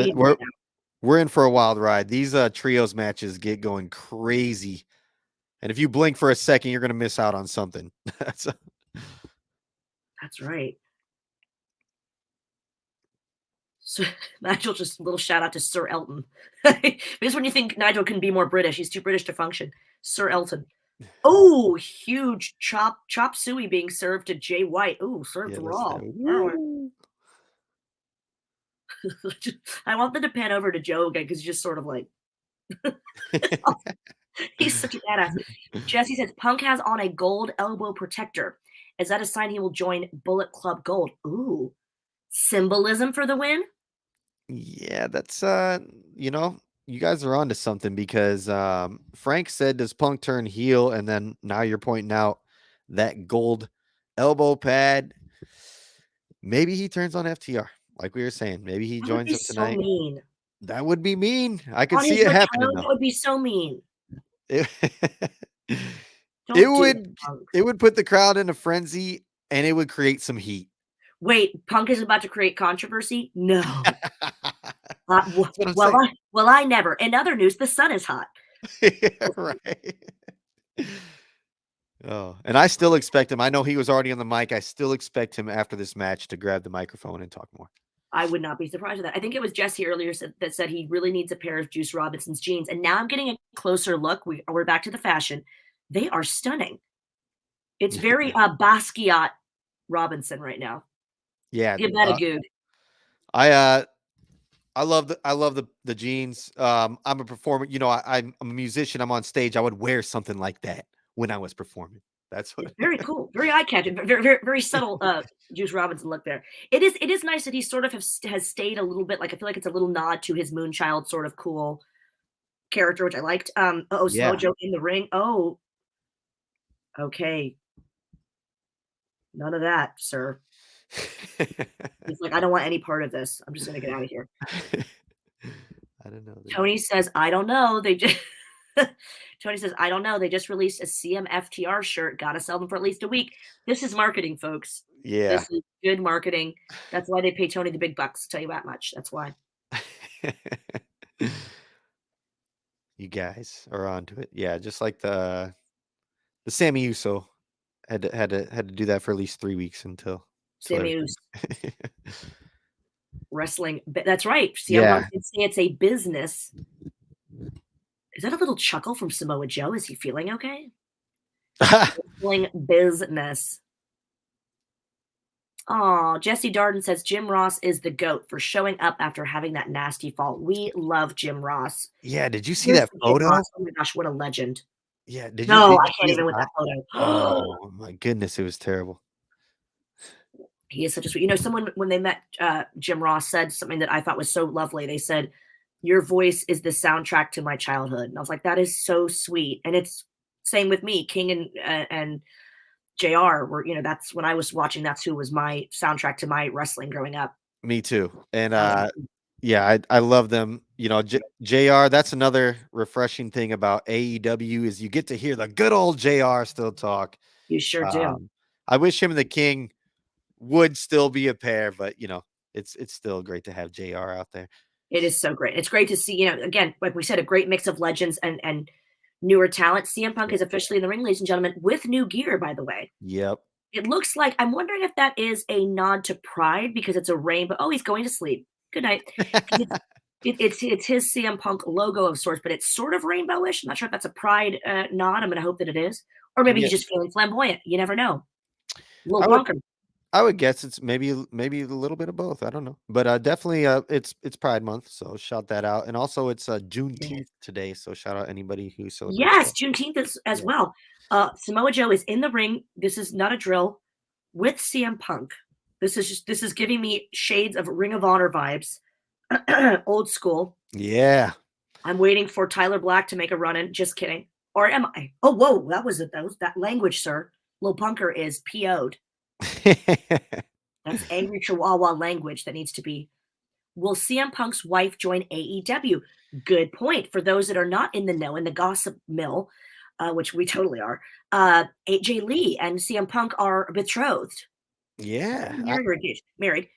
Speaker 1: we're in for a wild ride. These trios matches get going crazy. And if you blink for a second, you're going to miss out on something. That's
Speaker 2: right. So, Nigel, just a little shout out to Sir Elton. Because when you think Nigel can be more British, he's too British to function. Sir Elton. Oh, huge chop suey being served to Jay White. Oh, served raw. I want them to pan over to Joe again because he's just sort of like he's such a badass. Jesse says Punk has on a gold elbow protector. Is that a sign he will join Bullet Club Gold? Ooh, symbolism for the win.
Speaker 1: Yeah, that's you guys are onto something, because Frank said, does Punk turn heel? And then now you're pointing out that gold elbow pad. Maybe he turns on FTR, like we were saying. Maybe he joins them tonight.
Speaker 2: So mean.
Speaker 1: That would be mean. I could see it happening.
Speaker 2: That would be so mean.
Speaker 1: It would put the crowd in a frenzy, and it would create some heat.
Speaker 2: Wait, Punk is about to create controversy? No. I never. In other news, the sun is hot.
Speaker 1: Yeah, right. Oh, and I still expect him. I know he was already on the mic. I still expect him after this match to grab the microphone and talk more.
Speaker 2: I would not be surprised with that. I think it was Jesse earlier that said he really needs a pair of Juice Robinson's jeans. And now I'm getting a closer look. We're back to the fashion. They are stunning. It's very Basquiat Robinson right now.
Speaker 1: Yeah,
Speaker 2: give that a good.
Speaker 1: I love the jeans. I'm a performer. I'm a musician. I'm on stage. I would wear something like that when I was performing. That's what.
Speaker 2: Very cool. Very eye catching. Very, very, very subtle. Juice Robinson look there. It is nice that he sort of has stayed a little bit. Like I feel like it's a little nod to his Moonchild sort of cool character, which I liked. Smojo in the ring. Oh, okay. None of that, sir. He's like, I don't want any part of this. I'm just gonna get out of here.
Speaker 1: I don't know.
Speaker 2: Tony says, I don't know. Tony says, I don't know. They just released a CMFTR shirt. Gotta sell them for at least a week. This is marketing, folks.
Speaker 1: Yeah.
Speaker 2: This is good marketing. That's why they pay Tony the big bucks. I'll tell you that much. That's why.
Speaker 1: You guys are onto it. Yeah, just like the Sammy Uso had to do that for at least 3 weeks until
Speaker 2: Sammy Uso. Wrestling. That's right. See,
Speaker 1: yeah.
Speaker 2: I want to say it's a business. Is that a little chuckle from Samoa Joe? Is he feeling okay? Wrestling business. Oh, Jesse Darden says Jim Ross is the GOAT for showing up after having that nasty fall. We love Jim Ross.
Speaker 1: Yeah, did you see that photo?
Speaker 2: Oh my gosh, what a legend.
Speaker 1: Yeah, did you?
Speaker 2: No, I can't even with that photo.
Speaker 1: Oh my goodness, it was terrible.
Speaker 2: He is such a sweet. Someone when they met Jim Ross said something that I thought was so lovely. They said, "Your voice is the soundtrack to my childhood," and I was like, "That is so sweet." And it's same with me. King and JR were, that's when I was watching. That's who was my soundtrack to my wrestling growing up.
Speaker 1: Me too. And yeah, I love them. JR. That's another refreshing thing about AEW is you get to hear the good old JR still talk.
Speaker 2: You sure do.
Speaker 1: I wish him and the King would still be a pair, but it's still great to have JR out there.
Speaker 2: It is so great. It's great to see, again, like we said, a great mix of legends and newer talent. CM Punk is officially in the ring, ladies and gentlemen, with new gear, by the way.
Speaker 1: Yep.
Speaker 2: It looks like, I'm wondering if that is a nod to Pride because it's a rainbow. Oh, he's going to sleep. Good night. 'Cause it's his CM Punk logo of sorts, but it's sort of rainbowish. I'm not sure if that's a Pride nod. I'm going to hope that it is. Or maybe
Speaker 1: Yeah.
Speaker 2: he's just feeling flamboyant. You never know. Little
Speaker 1: I would
Speaker 2: punker.
Speaker 1: I would guess it's maybe a little bit of both. I don't know. But definitely it's Pride Month, so shout that out. And also it's Juneteenth today, so shout out anybody who celebrates
Speaker 2: Yes,
Speaker 1: that.
Speaker 2: Juneteenth as
Speaker 1: Yeah.
Speaker 2: well. Samoa Joe is in the ring. This is not a drill with CM Punk. This is giving me shades of Ring of Honor vibes. Old school.
Speaker 1: Yeah.
Speaker 2: I'm waiting for Tyler Black to make a run in. Just kidding. Or am I? Oh, whoa, that was that language, sir. Lil Punker is PO'd. That's angry Chihuahua language that needs to be. Will CM Punk's wife join AEW? Good point. For those that are not in the know, in the gossip mill, which we totally are, AJ Lee and CM Punk are betrothed.
Speaker 1: Yeah.
Speaker 2: Married or engaged? Married.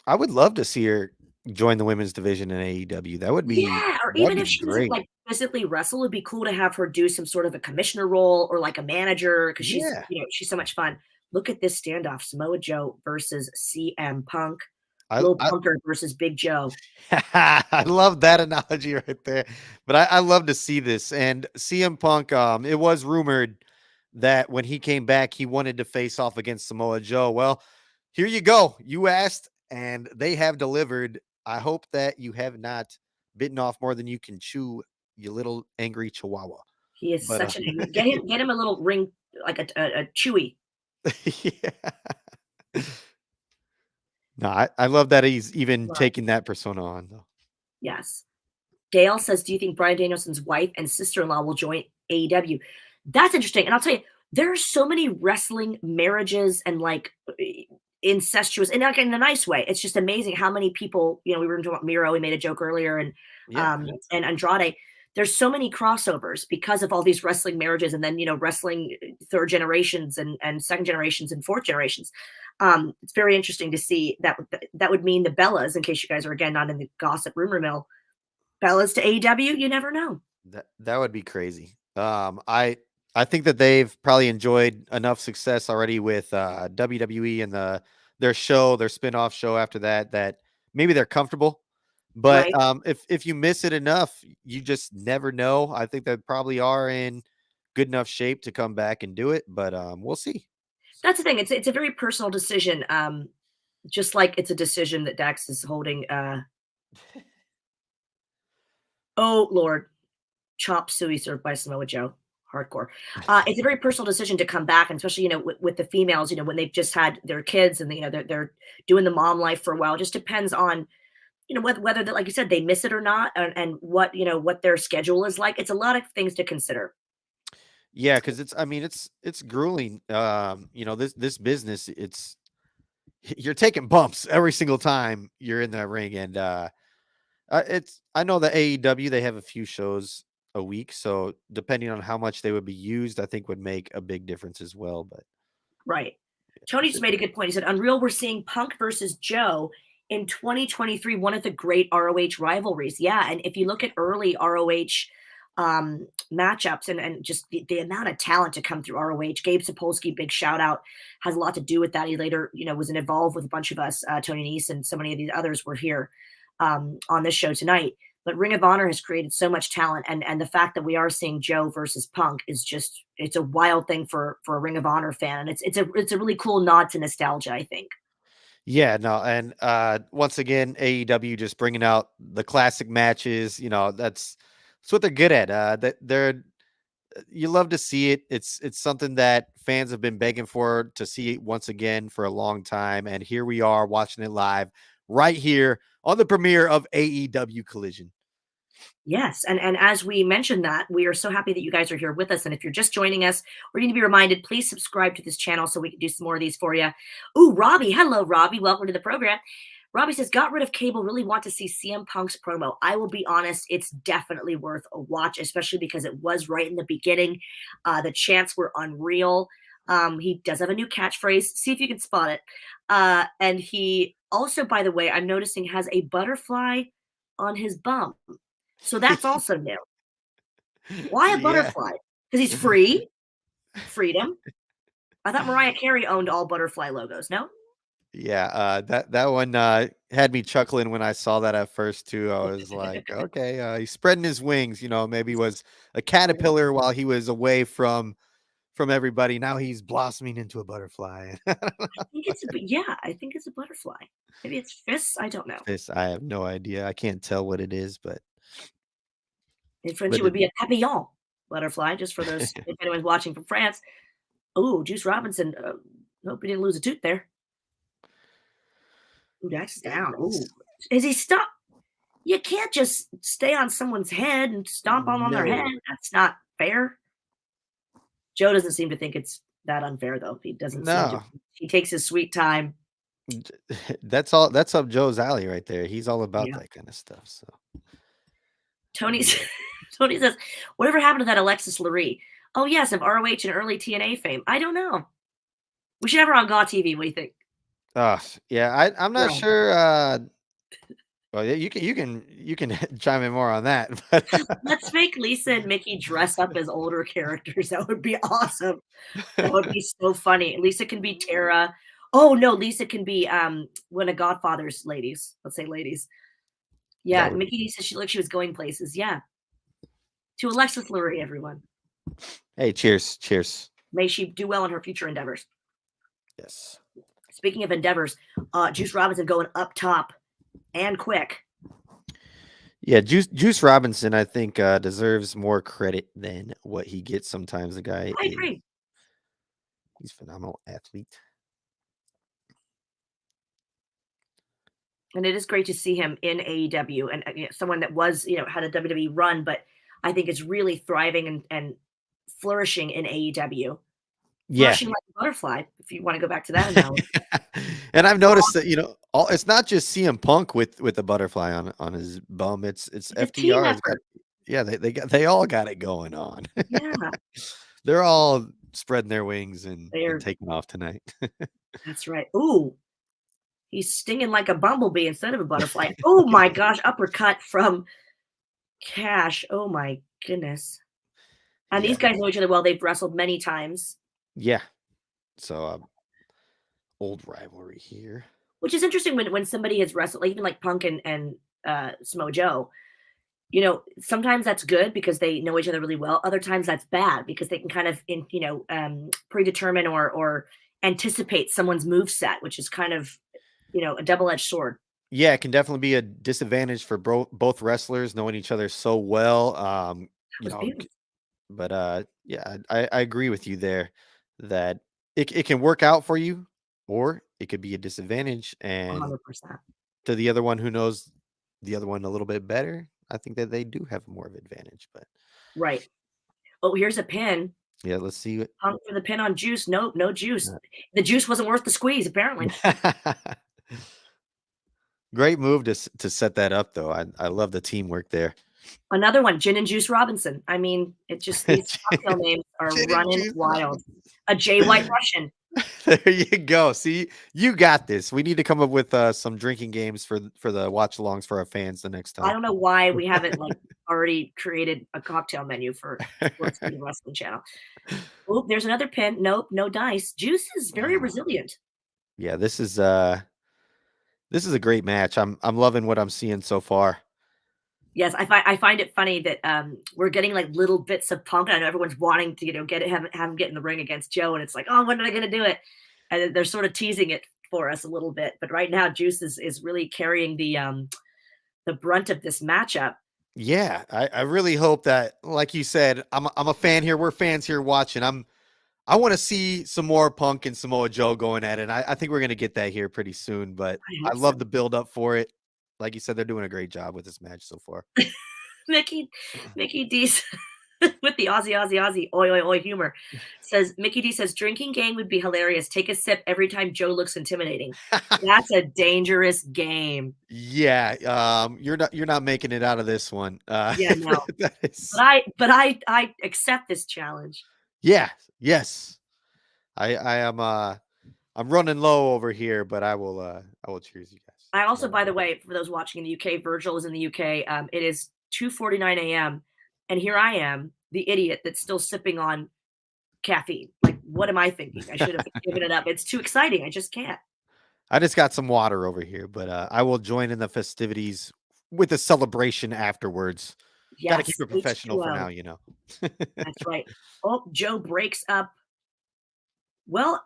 Speaker 1: I would love to see her join the women's division in AEW.
Speaker 2: Yeah, or
Speaker 1: That'd
Speaker 2: even
Speaker 1: be
Speaker 2: if she doesn't
Speaker 1: great.
Speaker 2: like physically wrestle, it'd be cool to have her do some sort of a commissioner role or like a manager because
Speaker 1: Yeah.
Speaker 2: she's so much fun. Look at this standoff: Samoa Joe versus CM Punk,
Speaker 1: I
Speaker 2: Lil
Speaker 1: I
Speaker 2: Punker versus Big Joe.
Speaker 1: I love that analogy right there. But I love to see this. And CM Punk, it was rumored that when he came back, he wanted to face off against Samoa Joe. Well, here you go. You asked, and they have delivered. I hope that you have not bitten off more than you can chew, you little angry chihuahua.
Speaker 2: He is
Speaker 1: But
Speaker 2: such an angry. Get him a little ring like a Chewy.
Speaker 1: yeah. No, I love that he's even
Speaker 2: Right.
Speaker 1: taking that persona on though.
Speaker 2: Yes. Dale says, "Do you think Bryan Danielson's wife and sister-in-law will join AEW?" That's interesting, and I'll tell you, there are so many wrestling marriages and like incestuous, and like in a nice way. It's just amazing how many people. We were talking about Miro. We made a joke earlier,
Speaker 1: Yeah.
Speaker 2: and Andrade. There's so many crossovers because of all these wrestling marriages, and then wrestling third generations and second generations and fourth generations. It's very interesting to see that. That would mean the Bellas, in case you guys are again not in the gossip rumor mill. Bellas to AEW, you never know.
Speaker 1: That would be crazy. I think that they've probably enjoyed enough success already with WWE and their show, their spin-off show after that maybe they're comfortable. But
Speaker 2: Right.
Speaker 1: If you miss it enough, you just never know. I think they probably are in good enough shape to come back and do it, but we'll see.
Speaker 2: That's the thing. It's a very personal decision. Just like it's a decision that Dax is holding. Oh Lord, chop suey served by Samoa Joe. Hardcore. It's a very personal decision to come back, and especially with the females. When they've just had their kids and they're doing the mom life for a while. It just depends on whether that, like you said, they miss it or not, and what their schedule is like. It's a lot of things to consider.
Speaker 1: Yeah, because it's grueling. This business, you're taking bumps every single time you're in that ring, and I know that AEW, they have a few shows a week, so depending on how much they would be used, I think would make a big difference as well. But
Speaker 2: Right. Tony just made a good point. He said, Unreal, we're seeing Punk versus Joe in 2023, one of the great ROH rivalries. Yeah. And if you look at early ROH matchups and just the amount of talent to come through ROH, Gabe Sapolsky, big shout out, has a lot to do with that. He later, was involved with a bunch of us, Tony Nese and so many of these others were here on this show tonight. But Ring of Honor has created so much talent, and the fact that we are seeing Joe versus Punk is it's a wild thing for a Ring of Honor fan, and it's a really cool nod to nostalgia, I think.
Speaker 1: yeah, no, and once again, AEW just bringing out the classic matches. That's what they're good at. You love to see it. It's something that fans have been begging for to see once again for a long time, and here we are watching it live right here on the premiere of AEW Collision.
Speaker 2: Yes, and as we mentioned that, we are so happy that you guys are here with us. And if you're just joining us, we're going to be reminded, please subscribe to this channel so we can do some more of these for you. Ooh, Robbie. Hello, Robbie. Welcome to the program. Robbie says, got rid of cable. Really want to see CM Punk's promo. I will be honest, it's definitely worth a watch, especially because it was right in the beginning. The chants were unreal. He does have a new catchphrase. See if you can spot it. And he also, by the way, I'm noticing has a butterfly on his bum. So that's also new. Why a
Speaker 1: Yeah.
Speaker 2: butterfly? Because he's free. Freedom. I thought Mariah Carey owned all butterfly logos. No.
Speaker 1: Yeah, that one had me chuckling when I saw that at first too. I was like, okay, he's spreading his wings. Maybe was a caterpillar while he was away from everybody. Now he's blossoming into a butterfly.
Speaker 2: I think it's a butterfly. Maybe it's fists. I don't know.
Speaker 1: This I have no idea. I can't tell what it is, but
Speaker 2: In French, it
Speaker 1: but
Speaker 2: would be a papillon butterfly. Just for those, if anyone's watching from France. Oh, Juice Robinson. Hope he didn't lose a tooth there. Ooh, Dax is down. Ooh, is he stuck? You can't just stay on someone's head and stomp on their head.
Speaker 1: no,
Speaker 2: That's not fair. Joe doesn't seem to think it's that unfair, though. He doesn't seem to.
Speaker 1: no.
Speaker 2: He takes his sweet time.
Speaker 1: That's all. That's up Joe's alley right there. He's all about
Speaker 2: Yeah.
Speaker 1: that kind of stuff. So
Speaker 2: Tony's Tony says, "Whatever happened to that Alexis Lurie? Oh yes, of ROH and early TNA fame. I don't know. We should have her on Gaw TV. What do you think?
Speaker 1: yeah, I'm not
Speaker 2: Yeah.
Speaker 1: sure. Well, yeah, you can chime in more on that. But
Speaker 2: Let's make Lisa and Mickey dress up as older characters. That would be awesome. That would be so funny. Lisa can be Tara. Oh no, Lisa can be one of Godfather's ladies. Let's say ladies. Yeah,
Speaker 1: that would,
Speaker 2: Mickey D says she looked she was going places. Yeah. To Alexis Lurie, everyone.
Speaker 1: hey, cheers.
Speaker 2: May she do well in her future endeavors.
Speaker 1: Yes.
Speaker 2: Speaking of endeavors, Juice Robinson going up top and quick.
Speaker 1: Yeah, Juice Robinson, I think, deserves more credit than what he gets sometimes. The guy
Speaker 2: I agree.
Speaker 1: he's a phenomenal athlete.
Speaker 2: And it is great to see him in AEW and someone that was, had a WWE run, but I think is really thriving and flourishing in AEW.
Speaker 1: Yeah.
Speaker 2: Flourishing like a butterfly, if you want to go back to that analogy.
Speaker 1: And I've noticed that, it's not just CM Punk with a butterfly on his bum. It's
Speaker 2: a team
Speaker 1: FTR.
Speaker 2: effort.
Speaker 1: Yeah, they all got it going on.
Speaker 2: Yeah.
Speaker 1: They're all spreading their wings and
Speaker 2: They're
Speaker 1: taking off tonight.
Speaker 2: That's right. Ooh, he's stinging like a bumblebee instead of a butterfly. Oh my gosh, uppercut from Cash. Oh my goodness. And
Speaker 1: Yeah.
Speaker 2: these guys know each other well. They've wrestled many times.
Speaker 1: Yeah. So old rivalry here.
Speaker 2: Which is interesting when somebody has wrestled, like even like Punk and Samoa Joe. Sometimes that's good because they know each other really well. Other times that's bad because they can kind of predetermine or anticipate someone's move set, which is kind of a double-edged sword.
Speaker 1: Yeah, it can definitely be a disadvantage for both wrestlers knowing each other so well. But yeah, I agree with you there that it can work out for you, or it could be a disadvantage. And
Speaker 2: 100%.
Speaker 1: to the other one who knows the other one a little bit better, I think that they do have more of an advantage. But
Speaker 2: Right. Oh, here's a pin.
Speaker 1: yeah, let's see.
Speaker 2: Punk for the pin on Juice. Nope, no juice. The juice wasn't worth the squeeze, apparently.
Speaker 1: Great move to set that up, though. I love the teamwork there.
Speaker 2: Another one, Gin and Juice Robinson. I mean, it just these cocktail names are running wild. A Jay White Russian.
Speaker 1: There you go. See, you got this. We need to come up with some drinking games for the watch alongs for our fans the next time.
Speaker 2: I don't know why we haven't already created a cocktail menu for Sportskeeda Wrestling Channel. Oh, there's another pin. Nope, no dice. Juice is very resilient.
Speaker 1: Yeah, this is a great match. I'm loving what I'm seeing so far.
Speaker 2: Yes, I find it funny that we're getting little bits of Punk. I know everyone's wanting to have him get in the ring against Joe, and it's like, oh, when are they going to do it? And they're sort of teasing it for us a little bit. But right now, Juice is really carrying the brunt of this matchup.
Speaker 1: Yeah, I really hope that, like you said, I'm a fan here. We're fans here watching. I want to see some more Punk and Samoa Joe going at it. I think we're going to get that here pretty soon. But I love the build up for it. Like you said, they're doing a great job with this match so far.
Speaker 2: Mickey D with the Aussie oi oi oi humor says, Mickey D says drinking game would be hilarious. Take a sip every time Joe looks intimidating. That's a dangerous game.
Speaker 1: Yeah, you're not making it out of this one.
Speaker 2: Yeah, no. But I accept this challenge.
Speaker 1: Yeah, yes. I am I'm running low over here, but I will cheers you guys.
Speaker 2: I also, by the way, for those watching in the UK, Virgil is in the UK. It is 2:49 a.m. And here I am, the idiot that's still sipping on caffeine. Like, what am I thinking? I should have given it up. It's too exciting. I just can't.
Speaker 1: I just got some water over here, but I will join in the festivities with a celebration afterwards. Got to keep
Speaker 2: Yes,
Speaker 1: it professional for
Speaker 2: H2O.
Speaker 1: now, you know.
Speaker 2: That's right. Oh, Joe breaks up. Well,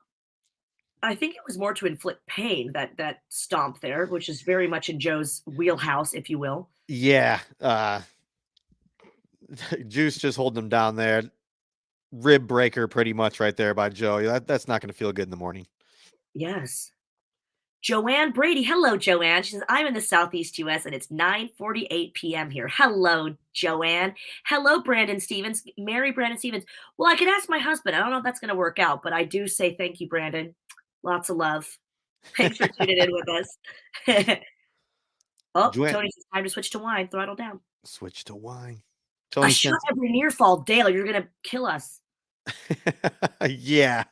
Speaker 2: I think it was more to inflict pain, that stomp there, which is very much in Joe's wheelhouse, if you will.
Speaker 1: Yeah, Juice just holding him down there. Rib breaker pretty much right there by Joe. That's not going to feel good in the morning.
Speaker 2: Yes. Joanne Brady. Hello, Joanne. She says, I'm in the Southeast US and it's 9:48 p.m. here. Hello, Joanne. Hello, Brandon Stevens. Mary Brandon Stevens. Well, I could ask my husband. I don't know if that's going to work out, but I do say thank you, Brandon. Lots of love. Thanks for tuning in with us. Oh,
Speaker 1: Joanne,
Speaker 2: Tony says, time to switch to wine. Throttle down.
Speaker 1: switch to wine.
Speaker 2: A
Speaker 1: Tony
Speaker 2: shot
Speaker 1: sends.
Speaker 2: every near fall. Dale, you're going to kill us.
Speaker 1: Yeah,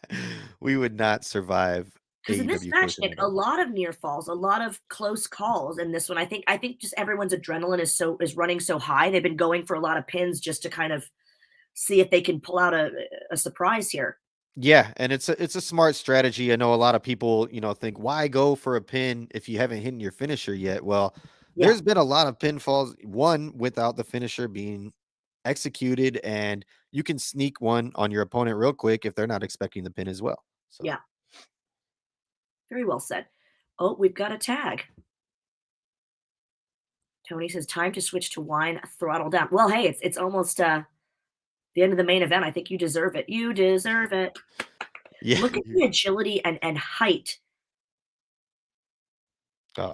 Speaker 1: we would not survive
Speaker 2: Because in this
Speaker 1: AEW
Speaker 2: match,
Speaker 1: Collision
Speaker 2: Nick,
Speaker 1: right
Speaker 2: a
Speaker 1: now.
Speaker 2: lot of near falls, a lot of close calls in this one. I think just everyone's adrenaline is running so high. They've been going for a lot of pins just to kind of see if they can pull out a surprise here.
Speaker 1: Yeah, and it's a smart strategy. I know a lot of people, think why go for a pin if you haven't hit your finisher yet? Well,
Speaker 2: Yeah,
Speaker 1: there's been a lot of pinfalls, one without the finisher being executed, and you can sneak one on your opponent real quick if they're not expecting the pin as well. So
Speaker 2: yeah, very well said. Oh, we've got a tag. Tony says time to switch to wine. Throttle down. Well, hey, it's almost the end of the main event. I think you deserve it. You deserve it.
Speaker 1: yeah,
Speaker 2: Look at the agility and height.
Speaker 1: uh,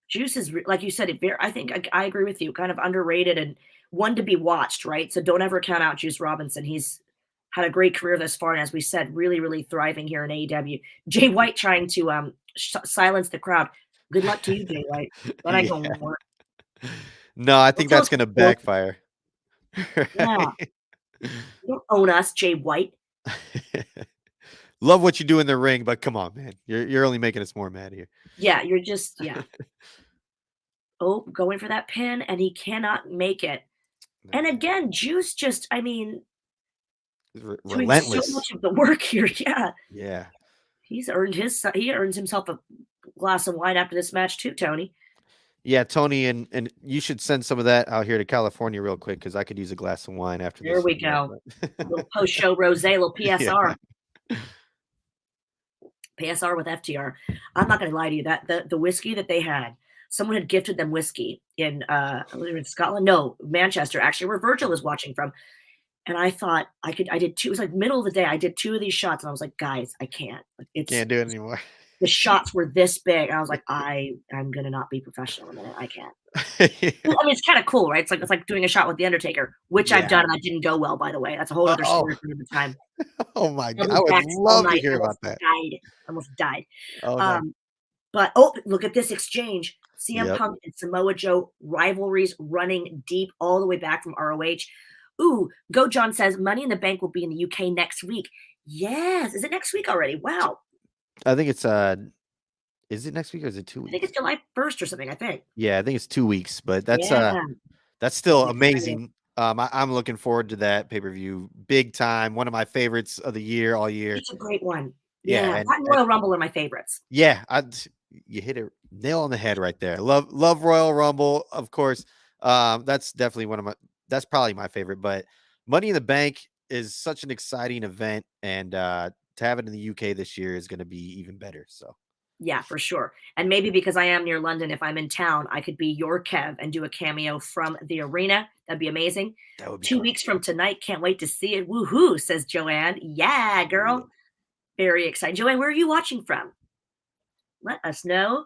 Speaker 2: Juice is like you said. I think I agree with you. Kind of underrated and one to be watched, right? So don't ever count out Juice Robinson. He's had a great career thus far, and as we said, really, really thriving here in AEW. Jay White trying to silence the crowd. Good luck to you, Jay White. That ain't
Speaker 1: yeah.
Speaker 2: gonna work.
Speaker 1: No, I
Speaker 2: Don't
Speaker 1: think
Speaker 2: tell
Speaker 1: that's
Speaker 2: us what
Speaker 1: gonna
Speaker 2: to do.
Speaker 1: backfire.
Speaker 2: Yeah, you don't own us, Jay White.
Speaker 1: Love what you do in the ring, but come on, man. You're only making us more mad here.
Speaker 2: Yeah, you're just Oh, going for that pin, and he cannot make it. And
Speaker 1: No,
Speaker 2: again, Juice just, I mean, doing so
Speaker 1: relentless.
Speaker 2: much of the work here. Yeah,
Speaker 1: Yeah.
Speaker 2: he earns himself a glass of wine after this match too, Tony.
Speaker 1: Yeah, Tony, and you should send some of that out here to California real quick because I could use a glass of wine after
Speaker 2: There
Speaker 1: this
Speaker 2: we
Speaker 1: as well.
Speaker 2: go. A little post-show rosé, little
Speaker 1: Yeah.
Speaker 2: PSR. PSR with FTR. I'm not gonna lie to you, that the whiskey that they had, someone had gifted them whiskey in I believe in Scotland. No, Manchester, actually, where Virgil is watching from. And I thought I did two, it was like middle of the day. I did two of these shots and I was like, guys, I can't. Like,
Speaker 1: Can't do it anymore.
Speaker 2: the shots were this big. And I was like, I'm gonna not be professional in a minute. I can't. Well, I mean, it's kind of cool, right? It's like doing a shot with the Undertaker, which I've
Speaker 1: Yeah.
Speaker 2: done, and that didn't go well, by the way. That's a whole other
Speaker 1: Oh,
Speaker 2: story for another time.
Speaker 1: oh my God.
Speaker 2: Held
Speaker 1: I
Speaker 2: his
Speaker 1: would
Speaker 2: backs all
Speaker 1: love to
Speaker 2: night.
Speaker 1: hear
Speaker 2: I
Speaker 1: about
Speaker 2: almost
Speaker 1: that.
Speaker 2: died. Almost died.
Speaker 1: Oh no.
Speaker 2: But oh, look at this exchange. CM
Speaker 1: Yep.
Speaker 2: Punk and Samoa Joe rivalries running deep all the way back from ROH. Ooh, Go John says Money in the Bank will be in the UK next week. Yes. Is it next week already? Wow.
Speaker 1: I think it's is it next week or is it 2
Speaker 2: I think
Speaker 1: weeks?
Speaker 2: it's July 1st or something, I think.
Speaker 1: Yeah, I think it's 2 weeks, but that's
Speaker 2: Yeah.
Speaker 1: still
Speaker 2: I'm excited.
Speaker 1: amazing. I'm looking forward to that pay-per-view big time. One of my favorites of the year all year.
Speaker 2: It's a great one.
Speaker 1: Yeah,
Speaker 2: Yeah. That and Royal Rumble are my favorites.
Speaker 1: yeah, you hit it nail on the head right there. Love Royal Rumble, of course. That's definitely that's probably my favorite, but Money in the Bank is such an exciting event, and to have it in the UK this year is going to be even better. So
Speaker 2: Yeah, for sure. And maybe because I am near London, if I'm in town, I could be your Kev and do a cameo from the arena. That'd be amazing.
Speaker 1: that would be
Speaker 2: 2
Speaker 1: cool.
Speaker 2: weeks from tonight. Can't wait to see it. Woohoo, says Joanne. Yeah, girl. Very excited. Joanne, where are you watching from? Let us know.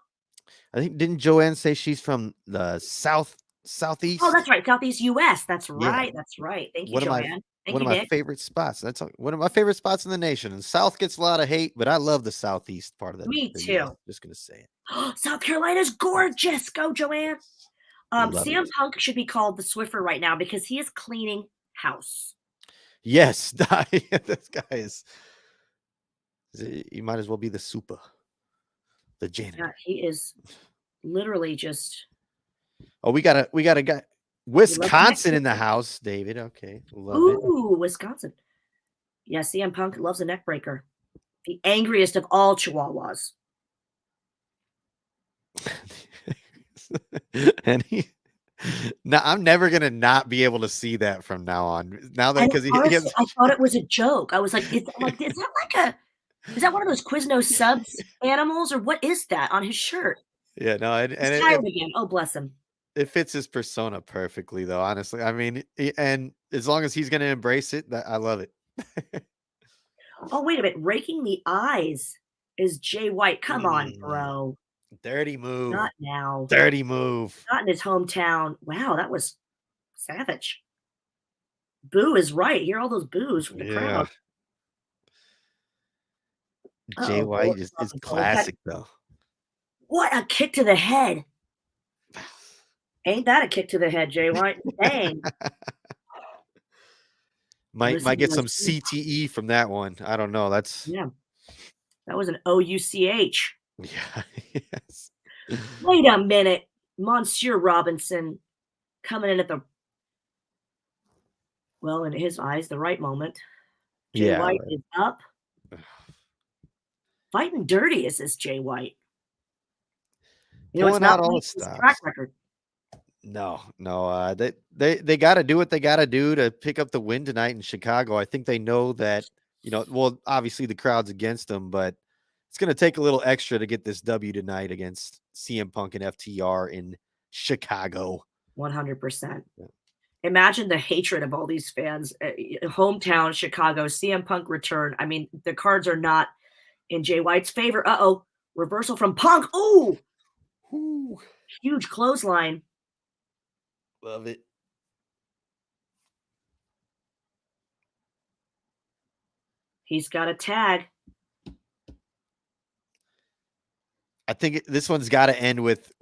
Speaker 1: I think didn't Joanne say she's from the southeast?
Speaker 2: Oh, that's right. Southeast US. That's
Speaker 1: Yeah,
Speaker 2: right. That's right. Thank you,
Speaker 1: one of my
Speaker 2: Joanne. Thank
Speaker 1: one
Speaker 2: you,
Speaker 1: of my
Speaker 2: Nick.
Speaker 1: favorite spots. One of my favorite spots in the nation. And South gets a lot of hate, but I love the southeast part of
Speaker 2: Me
Speaker 1: the US.
Speaker 2: too.
Speaker 1: Just gonna say it.
Speaker 2: South Carolina's gorgeous. Go, Joanne.
Speaker 1: Love
Speaker 2: CM
Speaker 1: it.
Speaker 2: Punk should be called the Swiffer right now because he is cleaning house.
Speaker 1: Yes, this guy he might as well be the super, the
Speaker 2: Yeah,
Speaker 1: janitor.
Speaker 2: he is literally just
Speaker 1: Oh, we got a guy. Wisconsin in the house, David. Okay, love it.
Speaker 2: Ooh, Wisconsin. Yeah, CM Punk loves a neck breaker. The angriest of all Chihuahuas.
Speaker 1: And now I'm never gonna not be able to see that from now on. Now that because he
Speaker 2: Honestly,
Speaker 1: has,
Speaker 2: I thought it was a joke. I was like, is that one of those Quiznos subs animals, or what is that on his shirt?
Speaker 1: yeah, no, and
Speaker 2: He's tired again. Oh, bless him.
Speaker 1: it fits his persona perfectly, though. Honestly, I mean, and as long as he's gonna embrace it, I love it.
Speaker 2: Oh, wait a minute. Raking the eyes is Jay White. Come on, bro.
Speaker 1: Dirty move.
Speaker 2: Not now.
Speaker 1: Dirty move.
Speaker 2: Not in his hometown. Wow, that was savage. Boo is right. Hear all those boos from the crowd.
Speaker 1: Jay
Speaker 2: Uh-oh,
Speaker 1: White is classic, though.
Speaker 2: What a kick to the head. Ain't that a kick to the head, Jay White? Dang.
Speaker 1: Might get some CTE from that one. I don't know. That's
Speaker 2: yeah. That was an OUCH.
Speaker 1: Yeah. Yes.
Speaker 2: Wait a minute. Monsieur Robinson coming in at the in his eyes, the right moment. Jay White is up. Fighting dirty is this Jay White.
Speaker 1: Pulling
Speaker 2: it's not
Speaker 1: out all the
Speaker 2: his
Speaker 1: stops.
Speaker 2: track record.
Speaker 1: No. They got to do what they got to do to pick up the win tonight in Chicago. I think they know that, well, obviously the crowd's against them, but it's going to take a little extra to get this W tonight against CM Punk and FTR in Chicago.
Speaker 2: 100%. Yeah. Imagine the hatred of all these fans. Hometown Chicago, CM Punk return. I mean, the cards are not in Jay White's favor. Uh-oh. Reversal from Punk. Ooh. Huge clothesline.
Speaker 1: Love it.
Speaker 2: He's got a tag.
Speaker 1: I think this one's got to end with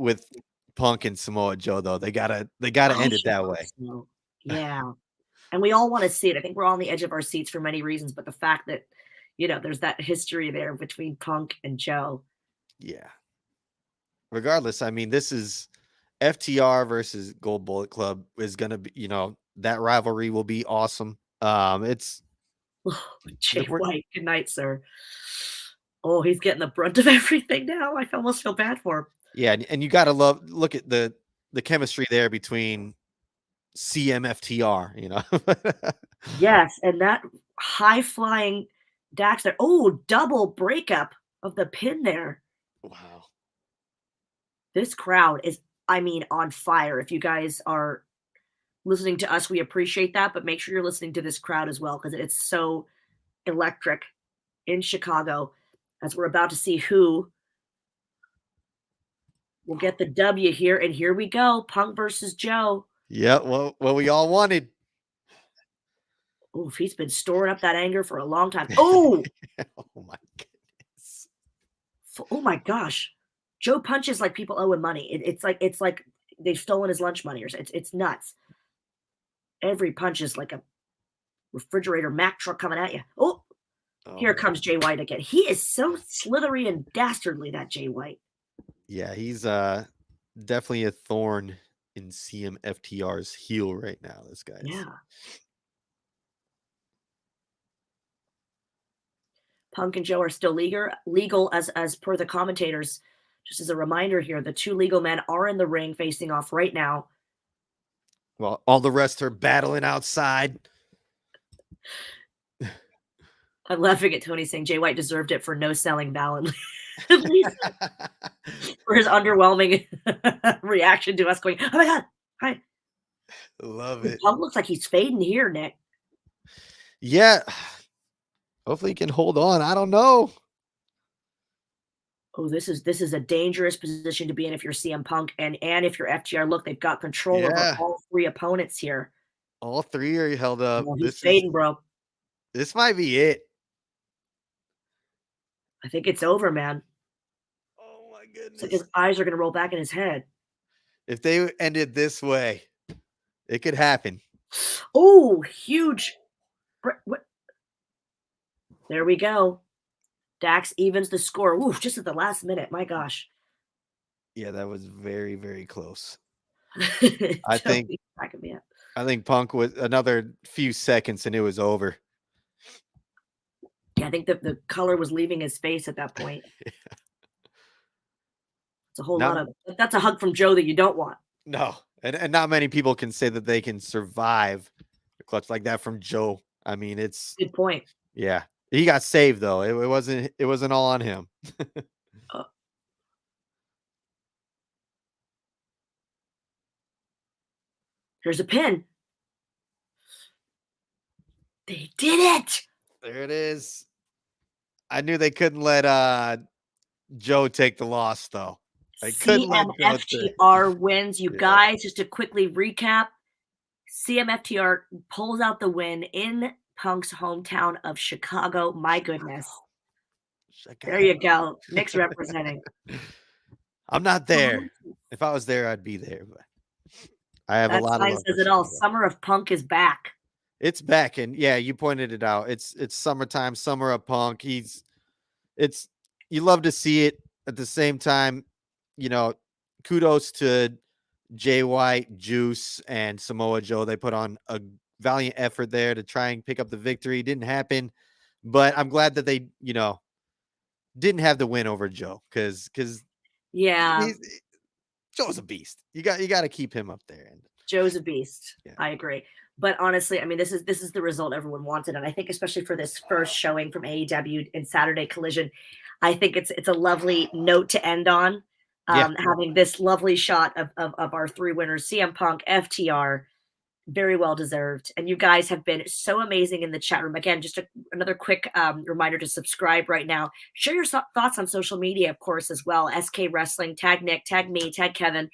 Speaker 1: Punk and Samoa Joe, though. They gotta end it that way.
Speaker 2: So. Yeah. And we all want to see it. I think we're all on the edge of our seats for many reasons, but the fact that, there's that history there between Punk and Joe.
Speaker 1: Yeah. Regardless, I mean, this is FTR versus Gold Bullet Club is going to be, that rivalry will be awesome. It's
Speaker 2: Jay White. Good night, sir. Oh, he's getting the brunt of everything now. I almost feel bad for him.
Speaker 1: Yeah. And you got to look at the chemistry there between CMFTR,
Speaker 2: Yes. And that high flying Dax there. Oh, double breakup of the pin there.
Speaker 1: Wow.
Speaker 2: This crowd is, on fire. If you guys are listening to us, we appreciate that, but make sure you're listening to this crowd as well, because it's so electric in Chicago, as we're about to see who will get the W here. And here we go. Punk versus Joe.
Speaker 1: Yeah, well, we all wanted.
Speaker 2: Oh, he's been storing up that anger for a long time. Oh!
Speaker 1: Oh, my goodness.
Speaker 2: Oh, my gosh. Joe punches like people owe him money. It's like they've stolen his lunch money. It's nuts. Every punch is like a refrigerator Mack truck coming at you. Oh, here comes Jay White again. He is so slithery and dastardly, that Jay White.
Speaker 1: Yeah, he's definitely a thorn in CMFTR's heel right now. This guy.
Speaker 2: Yeah. Punk and Joe are still legal as per the commentators. Just as a reminder here, the two legal men are in the ring facing off right now.
Speaker 1: Well, all the rest are battling outside.
Speaker 2: I'm laughing at Tony saying Jay White deserved it for no selling Ballon. For his underwhelming reaction to us going, oh my God, hi.
Speaker 1: Love it.
Speaker 2: Punk looks like he's fading here, Nick.
Speaker 1: Yeah. Hopefully he can hold on. I don't know.
Speaker 2: Oh, this is a dangerous position to be in if you're CM Punk and if you're FTR. Look, they've got control over all three opponents here.
Speaker 1: All three are held up.
Speaker 2: Oh, he's fading, bro.
Speaker 1: This might be it.
Speaker 2: I think it's over, man.
Speaker 1: Oh my goodness.
Speaker 2: It's like his eyes are going to roll back in his head.
Speaker 1: If they ended this way, it could happen.
Speaker 2: Oh, huge. What? There we go. Dax evens the score. Ooh, just at the last minute. My gosh.
Speaker 1: Yeah, that was very, very close. I think
Speaker 2: Totally cracking me up.
Speaker 1: I think Punk was another few seconds and it was over.
Speaker 2: Yeah, I think the color was leaving his face at that point. It's a whole
Speaker 1: Not
Speaker 2: lot of that's a hug from Joe that you don't want.
Speaker 1: no, and not many people can say that they can survive a clutch like that from Joe. I mean, it's
Speaker 2: Good point.
Speaker 1: yeah. He got saved though. It wasn't all on him.
Speaker 2: Uh, here's a pin. They did it.
Speaker 1: There it is. I knew they couldn't let Joe take the loss though. They couldn't let Joe take.
Speaker 2: CMFTR wins. You
Speaker 1: Yeah.
Speaker 2: guys, just to quickly recap, CMFTR pulls out the win in Punk's hometown of Chicago. My goodness. There you go. Nick's representing.
Speaker 1: I'm not there. If I was there, I'd be there. But I have
Speaker 2: That
Speaker 1: a lot of
Speaker 2: sign
Speaker 1: love
Speaker 2: says
Speaker 1: for
Speaker 2: it all.
Speaker 1: Chicago.
Speaker 2: Summer of Punk is back.
Speaker 1: It's back, and yeah, you pointed it out. It's summertime, summer of Punk. It's you love to see it. At the same time, you know, kudos to Jay White, Juice, and Samoa Joe. They put on a valiant effort there to try and pick up the victory. Didn't happen, but I'm glad that they, didn't have the win over Joe because
Speaker 2: Yeah.
Speaker 1: Joe's a beast. You got to keep him up there. And
Speaker 2: Joe's a beast.
Speaker 1: Yeah.
Speaker 2: I agree. But honestly, I mean, this is the result everyone wanted, and I think especially for this first showing from AEW in Saturday Collision, I think it's a lovely note to end on.
Speaker 1: Yeah.
Speaker 2: Having this lovely shot of our three winners, CM Punk, FTR, very well deserved. And you guys have been so amazing in the chat room. Again, just another quick reminder to subscribe right now. Share your thoughts on social media, of course, as well. SK Wrestling, tag Nick, tag me, tag Kevin,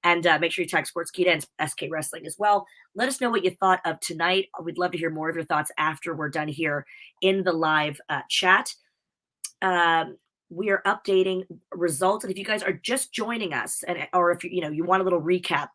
Speaker 2: and make sure you tag Sportskeeda and SK Wrestling as well. Let us know what you thought of tonight. We'd love to hear more of your thoughts after we're done here in the live chat. We are updating results. And if you guys are just joining us, or if you want a little recap,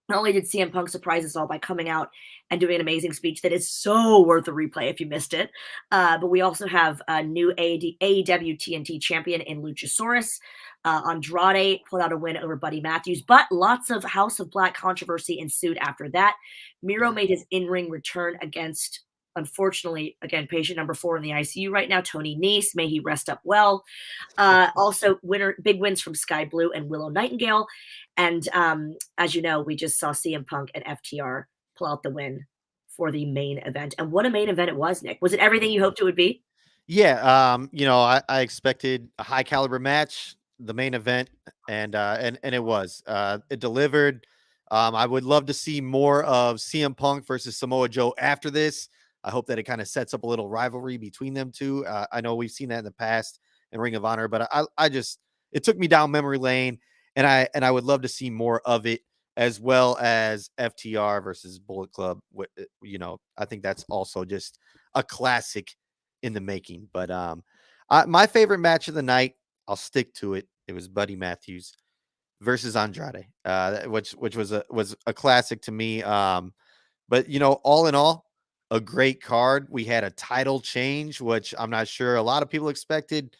Speaker 2: not only did CM Punk surprise us all by coming out and doing an amazing speech that is so worth a replay if you missed it, but we also have a new AEW TNT champion in Luchosaurus. Andrade pulled out a win over Buddy Matthews, but lots of House of Black controversy ensued after that. Miro made his in-ring return against, unfortunately, again, patient number 4 in the ICU right now, Tony Nese. May he rest up well. Also, big wins from Sky Blue and Willow Nightingale. And as you know, we just saw CM Punk and FTR pull out the win for the main event. And what a main event it was, Nick. Was it everything you hoped it would be?
Speaker 1: Yeah. I expected a high caliber match, the main event, and it was. It delivered. I would love to see more of CM Punk versus Samoa Joe after this. I hope that it kind of sets up a little rivalry between them two. I know we've seen that in the past in Ring of Honor, but it took me down memory lane, and I would love to see more of it, as well as FTR versus Bullet Club. I think that's also just a classic in the making. But my favorite match of the night, I'll stick to it. It was Buddy Matthews versus Andrade, which was a classic to me. But all in all, a great card. We had a title change, which I'm not sure a lot of people expected.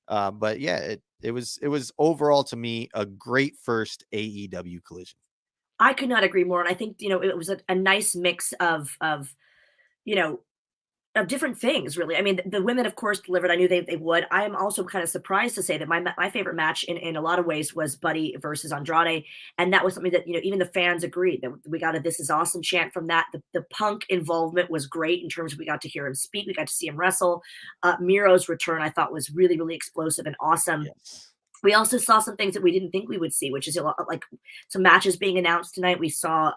Speaker 1: But yeah, it was overall to me a great first AEW Collision.
Speaker 2: I could not agree more. And I think, it was a nice mix of different things, really. I mean, the women, of course, delivered. I knew they would. I am also kind of surprised to say that my favorite match in a lot of ways was Buddy versus Andrade. And that was something that, even the fans agreed that we got a "This is awesome" chant from that. The Punk involvement was great in terms of we got to hear him speak. We got to see him wrestle. Miro's return, I thought, was really, really explosive and awesome.
Speaker 1: Yes.
Speaker 2: We also saw some things that we didn't think we would see, which is like some matches being announced tonight. We saw,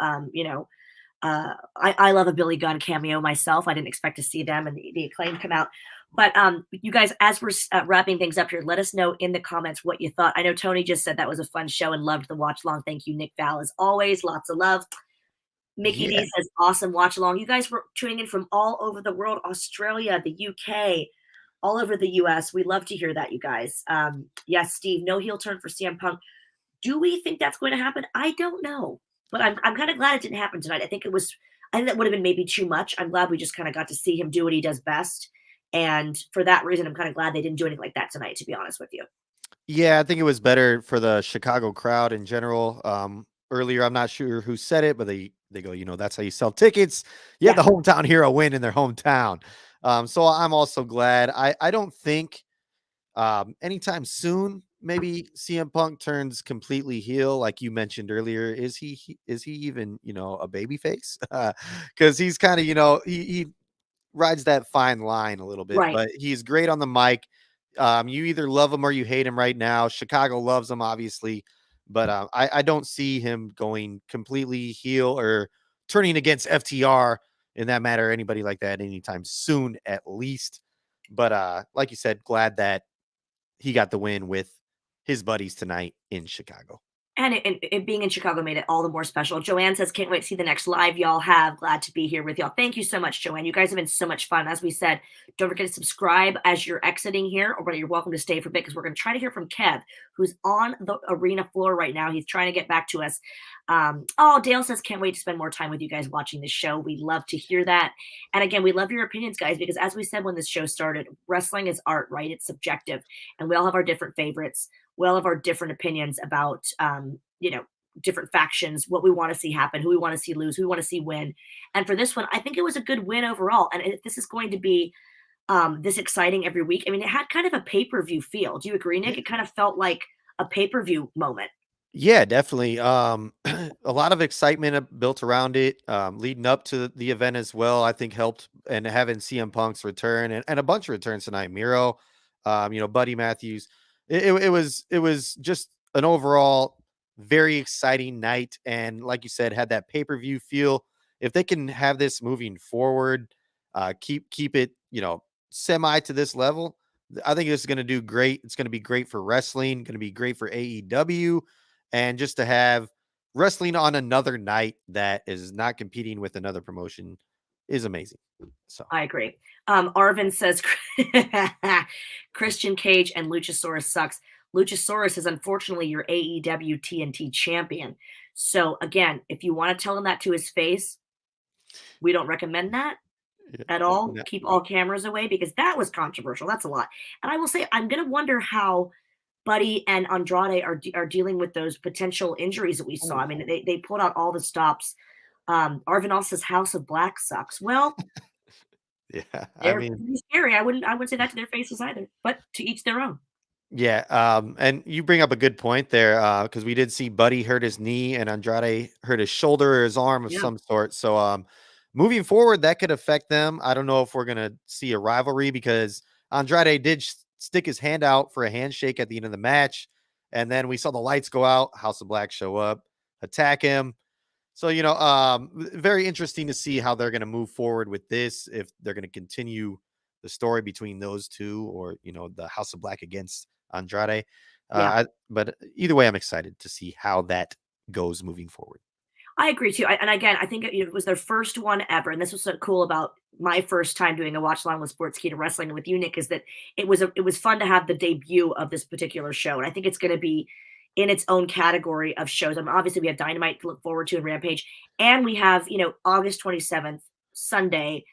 Speaker 2: I love a Billy Gunn cameo myself. I didn't expect to see them and the Acclaim come out. But you guys, as we're wrapping things up here, let us know in the comments what you thought. I know Tony just said that was a fun show and loved the watch along. Thank you, Nick Val, as always. Lots of love. Mickey D says, awesome watch along. You guys were tuning in from all over the world, Australia, the UK, all over the US. We love to hear that, you guys. Yes, Steve, no heel turn for CM Punk. Do we think that's going to happen? I don't know. But I'm kind of glad it didn't happen tonight. I think that would have been maybe too much. I'm glad we just kind of got to see him do what he does best. And for that reason, I'm kind of glad they didn't do anything like that tonight, to be honest with you.
Speaker 1: Yeah, I think it was better for the Chicago crowd in general. earlier. I'm not sure who said it, but they go, that's how you sell tickets. You have
Speaker 2: Yeah.
Speaker 1: the hometown hero win in their hometown. So I'm also glad. I don't think anytime soon, maybe CM Punk turns completely heel, like you mentioned earlier. Is he even a baby face? Because he's kind of he rides that fine line a little bit,
Speaker 2: Right.
Speaker 1: but he's great on the mic. You either love him or you hate him right now. Chicago loves him, obviously, but I don't see him going completely heel or turning against FTR in that matter, or anybody like that anytime soon, at least. But like you said, glad that he got the win with his buddies tonight in Chicago.
Speaker 2: And it being in Chicago made it all the more special. Joanne says, can't wait to see the next live y'all have. Glad to be here with y'all. Thank you so much, Joanne. You guys have been so much fun. As we said, don't forget to subscribe as you're exiting here, or you're welcome to stay for a bit because we're going to try to hear from Kev, who's on the arena floor right now. He's trying to get back to us. Dale says, can't wait to spend more time with you guys watching the show. We love to hear that. And again, we love your opinions, guys, because as we said when this show started, wrestling is art, right? It's subjective. And we all have our different favorites. We all have our different opinions about, different factions, what we want to see happen, who we want to see lose, who we want to see win. And for this one, I think it was a good win overall. And if this is going to be this exciting every week, I mean, it had kind of a pay-per-view feel. Do you agree, Nick? It kind of felt like a pay-per-view moment.
Speaker 1: Yeah, definitely. A lot of excitement built around it, leading up to the event as well. I think helped, and having CM Punk's return and a bunch of returns tonight. Miro, Buddy Matthews. It was just an overall very exciting night, and like you said, had that pay-per-view feel. If they can have this moving forward, keep it semi to this level, I think it's going to do great. It's going to be great for wrestling, going to be great for AEW, and just to have wrestling on another night that is not competing with another promotion is amazing. So
Speaker 2: I agree. Arvin says Christian Cage and Luchosaurus sucks. Luchosaurus is unfortunately your AEW TNT champion. So again, if you want to tell him that to his face, we don't recommend that at all.
Speaker 1: no,
Speaker 2: Keep all cameras away because that was controversial. That's a lot. And I will say, I'm going to wonder how Buddy and Andrade are dealing with those potential injuries that we saw. I mean, they pulled out all the stops. Arvin also says House of Black sucks. Well,
Speaker 1: yeah, I
Speaker 2: they're
Speaker 1: mean,
Speaker 2: pretty scary. I wouldn't say that to their faces either, but to each their own.
Speaker 1: yeah, and you bring up a good point there, because we did see Buddy hurt his knee and Andrade hurt his shoulder or his arm of
Speaker 2: Yeah.
Speaker 1: some sort. So, moving forward, that could affect them. I don't know if we're gonna see a rivalry because Andrade did stick his hand out for a handshake at the end of the match, and then we saw the lights go out, House of Black show up, attack him. So, very interesting to see how they're gonna move forward with this, if they're gonna continue the story between those two, or the House of Black against Andrade.
Speaker 2: Yeah.
Speaker 1: But either way, I'm excited to see how that goes moving forward.
Speaker 2: I agree too. And again, I think it was their first one ever. And this was so cool about my first time doing a watch along with Sportskeeda Wrestling with you, Nick, is that it was fun to have the debut of this particular show. And I think it's going to be in its own category of shows. I mean, obviously we have Dynamite to look forward to and Rampage, and we have, August 27th, Sunday,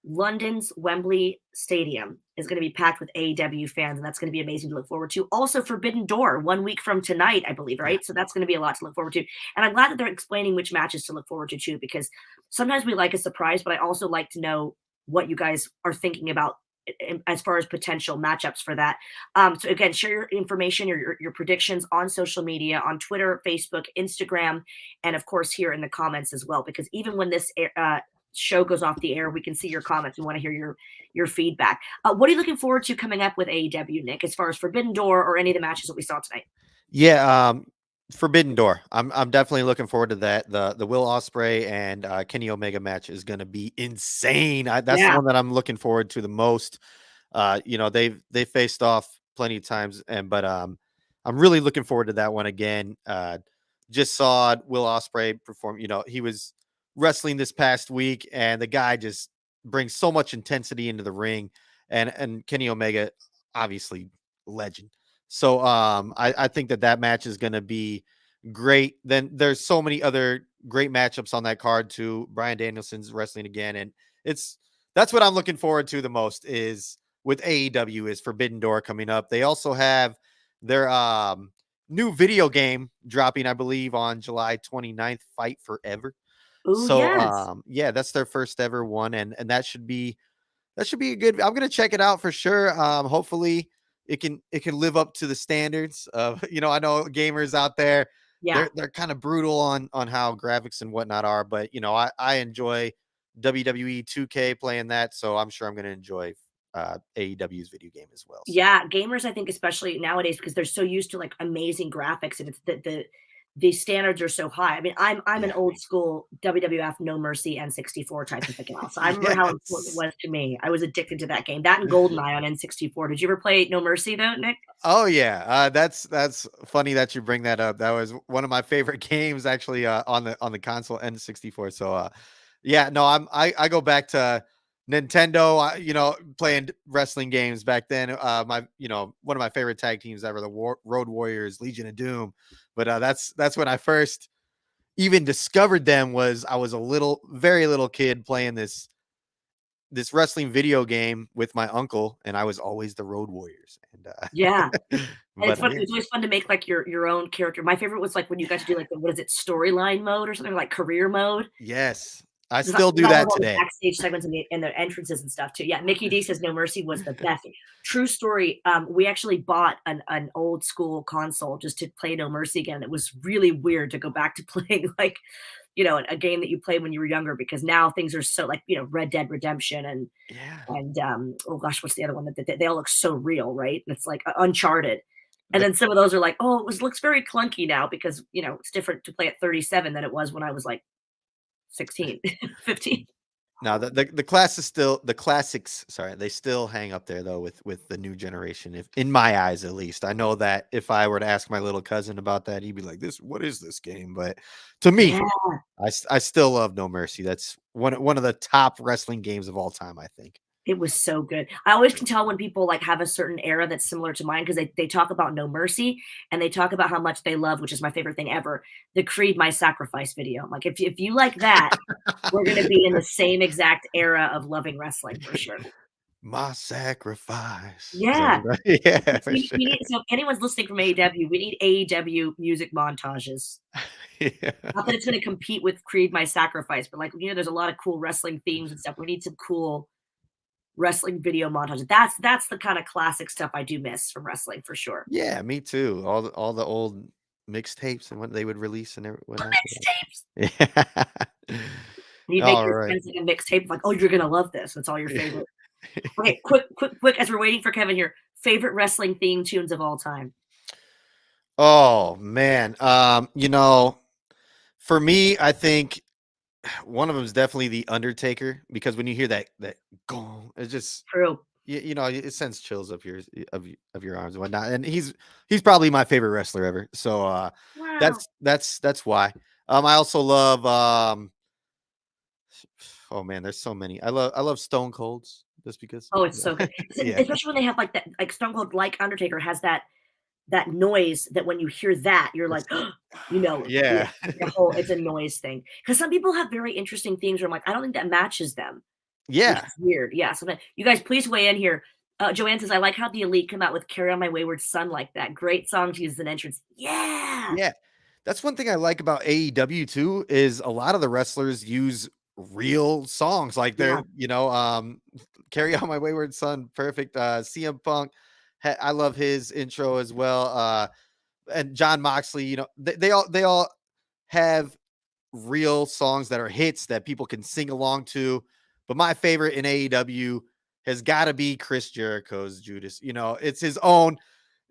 Speaker 2: London's Wembley Stadium is going to be packed with AEW fans, and that's going to be amazing to look forward to. Also, Forbidden Door, 1 week from tonight, I believe, right?
Speaker 1: Yeah.
Speaker 2: So that's going to be a lot to look forward to. And I'm glad that they're explaining which matches to look forward to, too, because sometimes we like a surprise, but I also like to know what you guys are thinking about as far as potential matchups for that. So again, share your information, your predictions on social media, on Twitter, Facebook, Instagram, and of course here in the comments as well, because even when this show goes off the air, we can see your comments. We want to hear your feedback. What are you looking forward to coming up with AEW, Nick, as far as Forbidden Door or any of the matches that we saw tonight?
Speaker 1: Yeah, Forbidden Door. I'm definitely looking forward to that. The Will Ospreay and Kenny Omega match is going to be insane. That's the one that I'm looking forward to the most. They've faced off plenty of times, but I'm really looking forward to that one again. Just saw Will Ospreay perform. He was wrestling this past week, and the guy just brings so much intensity into the ring, and Kenny Omega, obviously legend. So I think that match is going to be great. Then there's so many other great matchups on that card too. Bryan Danielson's wrestling again, and that's what I'm looking forward to the most is with AEW is Forbidden Door coming up. They also have their new video game dropping, I believe, on July 29th, Fight Forever.
Speaker 2: Oh,
Speaker 1: So
Speaker 2: yes.
Speaker 1: yeah, that's their first ever one, and that should be a good. I'm gonna check it out for sure. Hopefully it can live up to the standards of I know gamers out there,
Speaker 2: Yeah.
Speaker 1: they're kind of brutal on how graphics and whatnot are, but I enjoy WWE 2K playing that, so I'm sure I'm gonna enjoy AEW's video game as well. So
Speaker 2: Yeah, gamers, I think, especially nowadays, because they're so used to like amazing graphics, and it's the standards are so high. I mean, I'm an
Speaker 1: yeah,
Speaker 2: old school WWF No Mercy N64 type of a gal. So I remember how important it
Speaker 1: yes.
Speaker 2: was to me. I was addicted to that game. That and GoldenEye on N64. Did you ever play No Mercy though, Nick?
Speaker 1: Oh yeah, that's funny that you bring that up. That was one of my favorite games actually on the console N64. So yeah, no, I go back to Nintendo. Playing wrestling games back then. My one of my favorite tag teams ever, the Road Warriors, Legion of Doom. But that's when I first even discovered them. I was a very little kid playing this wrestling video game with my uncle, and I was always the Road Warriors. And
Speaker 2: Yeah. And it's
Speaker 1: but
Speaker 2: fun.
Speaker 1: yeah,
Speaker 2: It's always fun to make like your own character. My favorite was like when you got to do like what is it, storyline mode or something like career mode.
Speaker 1: yes, I
Speaker 2: Because
Speaker 1: still do
Speaker 2: I love
Speaker 1: that
Speaker 2: all the
Speaker 1: today.
Speaker 2: backstage segments and the entrances and stuff too. Yeah, Mickey D says No Mercy was the best. True story. We actually bought an old school console just to play No Mercy again. It was really weird to go back to playing like, a game that you played when you were younger, because now things are so like, Red Dead Redemption
Speaker 1: Yeah.
Speaker 2: and oh gosh, what's the other one that they all look so real, right? And it's like Uncharted. And
Speaker 1: The
Speaker 2: then some of those are like, oh, looks very clunky now because it's different to play at 37 than it was when I was like 16, 15.
Speaker 1: now the class is still the classics, sorry, they still hang up there though with the new generation. If in my eyes at least. I know that if I were to ask my little cousin about that, he'd be like, what is this game? But to me,
Speaker 2: Yeah,
Speaker 1: I still love No Mercy. That's one of the top wrestling games of all time, I think.
Speaker 2: it was so good. I always can tell when people like have a certain era that's similar to mine because they talk about No Mercy and they talk about how much they love, which is my favorite thing ever, the Creed My Sacrifice video. I'm like, if you like that, we're gonna be in the same exact era of loving wrestling for sure.
Speaker 1: My sacrifice. Is that
Speaker 2: Yeah.
Speaker 1: what it- yeah, for
Speaker 2: We
Speaker 1: sure.
Speaker 2: need, so if anyone's listening from AEW, we need AEW music montages.
Speaker 1: Yeah.
Speaker 2: Not that it's gonna compete with Creed My Sacrifice, but like, there's a lot of cool wrestling themes and stuff. We need some cool wrestling video montages. That's the kind of classic stuff I do miss from wrestling for sure.
Speaker 1: Yeah, me too. All the old mixtapes and what they would release and whatnot.
Speaker 2: Mixtapes.
Speaker 1: Yeah.
Speaker 2: You'd make
Speaker 1: All
Speaker 2: your
Speaker 1: right.
Speaker 2: friends like a mixtape, like, oh, you're gonna love this. It's all your favorite. Okay, quick, as we're waiting for Kevin here. Favorite wrestling theme tunes of all time.
Speaker 1: Oh man. For me, I think one of them is definitely the Undertaker, because when you hear that gong, it just
Speaker 2: True.
Speaker 1: it sends chills up of your arms and whatnot. And he's probably my favorite wrestler ever. So
Speaker 2: Wow.
Speaker 1: that's why. I also love oh man, there's so many. I love Stone Colds just because.
Speaker 2: Oh, it's so good.
Speaker 1: Yeah.
Speaker 2: Especially when they have like that, like Stone Cold, like Undertaker has that noise that when you hear that, you're like,
Speaker 1: Yeah.
Speaker 2: it's a noise thing. Because some people have very interesting themes where I'm like, I don't think that matches them, which
Speaker 1: Yeah.
Speaker 2: is weird. Yeah. So you guys, please weigh in here. Joanne says, I like how the Elite come out with Carry On My Wayward Son like that. Great song to use as an entrance. Yeah.
Speaker 1: Yeah. That's one thing I like about AEW too, is a lot of the wrestlers use real songs. Like
Speaker 2: Yeah.
Speaker 1: Carry On My Wayward Son, perfect. CM Punk, I love his intro as well. And John Moxley, they all have real songs that are hits that people can sing along to. But my favorite in AEW has got to be Chris Jericho's Judas. It's his own.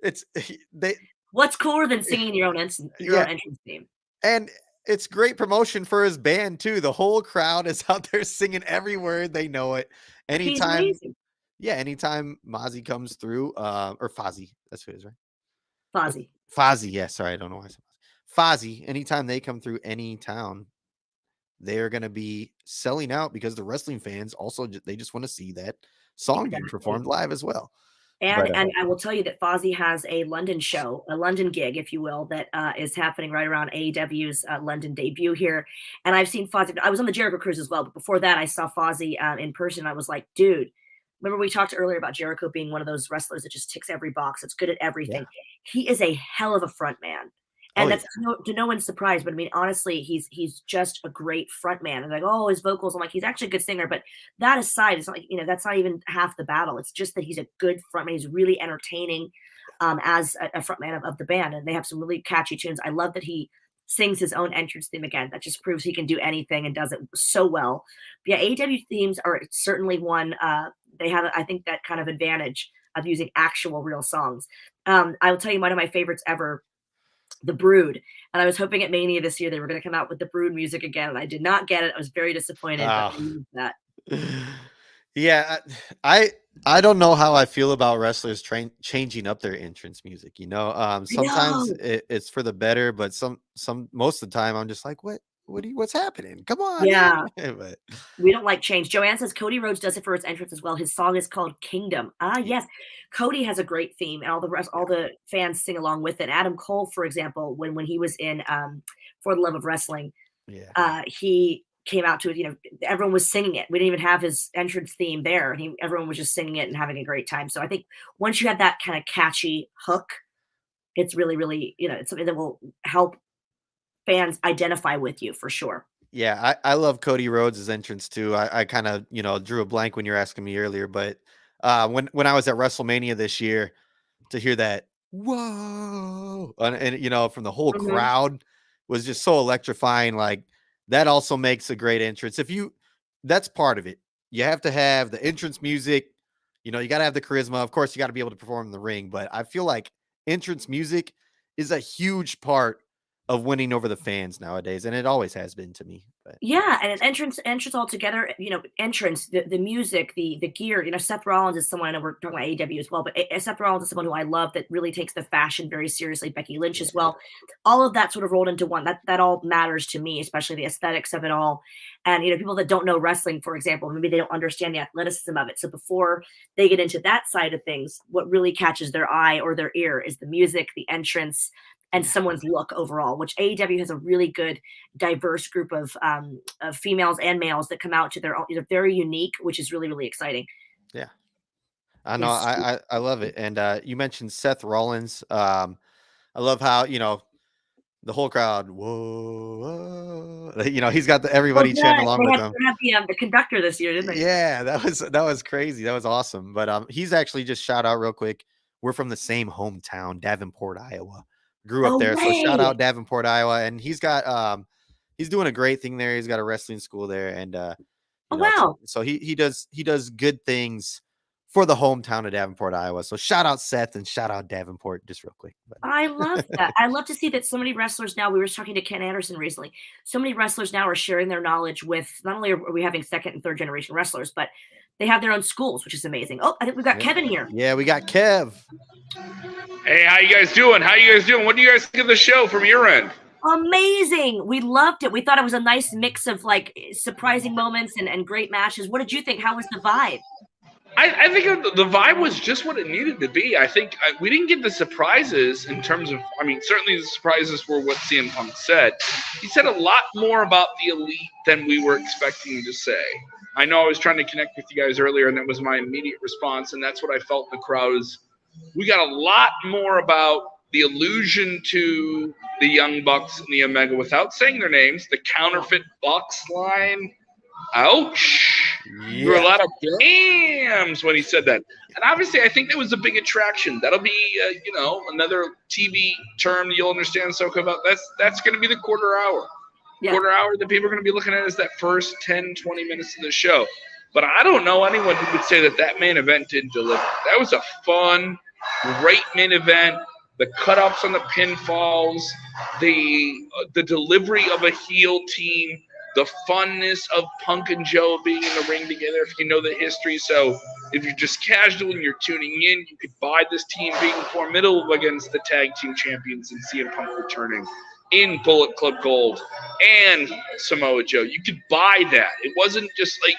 Speaker 1: It's they
Speaker 2: What's cooler than singing your own
Speaker 1: yeah,
Speaker 2: entrance theme?
Speaker 1: and it's great promotion for his band too. The whole crowd is out there singing every word. They know it.
Speaker 2: He's
Speaker 1: Anytime,
Speaker 2: amazing.
Speaker 1: yeah, anytime Mozzie comes through, or Fozzy, that's who it is, right?
Speaker 2: Fozzy.
Speaker 1: Fozzy, yeah, sorry, I don't know why I said Fozzy. Anytime they come through any town, they're gonna be selling out, because the wrestling fans also they just want to see that song being
Speaker 2: Exactly.
Speaker 1: performed live as well.
Speaker 2: And
Speaker 1: But
Speaker 2: I will tell you that Fozzy has a London show, a London gig, if you will, that is happening right around AEW's London debut here. And I've seen Fozzy. I was on the Jericho cruise as well, but before that, I saw Fozzy in person. I was like, dude, remember we talked earlier about Jericho being one of those wrestlers that just ticks every box. It's good at
Speaker 1: yeah,
Speaker 2: everything. he is a hell of a front man. And that's to no one's surprise, but I mean, honestly, he's just a great front man. And like, oh, his vocals, I'm like, he's actually a good singer. But that aside, it's not like, that's not even half the battle. It's just that he's a good front man. He's really entertaining as a front man of the band. And they have some really catchy tunes. I love that he sings his own entrance theme again. That just proves he can do anything and does it so well. But yeah, AEW themes are certainly one. They have, I think, that kind of advantage of using actual real songs. I will tell you one of my favorites ever, The Brood. And I was hoping at Mania this year they were going to come out with the Brood music again, and I did not get it. I was very disappointed. But that.
Speaker 1: Yeah, I don't know how I feel about wrestlers changing up their entrance music. Sometimes it's for the better, but most of the time I'm just like, what's happening? Come on.
Speaker 2: Yeah.
Speaker 1: But
Speaker 2: we don't like change. Joanne says Cody Rhodes does it for his entrance as well. His song is called Kingdom. Yes. Cody has a great theme, and all the fans sing along with it. Adam Cole, for example, when he was in For the Love of Wrestling, he came out to it. Everyone was singing it. We didn't even have his entrance theme there, and everyone was just singing it and having a great time. So I think once you have that kind of catchy hook, it's really, really, it's something that will help fans identify with you for sure.
Speaker 1: Yeah, I love Cody Rhodes' entrance too. I kind of, drew a blank when you were asking me earlier, but when I was at WrestleMania this year, to hear that whoa, and from the whole crowd was just so electrifying. Like, that also makes a great entrance. That's part of it. You have to have the entrance music. You got to have the charisma. Of course, you got to be able to perform in the ring. But I feel like entrance music is a huge part of winning over the fans nowadays, and it always has been to me. But
Speaker 2: yeah, and an entrance altogether, entrance, the music, the gear. Seth Rollins is someone, I know we're talking about AEW as well, but Seth Rollins is someone who I love that really takes the fashion very seriously. Becky Lynch as well. All of that sort of rolled into one. That all matters to me, especially the aesthetics of it all. And people that don't know wrestling, for example, maybe they don't understand the athleticism of it. So before they get into that side of things, what really catches their eye or their ear is the music, the entrance, and someone's look overall, which AEW has a really good, diverse group of females and males that come out to their own. They're very unique, which is really, really exciting.
Speaker 1: Yeah, I know. Yes. I love it. And you mentioned Seth Rollins. I love how, the whole crowd, whoa, he's got everybody chanting along with him.
Speaker 2: They had the conductor this year, didn't they?
Speaker 1: Yeah, that was crazy. That was awesome. But he's actually, just shout out real quick, we're from the same hometown, Davenport, Iowa. Grew up there. So shout out Davenport, Iowa. And he's got he's doing a great thing there. He's got a wrestling school there. And
Speaker 2: wow.
Speaker 1: So he does good things for the hometown of Davenport, Iowa. So shout out Seth and shout out Davenport just real quick. But
Speaker 2: I love that. I love to see that so many wrestlers now, we were talking to Ken Anderson recently, so many wrestlers now are sharing their knowledge with, not only are we having second and third generation wrestlers, but they have their own schools, which is amazing. Oh, I think we've got Kevin here.
Speaker 1: Yeah, we got Kev.
Speaker 3: Hey, how you guys doing? What do you guys think of the show from your end?
Speaker 2: Amazing. We loved it. We thought it was a nice mix of like surprising moments and great matches. What did you think? How was the vibe?
Speaker 3: I think the vibe was just what it needed to be. I think we didn't get the surprises in terms of, certainly the surprises were what CM Punk said. He said a lot more about the Elite than we were expecting to say. I know I was trying to connect with you guys earlier, and that was my immediate response, and that's what I felt in the crowd is we got a lot more about the allusion to the Young Bucks and the Omega without saying their names, the counterfeit Bucks line. Ouch. Yeah. There were a lot of dams when he said that. And obviously, I think that was a big attraction. That'll be, another TV term you'll understand, Soka, about. That's going to be the quarter hour. Yeah. Quarter hour that people are going to be looking at is that first 10, 20 minutes of the show. But I don't know anyone who would say that main event didn't deliver. That was a fun, great main event. The cut-ups on the pinfalls, the delivery of a heel team, the funness of Punk and Joe being in the ring together, if you know the history. So if you're just casual and you're tuning in, you could buy this team being formidable against the tag team champions and CM Punk returning in Bullet Club Gold and Samoa Joe. You could buy that. It wasn't just like,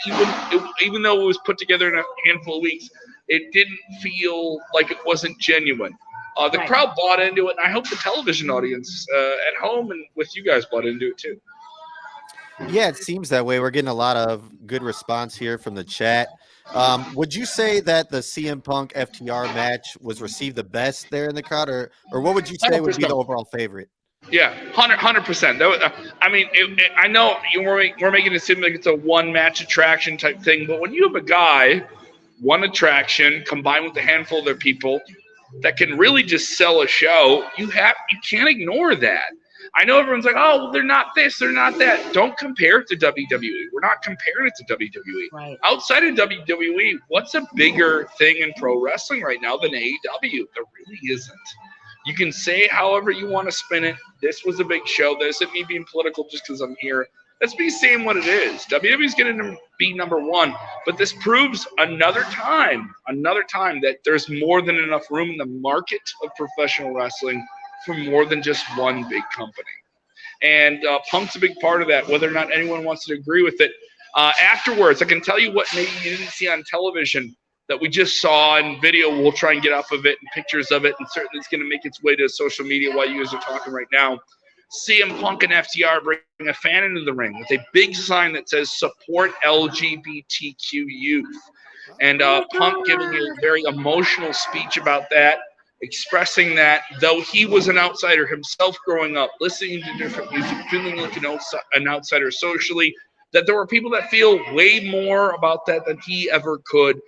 Speaker 3: even though it was put together in a handful of weeks, it didn't feel like it wasn't genuine. The crowd bought into it, and I hope the television audience at home and with you guys bought into it too.
Speaker 1: Yeah, it seems that way. We're getting a lot of good response here from the chat. Would you say that the CM Punk FTR match was received the best there in the crowd, or what would you say would be the overall favorite?
Speaker 3: Yeah, 100%. I mean, I know we're making it seem like it's a one match attraction type thing, but when you have a guy, one attraction combined with a handful of their people that can really just sell a show, you can't ignore that. I know everyone's like, oh, well, they're not this, they're not that. Don't compare it to WWE. We're not comparing it to WWE.
Speaker 2: Right.
Speaker 3: Outside of WWE, what's a bigger thing in pro wrestling right now than AEW? There really isn't. You can say however you want to spin it. This was a big show. This isn't me being political just because I'm here. Let's be saying what it is. WWE is going to be number one, but this proves another time that there's more than enough room in the market of professional wrestling for more than just one big company. And Punk's a big part of that, whether or not anyone wants to agree with it. Afterwards, I can tell you what maybe you didn't see on television that we just saw in video. We'll try and get off of it and pictures of it, and certainly it's going to make its way to social media while you guys are talking right now. CM Punk and FTR bring a fan into the ring with a big sign that says support LGBTQ youth. And Punk giving a very emotional speech about that, expressing that though he was an outsider himself growing up, listening to different music, feeling like an outsider socially, that there were people that feel way more about that than he ever could,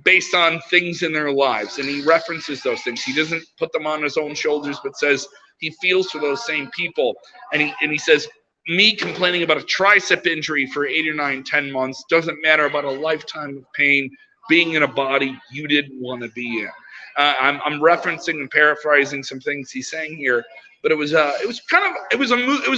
Speaker 3: based on things in their lives. And he references those things. He doesn't put them on his own shoulders, but says he feels for those same people. And he says, me complaining about a tricep injury for 8 or 9, 10 months doesn't matter about a lifetime of pain being in a body you didn't want to be in. I'm referencing and paraphrasing some things he's saying here, but it was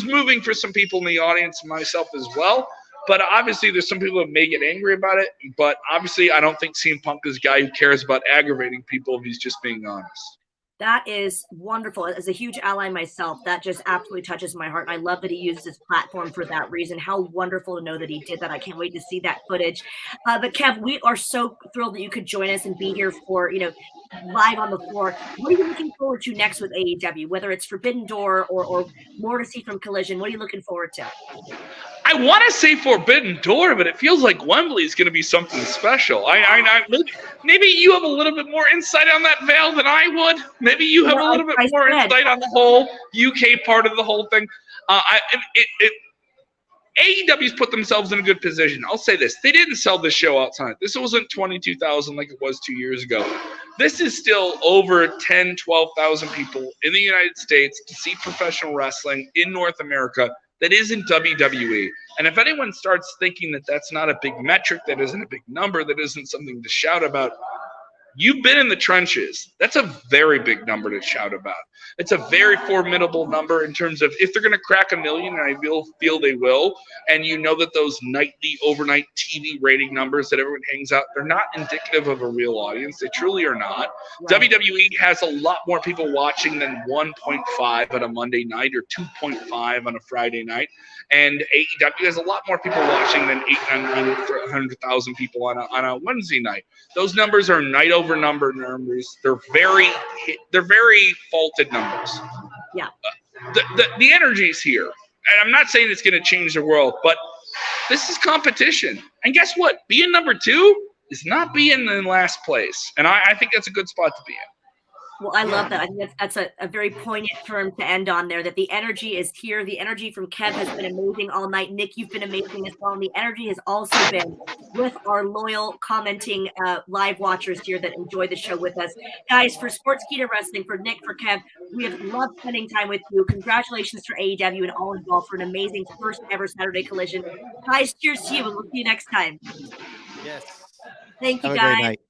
Speaker 3: moving for some people in the audience, myself as well. But obviously, there's some people that may get angry about it. But obviously, I don't think CM Punk is a guy who cares about aggravating people if he's just being honest.
Speaker 2: That is wonderful. As a huge ally myself, that just absolutely touches my heart. And I love that he used his platform for that reason. How wonderful to know that he did that. I can't wait to see that footage. But Kev, we are so thrilled that you could join us and be here for, live on the floor. What are you looking forward to next with AEW? Whether it's Forbidden Door or more to see from Collision, what are you looking forward to?
Speaker 3: I want to say Forbidden Door, but it feels like Wembley is going to be something special. Maybe you have a little bit more insight on that, Val, than I would. Maybe you have a little bit more insight on the whole UK part of the whole thing. AEW's put themselves in a good position. I'll say this. They didn't sell this show outside. This wasn't 22,000 like it was 2 years ago. This is still over 10, 12,000 people in the United States to see professional wrestling in North America that isn't WWE. And if anyone starts thinking that that's not a big metric, that isn't a big number, that isn't something to shout about, you've been in the trenches. That's a very big number to shout about. It's a very formidable number in terms of if they're going to crack 1 million, and I feel they will, and you know that those nightly, overnight TV rating numbers that everyone hangs out, they're not indicative of a real audience. They truly are not. Right. WWE has a lot more people watching than 1.5 on a Monday night or 2.5 on a Friday night. And AEW has a lot more people watching than 800,000 people on a Wednesday night. Those numbers are night over number numbers. They're very faulted numbers.
Speaker 2: Yeah.
Speaker 3: The energy's here. And I'm not saying it's going to change the world, but this is competition. And guess what? Being number 2 is not being in last place. And I think that's a good spot to be in.
Speaker 2: Well, I love that. I think that's a very poignant term to end on there, that the energy is here. The energy from Kev has been amazing all night. Nick, you've been amazing as well. And the energy has also been with our loyal commenting live watchers here that enjoy the show with us. Guys, for Sportskeeda Wrestling, for Nick, for Kev, we have loved spending time with you. Congratulations for AEW and all involved for an amazing first ever Saturday Collision. Guys, cheers to you, and we'll see you next time.
Speaker 1: Yes.
Speaker 2: Thank you,
Speaker 1: Have a
Speaker 2: guys.
Speaker 1: great night.